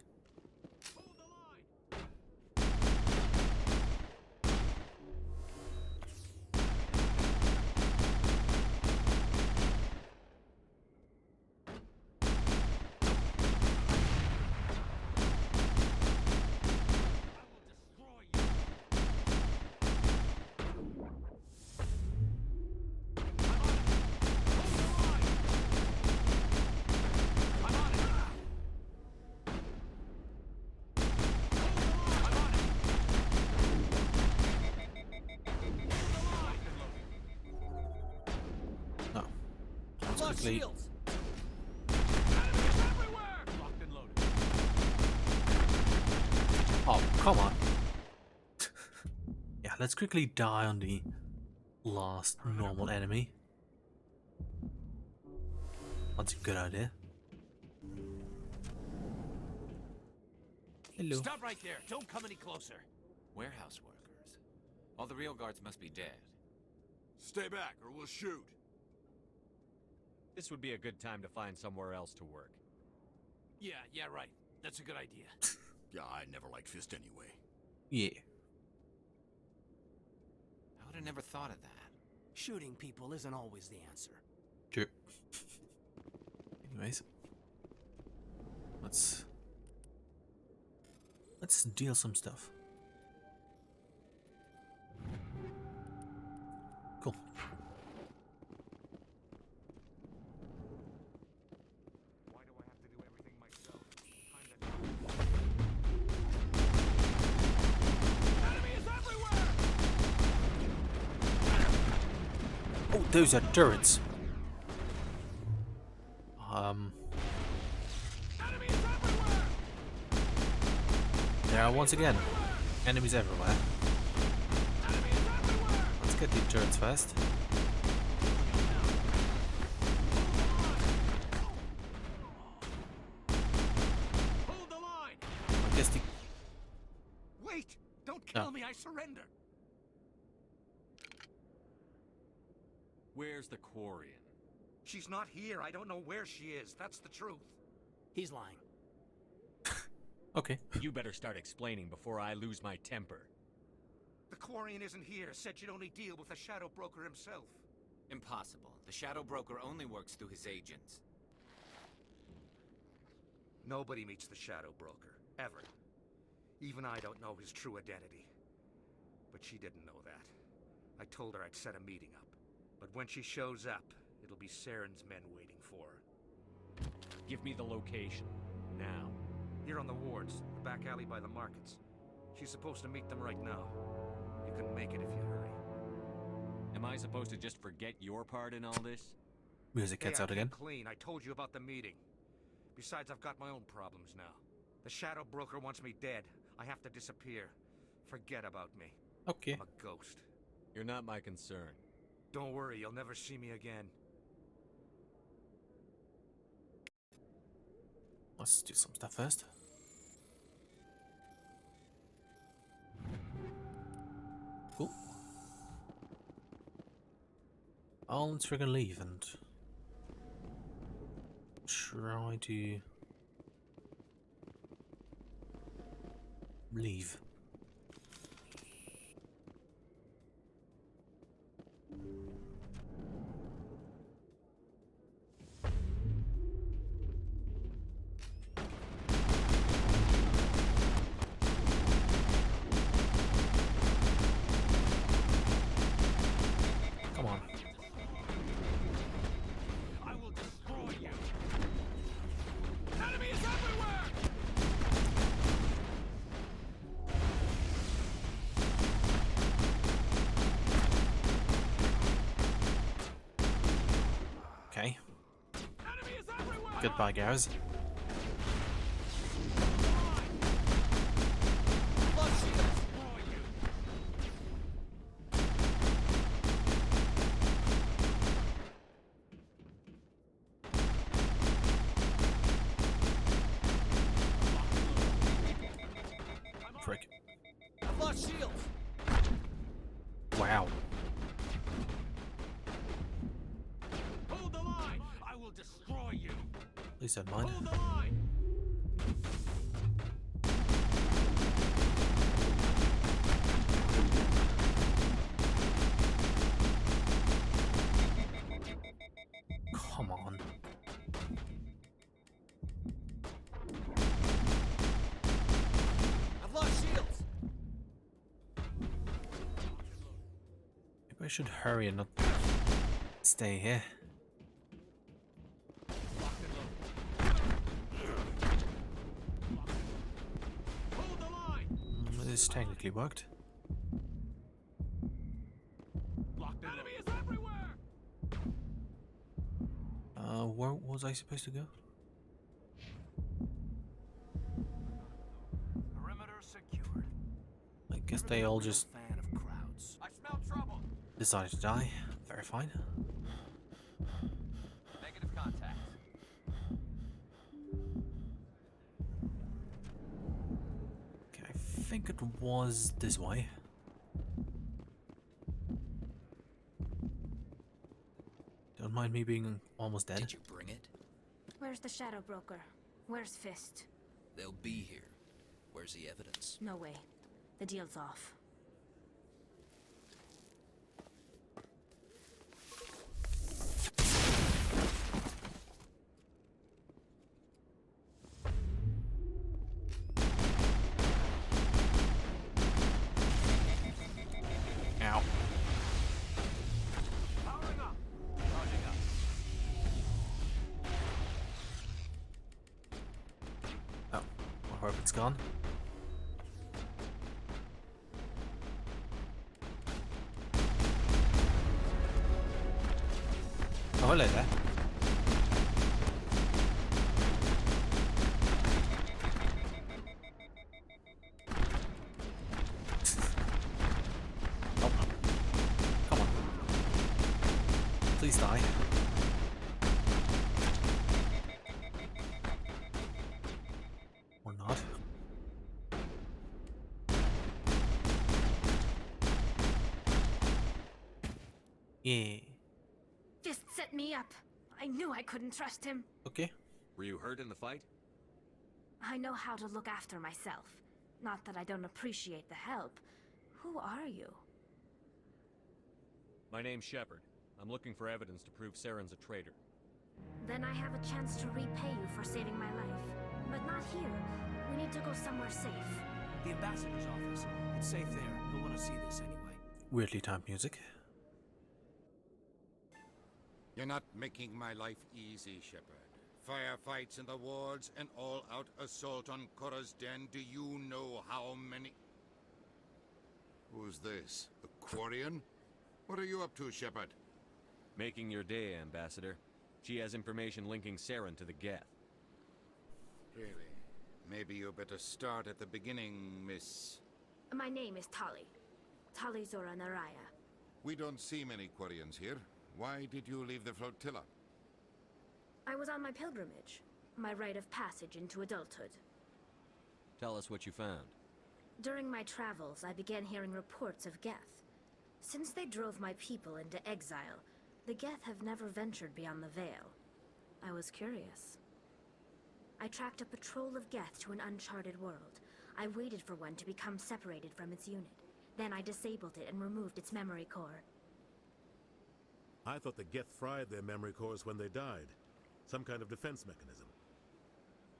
Quickly. Oh, come on. Yeah, let's quickly die on the last normal enemy. That's a good idea. Hello. Stop right there. Don't come any closer. Warehouse workers. All the real guards must be dead. Stay back, or we'll shoot. This would be a good time to find somewhere else to work. Yeah, right. That's a good idea. Yeah, I never liked Fist anyway. Yeah. I would have never thought of that. Shooting people isn't always the answer. True. Anyways. Let's deal some stuff. Cool. Why do I have to do everything myself? Enemies everywhere! Oh, those are turrets. There are once again enemies everywhere. Let's get the turrets first. Hold the line! I guess the Wait! Don't kill me, I surrender! Where's the Quarian? She's not here. I don't know where she is. That's the truth. He's lying. Okay. You better start explaining before I lose my temper. The Quarian isn't here. Said you'd only deal with the Shadow Broker himself. Impossible. The Shadow Broker only works through his agents. Nobody meets the Shadow Broker. Ever. Even I don't know his true identity. But she didn't know that. I told her I'd set a meeting up. But when she shows up, it'll be Saren's men waiting for her. Give me the location. Now. Here on the wards, the back alley by the markets. She's supposed to meet them right now. You can make it if you hurry. Am I supposed to just forget your part in all this? Music gets out again. Clean. I told you about the meeting. Besides, I've got my own problems now. The Shadow Broker wants me dead. I have to disappear. Forget about me. Okay. I'm a ghost. You're not my concern. Don't worry, you'll never see me again. Let's do some stuff first. Cool. Oh, let's friggin' leave and try to leave. Come on. I will destroy you. Enemies everywhere! Okay. Goodbye, guys. Frick. I've lost shields. Wow. Hold the line. I will destroy you. Please don't mind. Hold the line. Come on. I've lost shields. Maybe I should hurry and not stay here. Hold the line. This technically worked. Enemy is everywhere. Where was I supposed to go? Perimeter secured. I guess they all just Fan of crowds. I smell trouble. decided to die. Very fine. Negative contact. Okay, I think it was this way. mind me being almost dead. Did you bring it? Where's the Shadow Broker? Where's Fist? They'll be here. Where's the evidence? No way. The deal's off. Ow. Powering up. Charging up. Oh, I hope it's gone. Oh, hello there. Oh. Come on. Please die. Or not. Yeah. Fist set me up. I knew I couldn't trust him. Okay. Were you hurt in the fight? I know how to look after myself. Not that I don't appreciate the help. Who are you? My name's Shepard. I'm looking for evidence to prove Saren's a traitor. Then I have a chance to repay you for saving my life. But not here. We need to go somewhere safe. The ambassador's office. It's safe there. He'll want to see this anyway. Weirdly timed music. You're not making my life easy, Shepard. Firefights in the wards, an all-out assault on Korra's den. Do you know how many... Who's this? A Quarian? What are you up to, Shepard? Making your day, Ambassador. She has information linking Saren to the Geth. Really? Maybe you better start at the beginning, Miss... My name is Tali. Tali Zora Naraya. We don't see many Quarians here. Why did you leave the flotilla? I was on my pilgrimage. My rite of passage into adulthood. Tell us what you found. During my travels, I began hearing reports of Geth. Since they drove my people into exile, the Geth have never ventured beyond the Veil. I was curious. I tracked a patrol of Geth to an uncharted world. I waited for one to become separated from its unit. Then I disabled it and removed its memory core. I thought the Geth fried their memory cores when they died. Some kind of defense mechanism.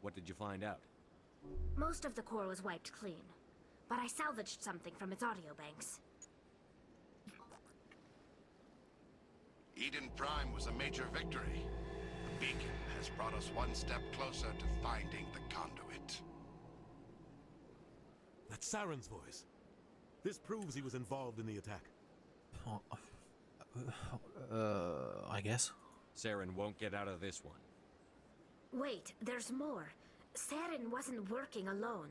What did you find out? Most of the core was wiped clean, but I salvaged something from its audio banks. Eden Prime was a major victory. The beacon has brought us one step closer to finding the conduit. That's Saren's voice. This proves he was involved in the attack. I guess. Saren won't get out of this one. Wait, there's more. Saren wasn't working alone.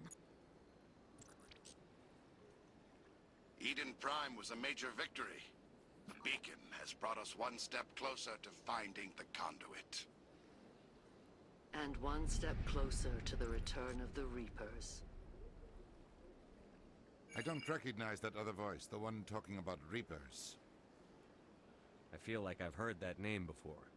Eden Prime was a major victory. The beacon has brought us one step closer to finding the conduit. And one step closer to the return of the Reapers. I don't recognize that other voice, the one talking about Reapers. I feel like I've heard that name before.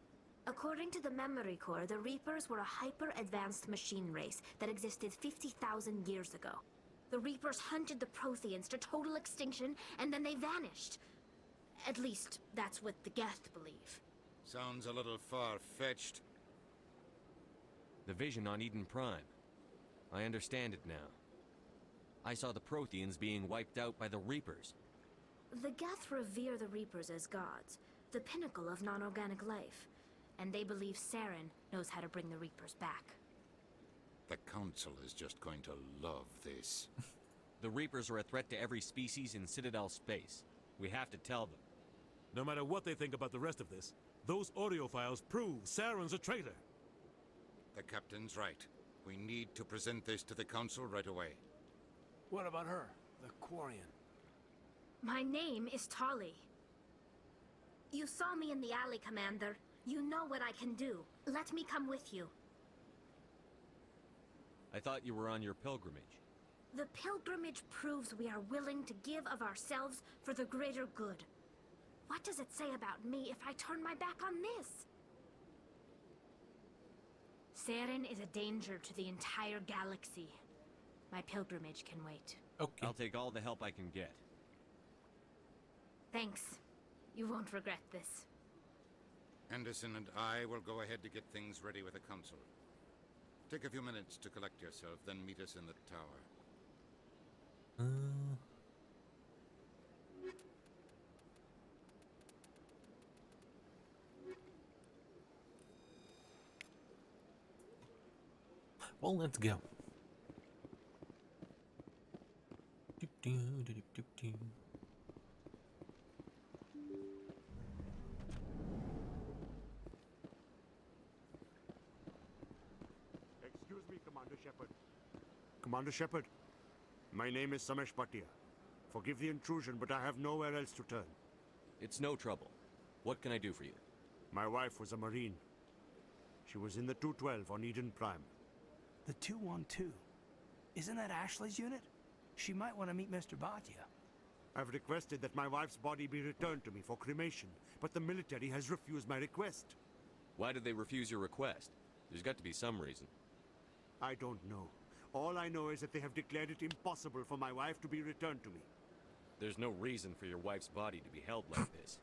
According to the memory core, the Reapers were a hyper-advanced machine race that existed 50,000 years ago. The Reapers hunted the Protheans to total extinction, and then they vanished. At least, that's what the Geth believe. Sounds a little far-fetched. The vision on Eden Prime. I understand it now. I saw the Protheans being wiped out by the Reapers. The Geth revere the Reapers as gods, the pinnacle of non-organic life. And they believe Saren knows how to bring the Reapers back. The Council is just going to love this. The Reapers are a threat to every species in Citadel space. We have to tell them. No matter what they think about the rest of this, those audio files prove Saren's a traitor. The Captain's right. We need to present this to the Council right away. What about her, the Quarian? My name is Tali. You saw me in the alley, Commander. You know what I can do. Let me come with you. I thought you were on your pilgrimage. The pilgrimage proves we are willing to give of ourselves for the greater good. What does it say about me if I turn my back on this? Saren is a danger to the entire galaxy. My pilgrimage can wait. Okay. I'll take all the help I can get. Thanks. You won't regret this. Anderson and I will go ahead to get things ready with the Council. Take a few minutes to collect yourself, then meet us in the tower. Well, let's go. Excuse me, Commander Shepard. Commander Shepard, my name is Samesh Bhatia. Forgive the intrusion, but I have nowhere else to turn. It's no trouble. What can I do for you? My wife was a Marine. She was in the 212 on Eden Prime. The 212? Isn't that Ashley's unit? She might want to meet Mr. Bhatia. I've requested that my wife's body be returned to me for cremation, but the military has refused my request. Why did they refuse your request? There's got to be some reason. I don't know. All I know is that they have declared it impossible for my wife to be returned to me. There's no reason for your wife's body to be held like this.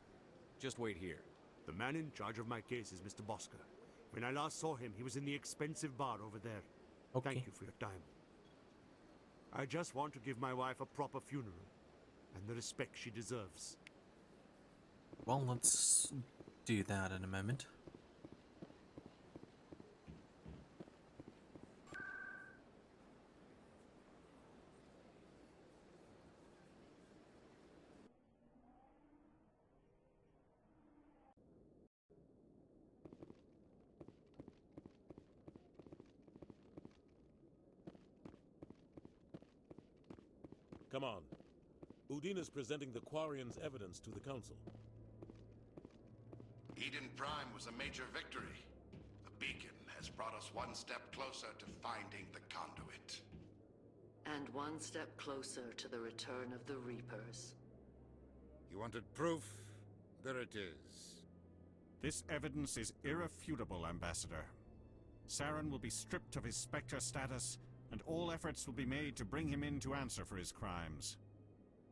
Just wait here. The man in charge of my case is Mr. Bosker. When I last saw him, he was in the expensive bar over there. Okay. Thank you for your time. I just want to give my wife a proper funeral, and the respect she deserves. Well, let's do that in a moment. Come on. Udina's presenting the Quarians' evidence to the Council. Eden Prime was a major victory. The beacon has brought us one step closer to finding the conduit. And one step closer to the return of the Reapers. You wanted proof? There it is. This evidence is irrefutable, Ambassador. Saren will be stripped of his Spectre status, and all efforts will be made to bring him in to answer for his crimes.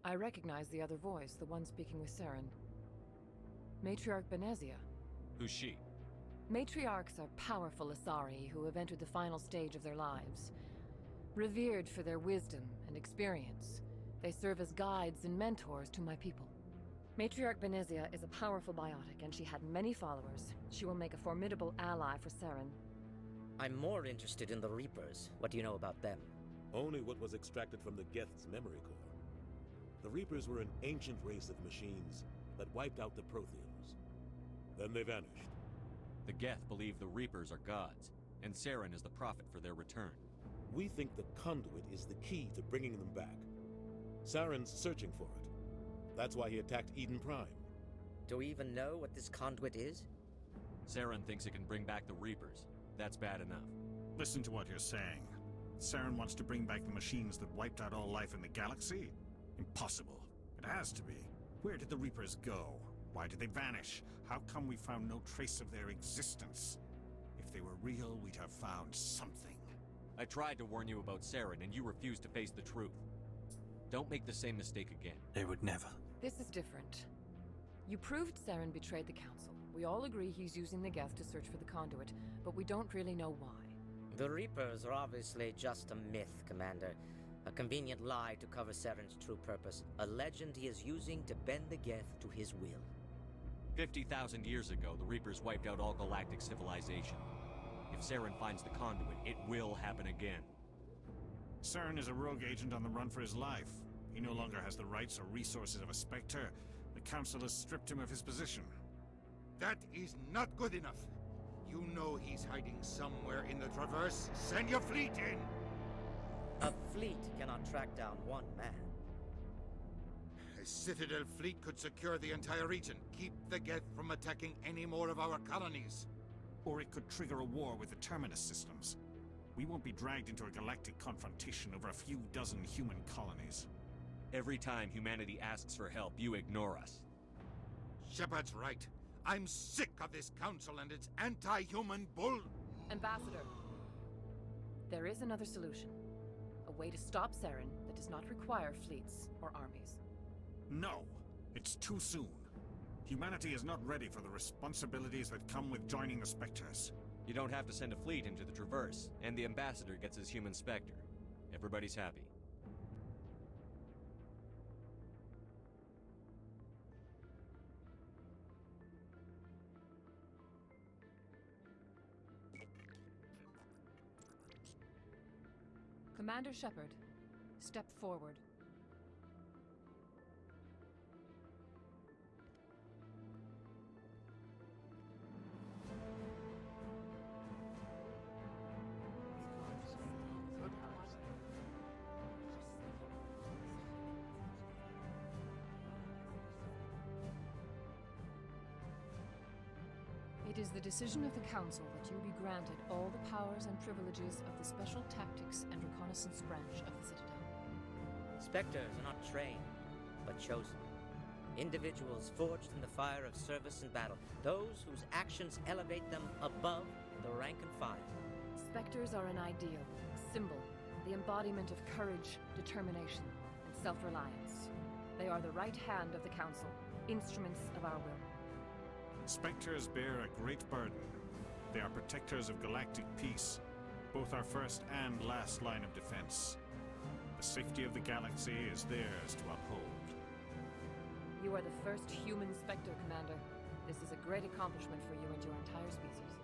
I recognize the other voice, the one speaking with Saren. Matriarch Benezia. Who's she? Matriarchs are powerful Asari who have entered the final stage of their lives. Revered for their wisdom and experience, they serve as guides and mentors to my people. Matriarch Benezia is a powerful biotic, and she had many followers. She will make a formidable ally for Saren. I'm more interested in the Reapers. What do you know about them? Only what was extracted from the Geth's memory core. The Reapers were an ancient race of machines that wiped out the Protheans. Then they vanished. The Geth believe the Reapers are gods, and Saren is the prophet for their return. We think the conduit is the key to bringing them back. Saren's searching for it. That's why he attacked Eden Prime. Do we even know what this conduit is? Saren thinks it can bring back the Reapers. That's bad enough. Listen to what you're saying. Saren wants to bring back the machines that wiped out all life in the galaxy? Impossible. It has to be. Where did the Reapers go? Why did they vanish? How come we found no trace of their existence? If they were real, we'd have found something. I tried to warn you about Saren, and you refused to face the truth. Don't make the same mistake again. They would never. This is different. You proved Saren betrayed the Council. We all agree he's using the Geth to search for the conduit, but we don't really know why. The Reapers are obviously just a myth, Commander. A convenient lie to cover Saren's true purpose. A legend he is using to bend the Geth to his will. 50,000 years ago, the Reapers wiped out all galactic civilization. If Saren finds the conduit, it will happen again. Saren is a rogue agent on the run for his life. He no longer has the rights or resources of a Spectre. The Council has stripped him of his position. That is not good enough. You know he's hiding somewhere in the Traverse. Send your fleet in! A fleet cannot track down one man. A Citadel fleet could secure the entire region, keep the Geth from attacking any more of our colonies. Or it could trigger a war with the Terminus systems. We won't be dragged into a galactic confrontation over a few dozen human colonies. Every time humanity asks for help, you ignore us. Shepard's right. I'm sick of this council and its anti-human bull... Ambassador, there is another solution. A way to stop Saren that does not require fleets or armies. No, it's too soon. Humanity is not ready for the responsibilities that come with joining the Spectres. You don't have to send a fleet into the Traverse, and the Ambassador gets his human Spectre. Everybody's happy. Commander Shepard, step forward. It is the decision of the Council that you be granted all the powers and privileges of the Special Tactics and Reconnaissance branch of the Citadel. Spectres are not trained, but chosen. Individuals forged in the fire of service and battle. Those whose actions elevate them above the rank and file. Spectres are an ideal, a symbol, the embodiment of courage, determination, and self-reliance. They are the right hand of the Council, instruments of our will. Spectres bear a great burden. They are protectors of galactic peace, both our first and last line of defense. The safety of the galaxy is theirs to uphold. You are the first human Spectre, Commander. This is a great accomplishment for you and your entire species.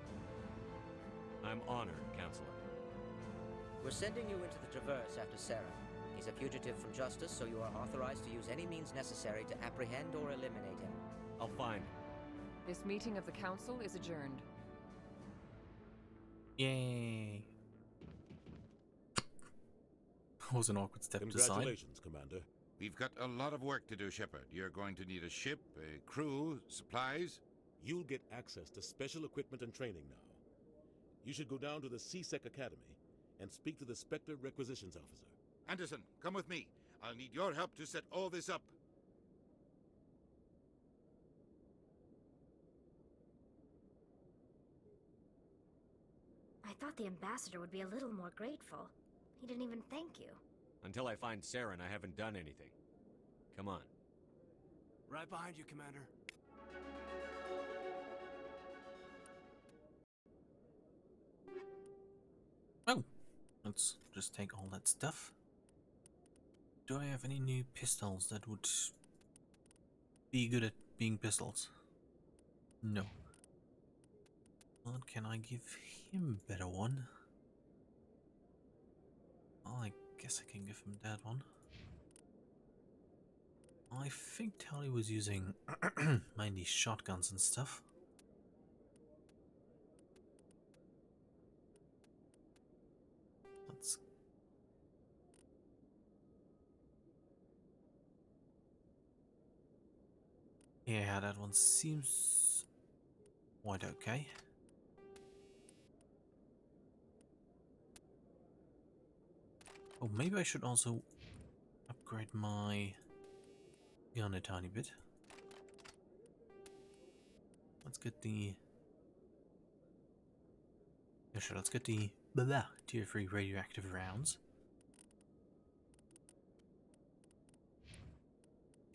I'm honored, Counselor. We're sending you into the Traverse after Saren. He's a fugitive from justice, so you are authorized to use any means necessary to apprehend or eliminate him. I'll find him. This meeting of the Council is adjourned. Yay. That was an awkward step to side. Congratulations, Commander. We've got a lot of work to do, Shepard. You're going to need a ship, a crew, supplies. You'll get access to special equipment and training now. You should go down to the CSEC Academy and speak to the Spectre Requisitions Officer. Anderson, come with me. I'll need your help to set all this up. I thought the Ambassador would be a little more grateful. He didn't even thank you. Until I find Saren, I haven't done anything. Come on. Right behind you, Commander. Oh, let's just take all that stuff. Do I have any new pistols that would be good at being pistols? No. What can I give him a better one? Well, I guess I can give him that one. I think Tally was using mainly shotguns and stuff. Let's... Yeah, that one seems quite okay. Oh, maybe I should also upgrade my gun a tiny bit. Let's get the... Yeah, sure, let's get the tier 3 radioactive rounds.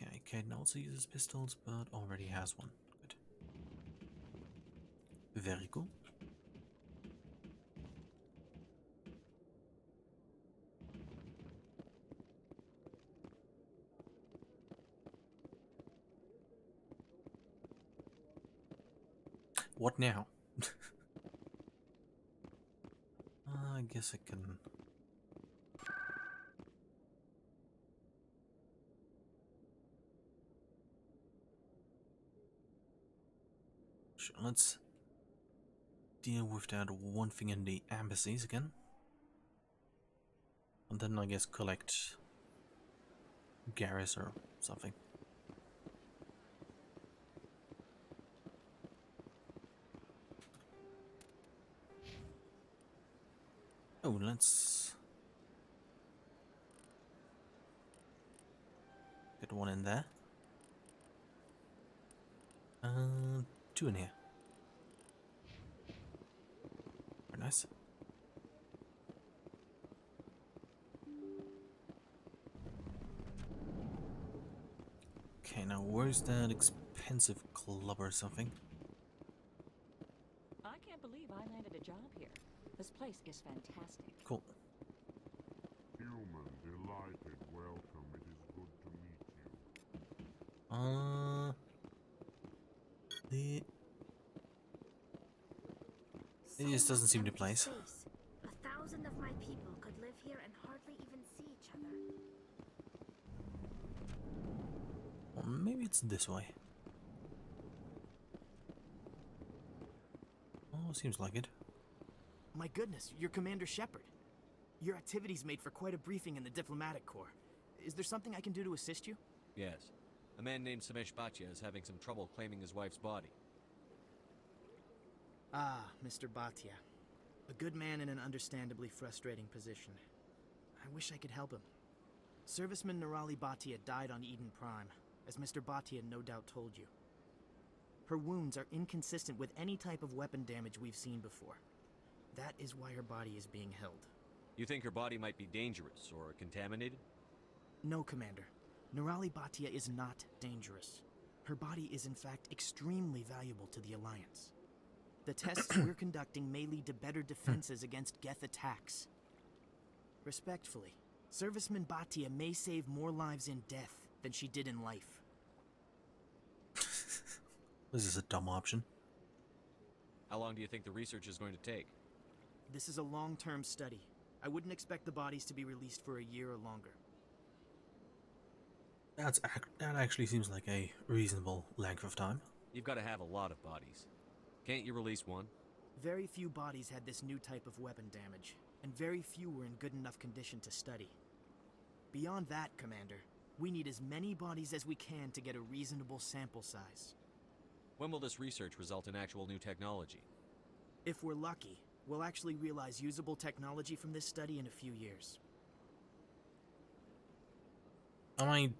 Okay, Caden also uses pistols, but already has one. Good. Very cool. What now? I guess I can... Sure, let's deal with that one thing in the embassies again. And then I guess collect Garrus or something. Oh, let's get one in there. Two in here. Very nice. Okay, now where's that expensive club or something? I can't believe I landed a job here. This place is fantastic. Cool. Human, delighted, welcome. It is good to meet you. It just doesn't seem to place. Space. 1,000 of my people could live here and hardly even see each other. Well, maybe it's this way. Oh, seems like it. My goodness, you're Commander Shepard. Your activities made for quite a briefing in the diplomatic corps. Is there something I can do to assist you? Yes. A man named Samesh Bhatia is having some trouble claiming his wife's body. Ah, Mr. Bhatia. A good man in an understandably frustrating position. I wish I could help him. Serviceman Nirali Bhatia died on Eden Prime, as Mr. Bhatia no doubt told you. Her wounds are inconsistent with any type of weapon damage we've seen before. That is why her body is being held. You think her body might be dangerous or contaminated? No, Commander. Nirali Bhatia is not dangerous. Her body is in fact extremely valuable to the Alliance. The tests we're conducting may lead to better defenses against Geth attacks. Respectfully, Serviceman Bhatia may save more lives in death than she did in life. This is a dumb option. How long do you think the research is going to take? This is a long-term study. I wouldn't expect the bodies to be released for a year or longer. That actually seems like a reasonable length of time. You've got to have a lot of bodies. Can't you release one? Very few bodies had this new type of weapon damage, and very few were in good enough condition to study. Beyond that, Commander, we need as many bodies as we can to get a reasonable sample size. When will this research result in actual new technology? If we're lucky, we'll actually realize usable technology from this study in a few years. I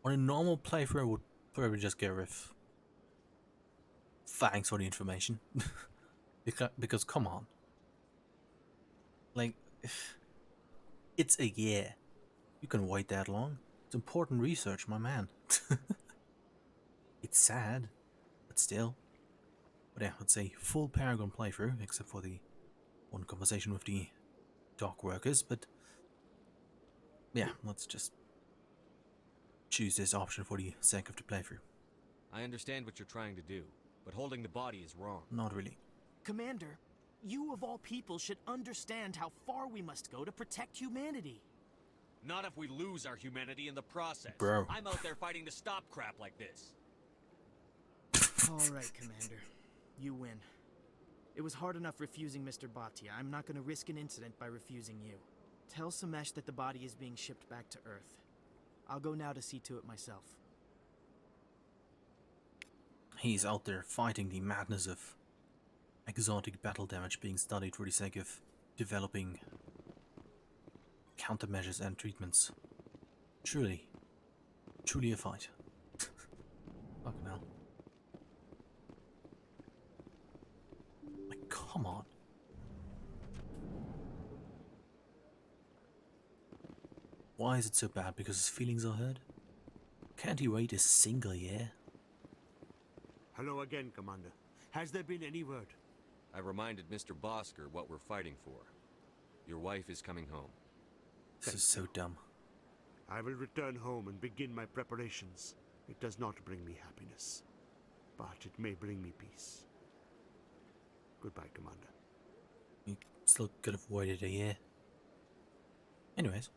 on a normal playthrough, I would probably just go with thanks for the information. because come on. Like, it's a year. You can wait that long. It's important research, my man. It's sad, but still. But yeah, it's a full Paragon playthrough, except for the one conversation with the dock workers, but yeah, let's just choose this option for the sake of the playthrough. I understand what you're trying to do, but holding the body is wrong. Not really. Commander, you of all people should understand how far we must go to protect humanity. Not if we lose our humanity in the process. Bro. I'm out there fighting to stop crap like this. All right, Commander. You win. It was hard enough refusing Mr. Bhatia. I'm not going to risk an incident by refusing you. Tell Samesh that the body is being shipped back to Earth. I'll go now to see to it myself. He's out there fighting the madness of exotic battle damage being studied for the sake of developing countermeasures and treatments. Truly a fight. Fucking hell. Like, come on. Why is it so bad? Because his feelings are hurt? Can't he wait a single year? Hello again, Commander. Has there been any word? I reminded Mr. Bosker what we're fighting for. Your wife is coming home. This is so dumb. I will return home and begin my preparations. It does not bring me happiness, but it may bring me peace. Goodbye, Commander. You still could have waited a year. Anyways.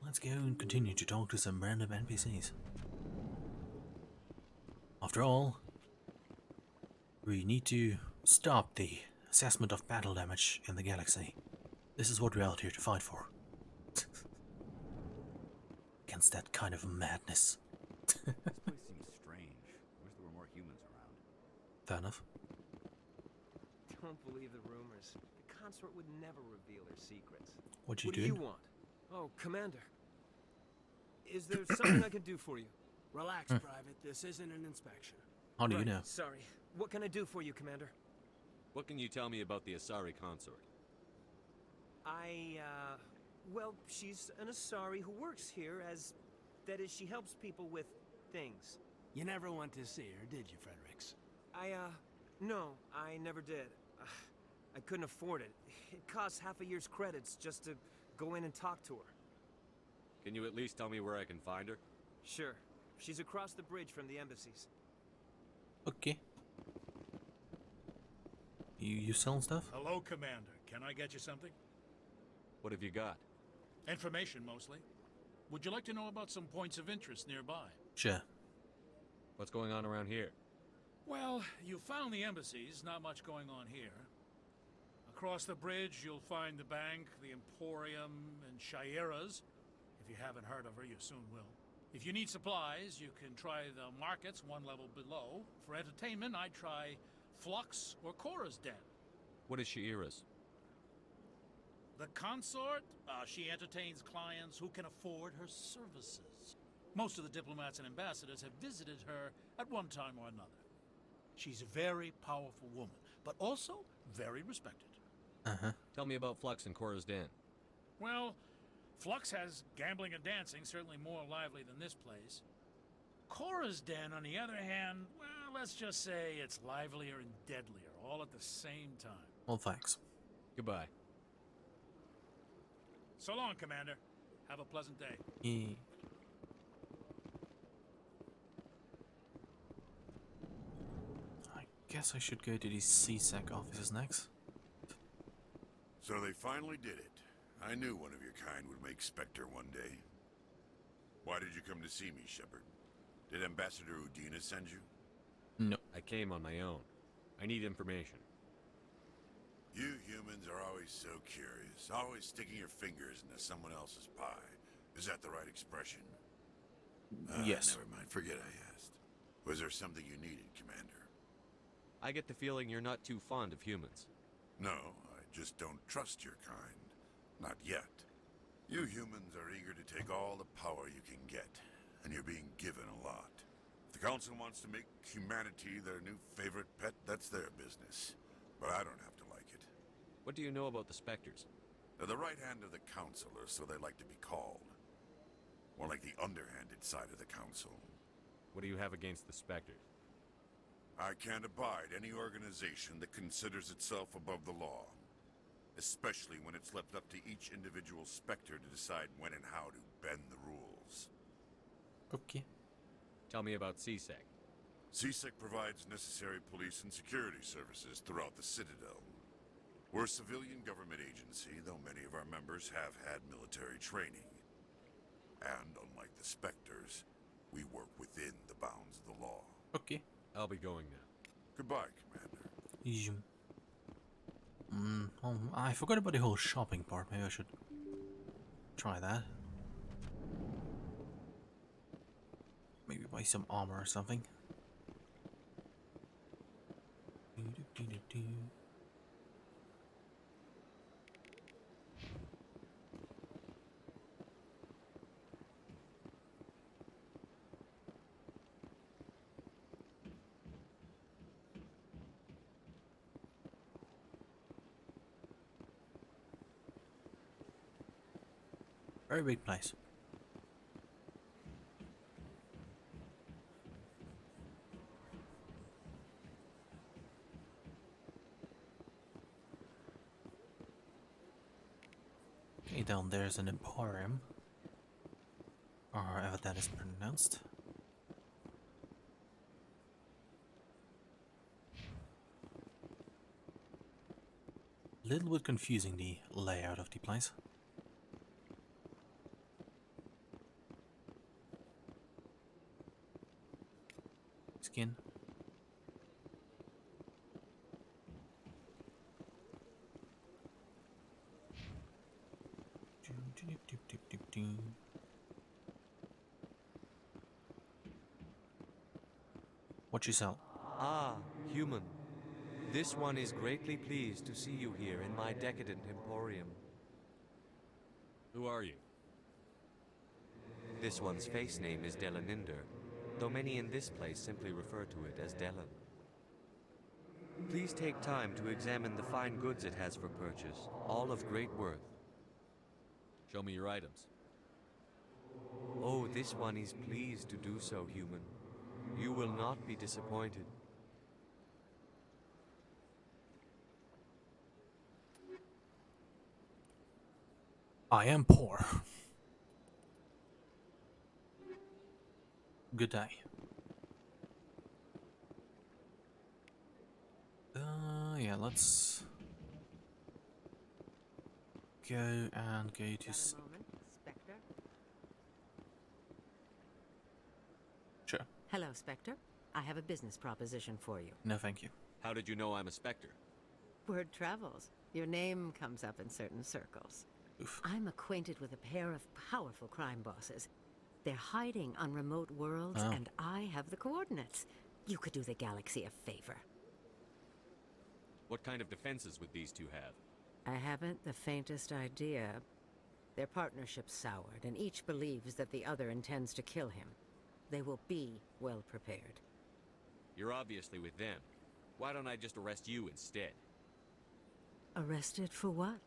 Let's go and continue to talk to some random NPCs. After all, we need to stop the assessment of battle damage in the galaxy. This is what we're out here to fight for. Against that kind of madness. This place seems strange. I wish there were more humans around. Fair enough. Don't believe the rumors. The consort would never reveal her secrets. What you do doing? you want? Oh, Commander. Is there something I can do for you? Relax, Private. This isn't an inspection. How do you know? Sorry. What can I do for you, Commander? What can you tell me about the Asari consort? Well, she's an Asari who works here as... That is, she helps people with things. You never went to see her, did you, Fredericks? No, I never did. I couldn't afford it. It costs half a year's credits just to go in and talk to her. Can you at least tell me where I can find her? Sure. She's across the bridge from the embassies. Okay. You selling stuff? Hello, Commander. Can I get you something? What have you got? Information, mostly. Would you like to know about some points of interest nearby? Sure. What's going on around here? Well, you found the embassies, not much going on here. Across the bridge, you'll find the bank, the Emporium, and Shaira's. If you haven't heard of her, you soon will. If you need supplies, you can try the markets one level below. For entertainment, I'd try Flux or Cora's Den. What is Shaira's? The consort, she entertains clients who can afford her services. Most of the diplomats and ambassadors have visited her at one time or another. She's a very powerful woman, but also very respected. Tell me about Flux and Cora's Den. Well, Flux has gambling and dancing, certainly more lively than this place. Cora's Den, on the other hand, well, let's just say it's livelier and deadlier, all at the same time. Well, thanks. Goodbye. So long, Commander. Have a pleasant day. Yeah. I guess I should go to the CSEC offices next. So they finally did it. I knew one of your kind would make Spectre one day. Why did you come to see me, Shepard? Did Ambassador Udina send you? No. I came on my own. I need information. You humans are always so curious, always sticking your fingers into someone else's pie. Is that the right expression? Yes. Never mind, forget I asked. Was there something you needed, Commander? I get the feeling you're not too fond of humans. No, I just don't trust your kind. Not yet. You humans are eager to take all the power you can get, and you're being given a lot. If the Council wants to make humanity their new favorite pet, that's their business. But I don't have to like it. What do you know about the Spectres? They're the right hand of the Council, or so they like to be called. More like the underhanded side of the Council. What do you have against the Spectres? I can't abide any organization that considers itself above the law. Especially when it's left up to each individual Spectre to decide when and how to bend the rules. Okay. Tell me about CSEC. CSEC provides necessary police and security services throughout the Citadel. We're a civilian government agency, though many of our members have had military training. And unlike the Spectres, we work within the bounds of the law. Okay. I'll be going now. Goodbye, Commander. Oh, I forgot about the whole shopping part. Maybe I should try that. Maybe buy some armor or something. Very big place. Okay, down there's an Emporium, or however that is pronounced. Little bit confusing, the layout of the place. Skin. What you sell? Ah, human. This one is greatly pleased to see you here in my decadent emporium. Who are you? This one's face name is Delaninder, though many in this place simply refer to it as Delan. Please take time to examine the fine goods it has for purchase, all of great worth. Show me your items. Oh, this one is pleased to do so, human. You will not be disappointed. I am poor. Good day. Yeah, let's go and go to. Spectre? Sure. Hello, Spectre. I have a business proposition for you. No, thank you. How did you know I'm a Spectre? Word travels. Your name comes up in certain circles. Oof. I'm acquainted with a pair of powerful crime bosses. They're hiding on remote worlds, and I have the coordinates. You could do the galaxy a favor. What kind of defenses would these two have? I haven't the faintest idea. Their partnership's soured, and each believes that the other intends to kill him. They will be well prepared. You're obviously with them. Why don't I just arrest you instead? Arrested for what?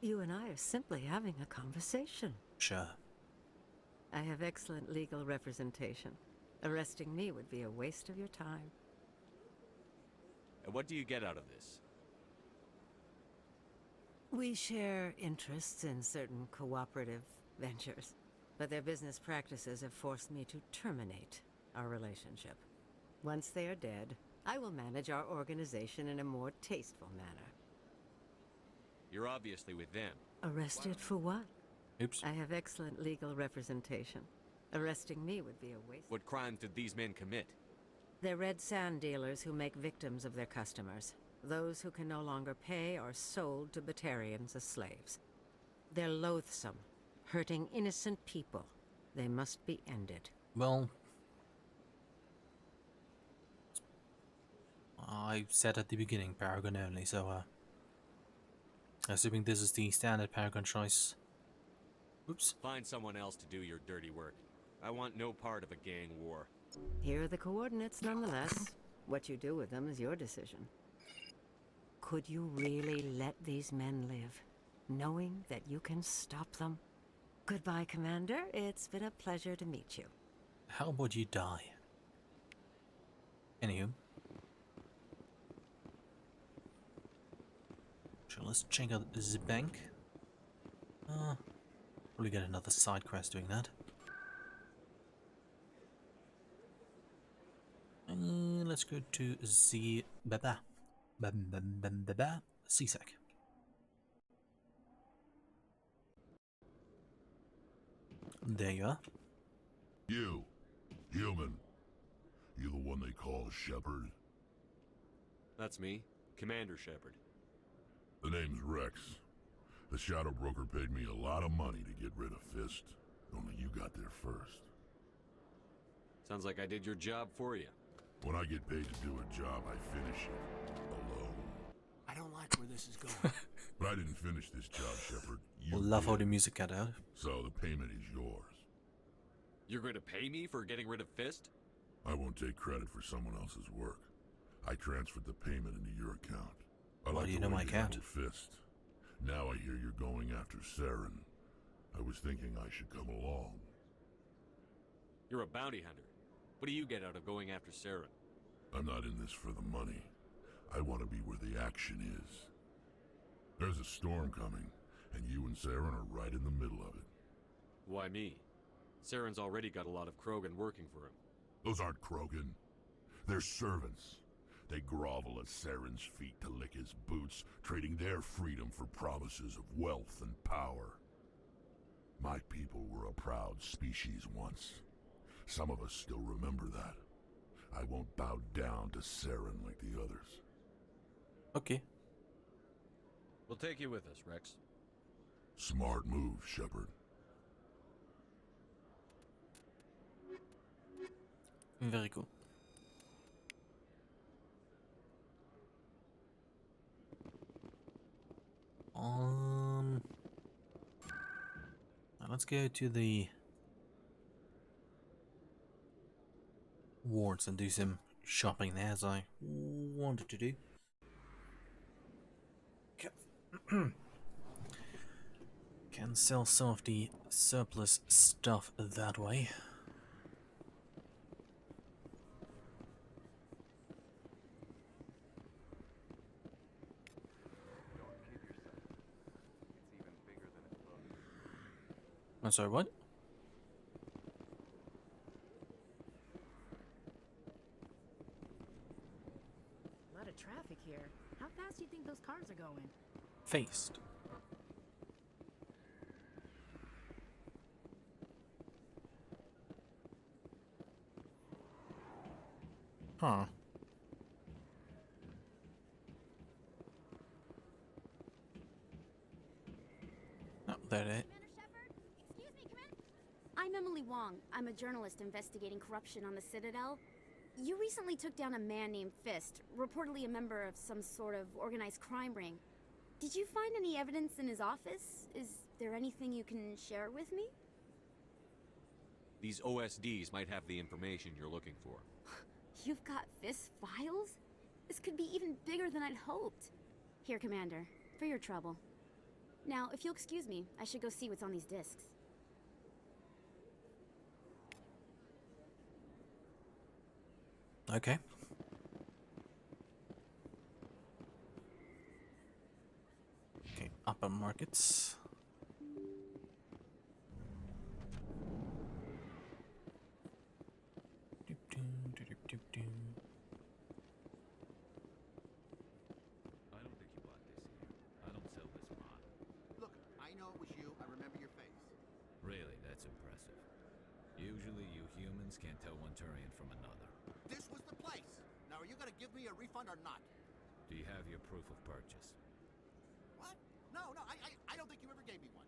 You and I are simply having a conversation. Sure. I have excellent legal representation. Arresting me would be a waste of your time. And what do you get out of this? We share interests in certain cooperative ventures, but their business practices have forced me to terminate our relationship. Once they are dead, I will manage our organization in a more tasteful manner. You're obviously with them. Arrested for what? Oops. I have excellent legal representation. Arresting me would be a waste. What crimes did these men commit? They're red sand dealers who make victims of their customers. Those who can no longer pay are sold to Batarians as slaves. They're loathsome, hurting innocent people. They must be ended. Well, I said at the beginning Paragon only, so assuming this is the standard Paragon choice. Oops. Find someone else to do your dirty work. I want no part of a gang war. Here are the coordinates nonetheless. What you do with them is your decision. Could you really let these men live, knowing that you can stop them? Goodbye, Commander. It's been a pleasure to meet you. How would you die? Anywho. So let's check out the bank. Probably get another side quest doing that. Let's go to the Baba. CSEC. There you are. You, human. You the one they call Shepard? That's me, Commander Shepard. The name's Rex. The Shadow Broker paid me a lot of money to get rid of Fist. Only you got there first. Sounds like I did your job for you. When I get paid to do a job, I finish it. Alone. I don't like where this is going. But I didn't finish this job, Shepard. You Love did. how the music got out. So the payment is yours. You're going to pay me for getting rid of Fist? I won't take credit for someone else's work. I transferred the payment into your account. I Why like do you the know way my account? handled Fist. Now I hear you're going after Saren. I was thinking I should come along. You're a bounty hunter. What do you get out of going after Saren? I'm not in this for the money. I want to be where the action is. There's a storm coming, and you and Saren are right in the middle of it. Why me? Saren's already got a lot of Krogan working for him. Those aren't Krogan. They're servants. They grovel at Saren's feet to lick his boots, trading their freedom for promises of wealth and power. My people were a proud species once. Some of us still remember that. I won't bow down to Saren like the others. Okay. We'll take you with us, Rex. Smart move, Shepard. Very cool. let's go to the wards and do some shopping there, as I wanted to do. Can sell some of the surplus stuff that way. I'm sorry, what? A lot of traffic here. How fast do you think those cars are going? Faced. Huh. Oh, there it is. I'm Emily Wong. I'm a journalist investigating corruption on the Citadel. You recently took down a man named Fist, reportedly a member of some sort of organized crime ring. Did you find any evidence in his office? Is there anything you can share with me? These OSDs might have the information you're looking for. You've got Fist's files? This could be even bigger than I'd hoped. Here, Commander, for your trouble. Now, if you'll excuse me, I should go see what's on these discs. Okay. Okay, upper markets. I don't think you bought this here. I don't sell this mod. Look, I know it was you. I remember your face. Really, that's impressive. Usually you humans can't tell one Turian from another. This was the place. Now, are you going to give me a refund or not? Do you have your proof of purchase? What? No, I don't think you ever gave me one.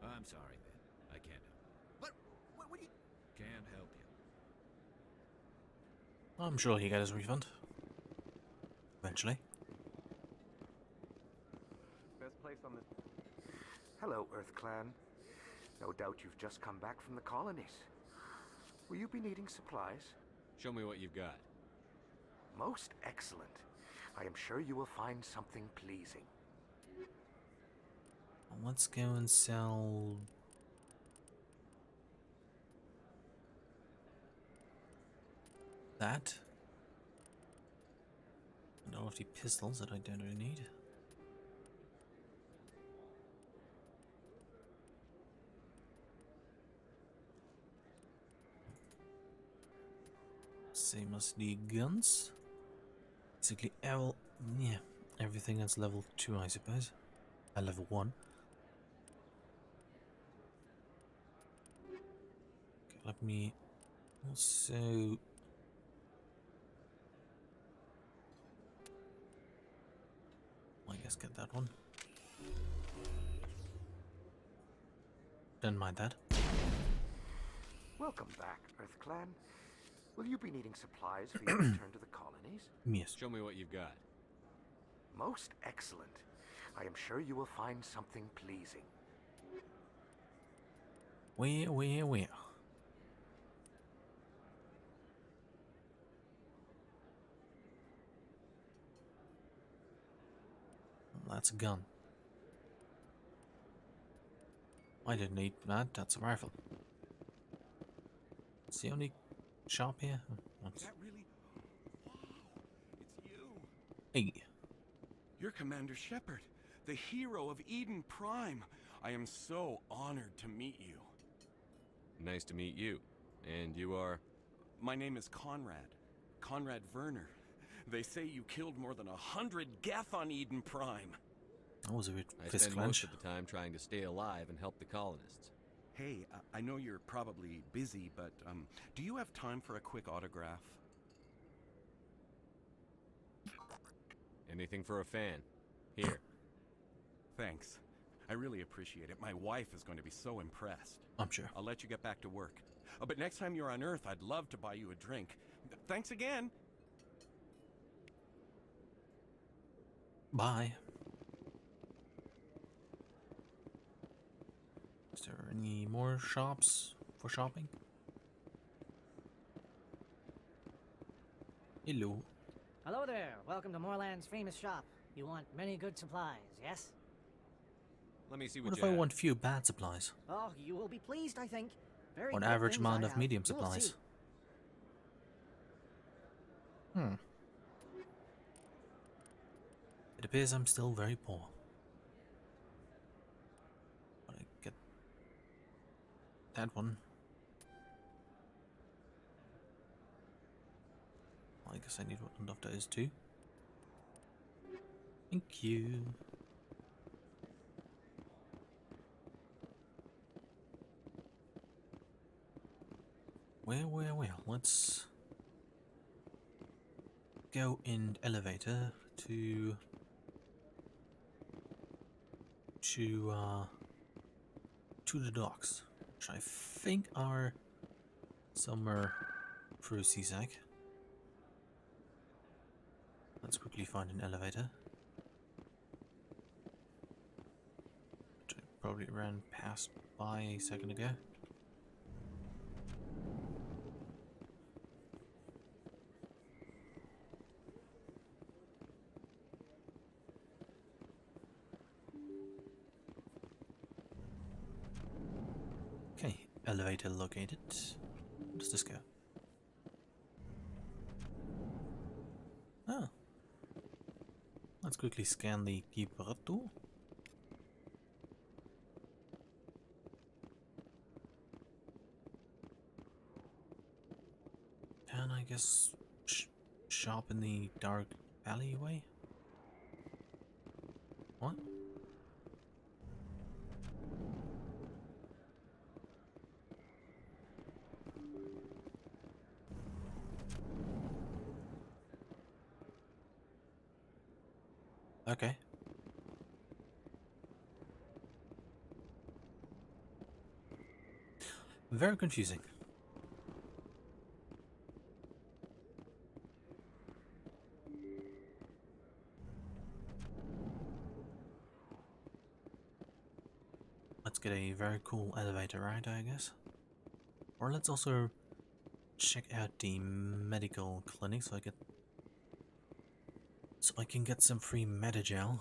I'm sorry then. I can't help. But, what do you... Can't help you. I'm sure he got his refund. Eventually. Best place on this. Hello, Earth Clan. No doubt you've just come back from the colonies. Will you be needing supplies? Show me what you've got. Most excellent. I am sure you will find something pleasing. Let's go and sell... that. And all of the pistols that I don't really need. Same as the guns. Basically, yeah, everything that's level 2, I suppose. Level 1. Okay, let me also... I guess get that one. Don't mind that. Welcome back, Earth Clan. Will you be needing supplies for your return to the colonies? Yes. Show me what you've got. Most excellent. I am sure you will find something pleasing. Where? That's a gun. I didn't need that, that's a rifle. It's the only shop here? Is that really? Wow, it's you. Hey. You're Commander Shepard, the hero of Eden Prime. I am so honored to meet you. Nice to meet you. And you are? My name is Conrad. Conrad Werner. They say you killed more than 100 Geth on Eden Prime. That was a bit I spend most of the time trying to stay alive and help the colonists. Hey, I know you're probably busy, but do you have time for a quick autograph? Anything for a fan. Here. Thanks. I really appreciate it. My wife is going to be so impressed. I'm sure. I'll let you get back to work. But next time you're on Earth, I'd love to buy you a drink. Thanks again. Bye. Is there Any more shops for shopping? Hello. Hello there. Welcome to Moorland's famous shop. You want many good supplies, yes? Let me see What what if you I have. want few bad supplies? Oh, you will be pleased, I think. Very Or an good average things amount I of have. medium You will supplies? see. It appears I'm still very poor. But I get that one. I guess I need one of those too. Thank you. Well, let's go in elevator to the docks, which I think are somewhere through CSAC. Let's quickly find an elevator. Which I probably ran past by a second ago. Okay, elevator located. Where does this go? Oh. Let's quickly scan the Gibraltar. And I guess shop in the dark alleyway? What? Okay. Very confusing. Let's get a very cool elevator ride, I guess. Or let's also check out the medical clinic so I can get some free Metagel.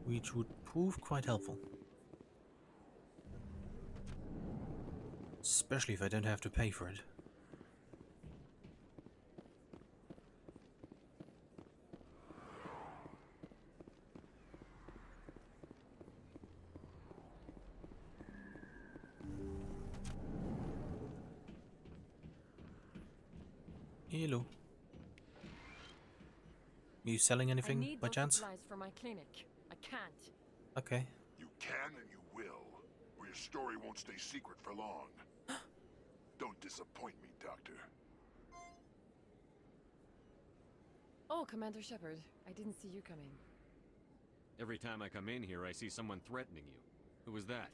Which would prove quite helpful. Especially if I don't have to pay for it. Hello. Are you selling anything I need by those chance? supplies for my clinic. I can't. Okay. You can and you will, or your story won't stay secret for long. Don't disappoint me, Doctor. Oh, Commander Shepard. I didn't see you come in. Every time I come in here, I see someone threatening you. Who was that?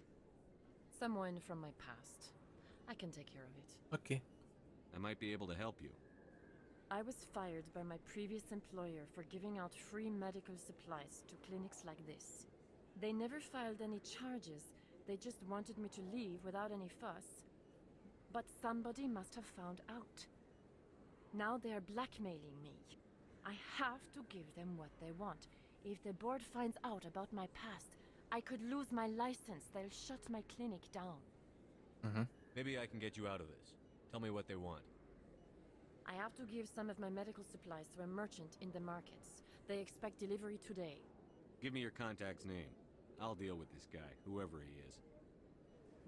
Someone from my past. I can take care of it. Okay. I might be able to help you. I was fired by my previous employer for giving out free medical supplies to clinics like this. They never filed any charges. They just wanted me to leave without any fuss. But somebody must have found out. Now they are blackmailing me. I have to give them what they want. If the board finds out about my past, I could lose my license. They'll shut my clinic down. Maybe I can get you out of this. Tell me what they want. I have to give some of my medical supplies to a merchant in the markets. They expect delivery today. Give me your contact's name. I'll deal with this guy, whoever he is.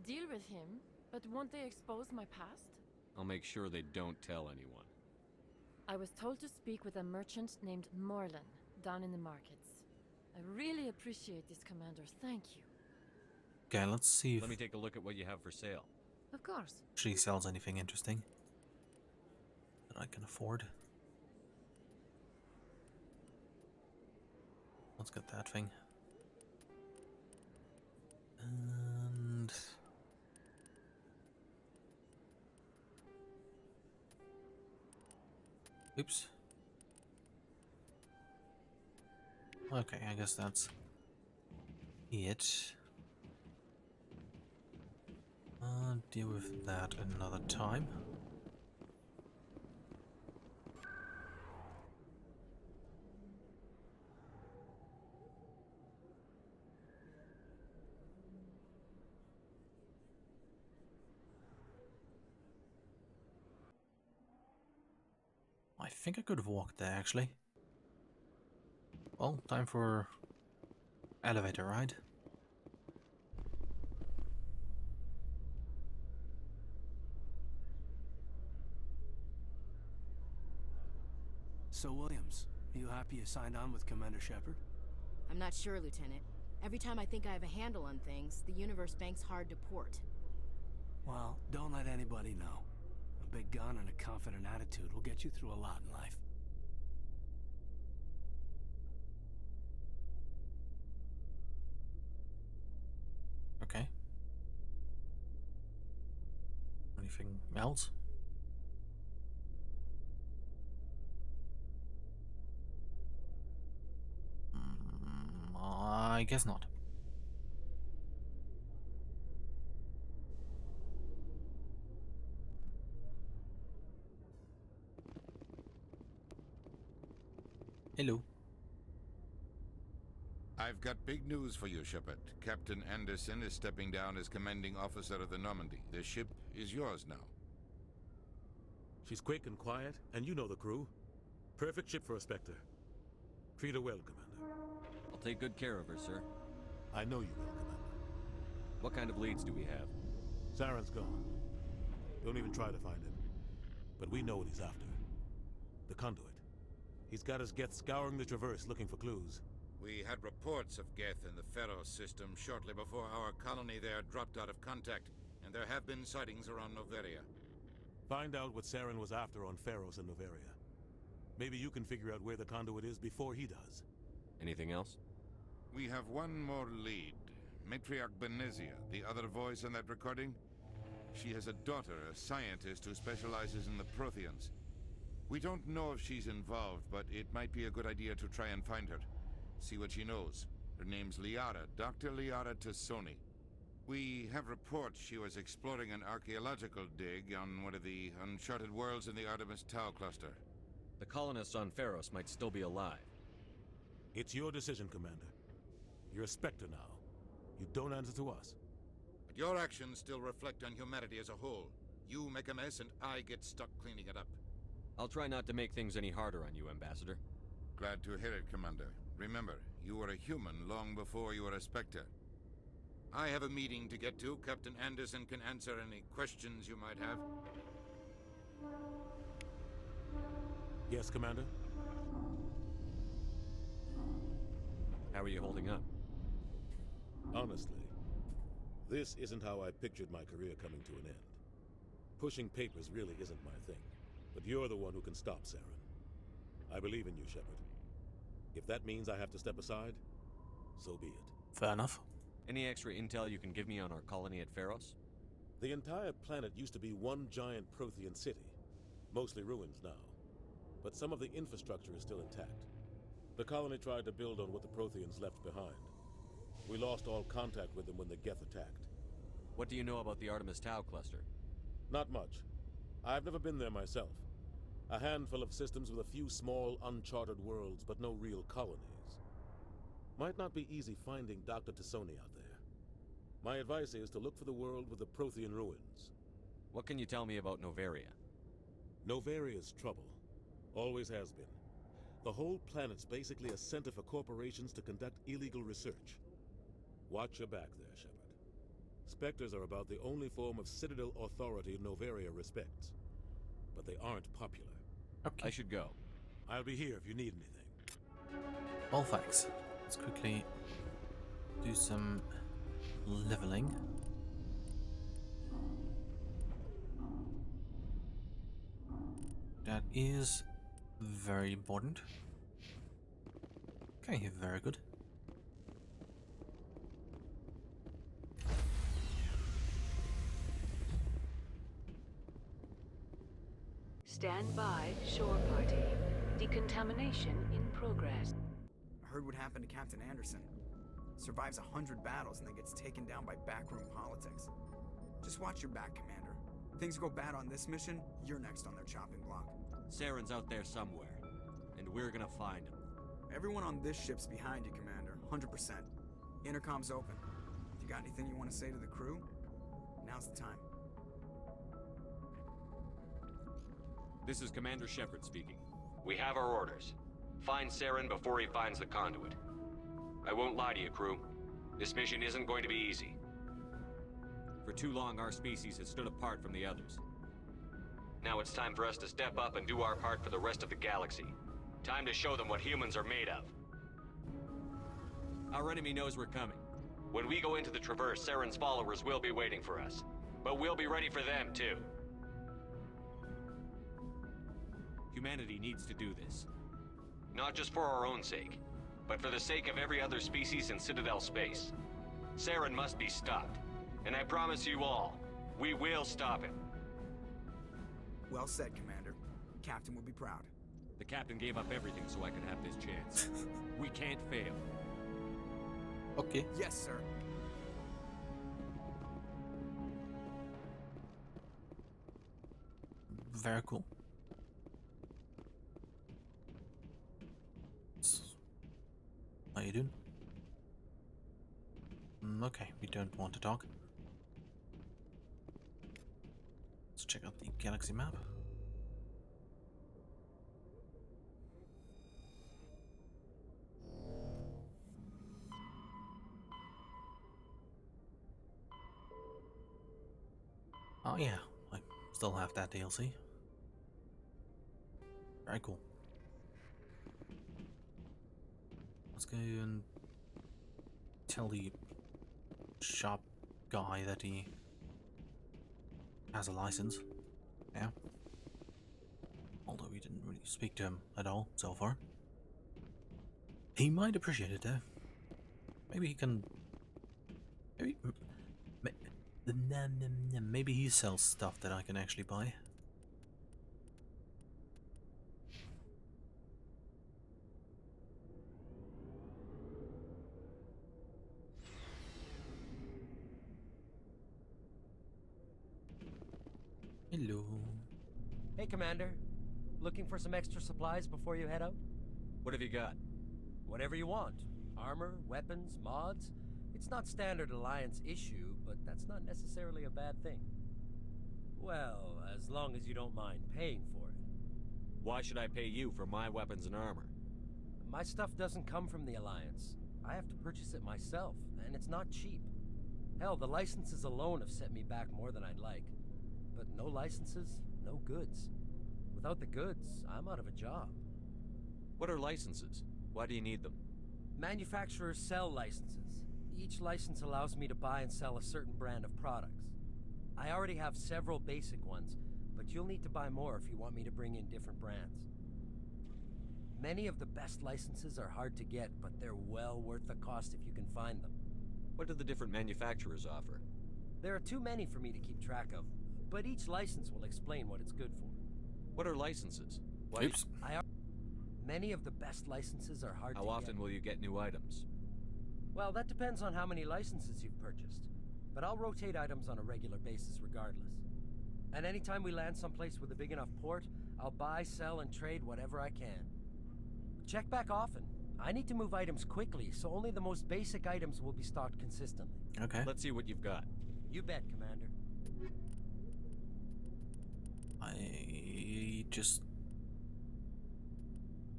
Deal with him, but won't they expose my past? I'll make sure they don't tell anyone. I was told to speak with a merchant named Morlan, down in the markets. I really appreciate this, Commander. Thank you. Okay, let's see if Let me take a look at what you have for sale. Of course. she sells anything interesting that I can afford. Let's get that thing. And oops. Okay, I guess that's it. I'll deal with that another time. I think I could have walked there actually. Well, time for elevator ride. So, Williams, are you happy you signed on with Commander Shepard? I'm not sure, Lieutenant. Every time I think I have a handle on things, the universe banks hard to port. Well, don't let anybody know. A big gun and a confident attitude will get you through a lot in life. Okay. Anything else? I guess not. Hello. I've got big news for you, Shepard. Captain Anderson is stepping down as commanding officer of the Normandy. The ship is yours now. She's quick and quiet, and you know the crew. Perfect ship for a Spectre. Treat her well, Commander. I'll take good care of her, sir. I know you will, Commander. What kind of leads do we have? Saren's gone. Don't even try to find him. But we know what he's after. The conduit. He's got his Geth scouring the Traverse looking for clues. We had reports of Geth in the Pharos system shortly before our colony there dropped out of contact, and there have been sightings around Noveria. Find out what Saren was after on Pharos and Noveria. Maybe you can figure out where the conduit is before he does. Anything else? We have one more lead. Matriarch Benezia, the other voice in that recording. She has a daughter, a scientist who specializes in the Protheans. We don't know if she's involved, but it might be a good idea to try and find her. See what she knows. Her name's Liara, Dr. Liara Tassoni. We have reports she was exploring an archaeological dig on one of the uncharted worlds in the Artemis Tau cluster. The colonists on Pharos might still be alive. It's your decision, Commander. You're a Spectre now. You don't answer to us. But your actions still reflect on humanity as a whole. You make a mess and I get stuck cleaning it up. I'll try not to make things any harder on you, Ambassador. Glad to hear it, Commander. Remember, you were a human long before you were a Spectre. I have a meeting to get to. Captain Anderson can answer any questions you might have. Yes, Commander? How are you holding up? Honestly, this isn't how I pictured my career coming to an end. Pushing papers really isn't my thing, but you're the one who can stop Saren. I believe in you, Shepard. If that means I have to step aside, so be it. Fair enough. Any extra intel you can give me on our colony at Pharos? The entire planet used to be one giant Prothean city, mostly ruins now. But some of the infrastructure is still intact. The colony tried to build on what the Protheans left behind. We lost all contact with them when the Geth attacked. What do you know about the Artemis Tau cluster? Not much. I've never been there myself. A handful of systems with a few small, uncharted worlds, but no real colonies. Might not be easy finding Dr. Tassoni out there. My advice is to look for the world with the Prothean ruins. What can you tell me about Noveria? Noveria's trouble. Always has been. The whole planet's basically a center for corporations to conduct illegal research. Watch your back there, Shepard. Spectres are about the only form of Citadel authority Noveria respects. But they aren't popular. Okay. I should go. I'll be here if you need anything. Well, thanks. Let's quickly do some leveling. That is very important. Okay, very good. Stand by, shore party. Decontamination in progress. Heard what happened to Captain Anderson. Survives 100 battles and then gets taken down by backroom politics. Just watch your back, Commander. Things go bad on this mission, you're next on their chopping block. Saren's out there somewhere, and we're gonna find him. Everyone on this ship's behind you, Commander. 100%. Intercom's open. If you got anything you want to say to the crew, now's the time. This is Commander Shepard speaking. We have our orders. Find Saren before he finds the conduit. I won't lie to you, crew. This mission isn't going to be easy. For too long, our species has stood apart from the others. Now it's time for us to step up and do our part for the rest of the galaxy. Time to show them what humans are made of. Our enemy knows we're coming. When we go into the Traverse, Saren's followers will be waiting for us. But we'll be ready for them, too. Humanity needs to do this. Not just for our own sake, but for the sake of every other species in Citadel space. Saren must be stopped. And I promise you all, we will stop him. Well said, Commander. Captain will be proud. The captain gave up everything so I could have this chance. We can't fail. Okay. Yes, sir. Very cool. How you doing? Okay, we don't want to talk. Let's check out the galaxy map. Oh yeah, I still have that DLC. Very cool. Let's go and tell the shop guy that he has a license. Yeah. Although we didn't really speak to him at all so far. He might appreciate it though. Maybe he can... Maybe he sells stuff that I can actually buy. Hello. Hey, Commander. Looking for some extra supplies before you head out? What have you got? Whatever you want. Armor, weapons, mods. It's not standard Alliance issue, but that's not necessarily a bad thing. Well, as long as you don't mind paying for it. Why should I pay you for my weapons and armor? My stuff doesn't come from the Alliance. I have to purchase it myself, and it's not cheap. Hell, the licenses alone have set me back more than I'd like. But no licenses, no goods. Without the goods, I'm out of a job. What are licenses? Why do you need them? Manufacturers sell licenses. Each license allows me to buy and sell a certain brand of products. I already have several basic ones, but you'll need to buy more if you want me to bring in different brands. Many of the best licenses are hard to get, but they're well worth the cost if you can find them. What do the different manufacturers offer? There are too many for me to keep track of, but each license will explain what it's good for. What are licenses? Why Oops. Many of the best licenses are hard to get. How often will you get new items? Well, that depends on how many licenses you've purchased. But I'll rotate items on a regular basis regardless. And anytime we land someplace with a big enough port, I'll buy, sell, and trade whatever I can. Check back often. I need to move items quickly, so only the most basic items will be stocked consistently. Okay. Let's see what you've got. You bet, Commander.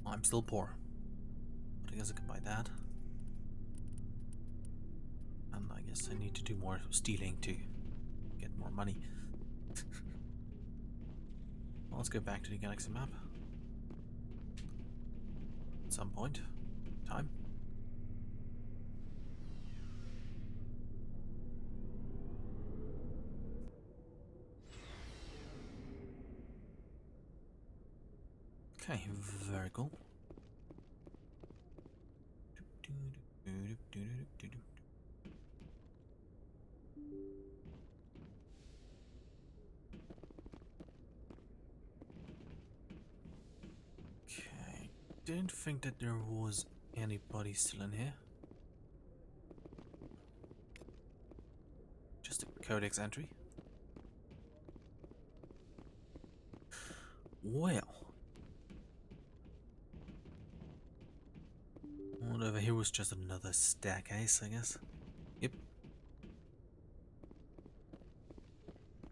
I'm still poor. But I guess I can buy that. And I guess I need to do more stealing to get more money. Well, let's go back to the galaxy map. At some point. Time. Okay, very cool. Okay, didn't think that there was anybody still in here? Just a codex entry. Well. What over here was just another staircase, I guess. Yep.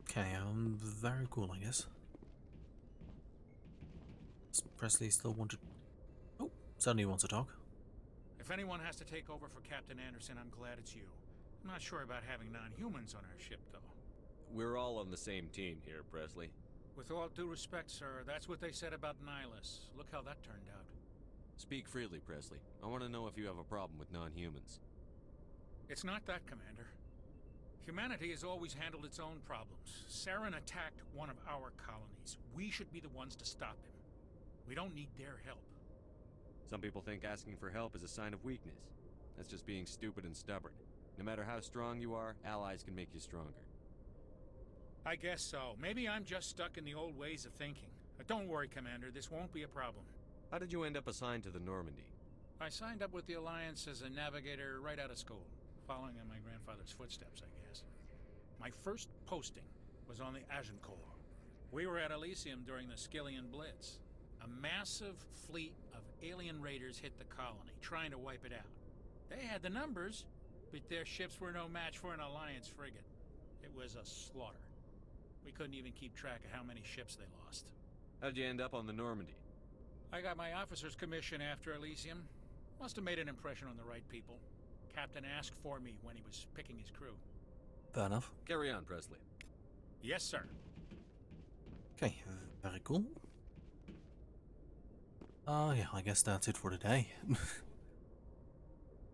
Okay, very cool, I guess. Does Presley still want to... Oh, suddenly wants to talk. If anyone has to take over for Captain Anderson, I'm glad it's you. I'm not sure about having non-humans on our ship, though. We're all on the same team here, Presley. With all due respect, sir, that's what they said about Nihilus. Look how that turned out. Speak freely, Presley. I want to know if you have a problem with non-humans. It's not that, Commander. Humanity has always handled its own problems. Saren attacked one of our colonies. We should be the ones to stop him. We don't need their help. Some people think asking for help is a sign of weakness. That's just being stupid and stubborn. No matter how strong you are, allies can make you stronger. I guess so. Maybe I'm just stuck in the old ways of thinking. But don't worry, Commander. This won't be a problem. How did you end up assigned to the Normandy? I signed up with the Alliance as a navigator right out of school, following in my grandfather's footsteps, I guess. My first posting was on the Agincourt. We were at Elysium during the Skillian Blitz. A massive fleet of alien raiders hit the colony, trying to wipe it out. They had the numbers, but their ships were no match for an Alliance frigate. It was a slaughter. We couldn't even keep track of how many ships they lost. How'd you end up on the Normandy? I got my officer's commission after Elysium. Must have made an impression on the right people. Captain asked for me when he was picking his crew. Fair enough. Carry on, Presley. Yes, sir. Okay, very cool. Yeah, I guess that's it for today.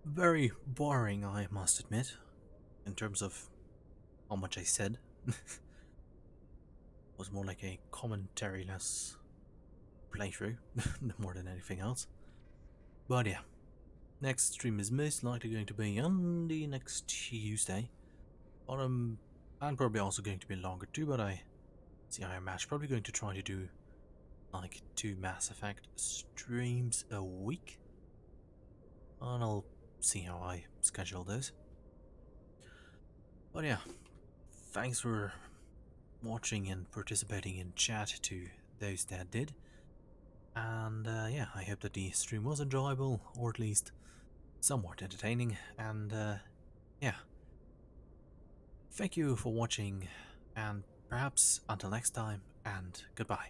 Very boring, I must admit, in terms of how much I said. Was more like a commentary-less playthrough, more than anything else. But yeah, next stream is most likely going to be on the next Tuesday. And probably also going to be longer too, but I see I imagine probably going to try to do like 2 Mass Effect streams a week. And I'll see how I schedule those. But yeah, thanks for watching and participating in chat to those that did. And yeah, I hope that the stream was enjoyable, or at least somewhat entertaining. And yeah, thank you for watching, and perhaps until next time, and goodbye.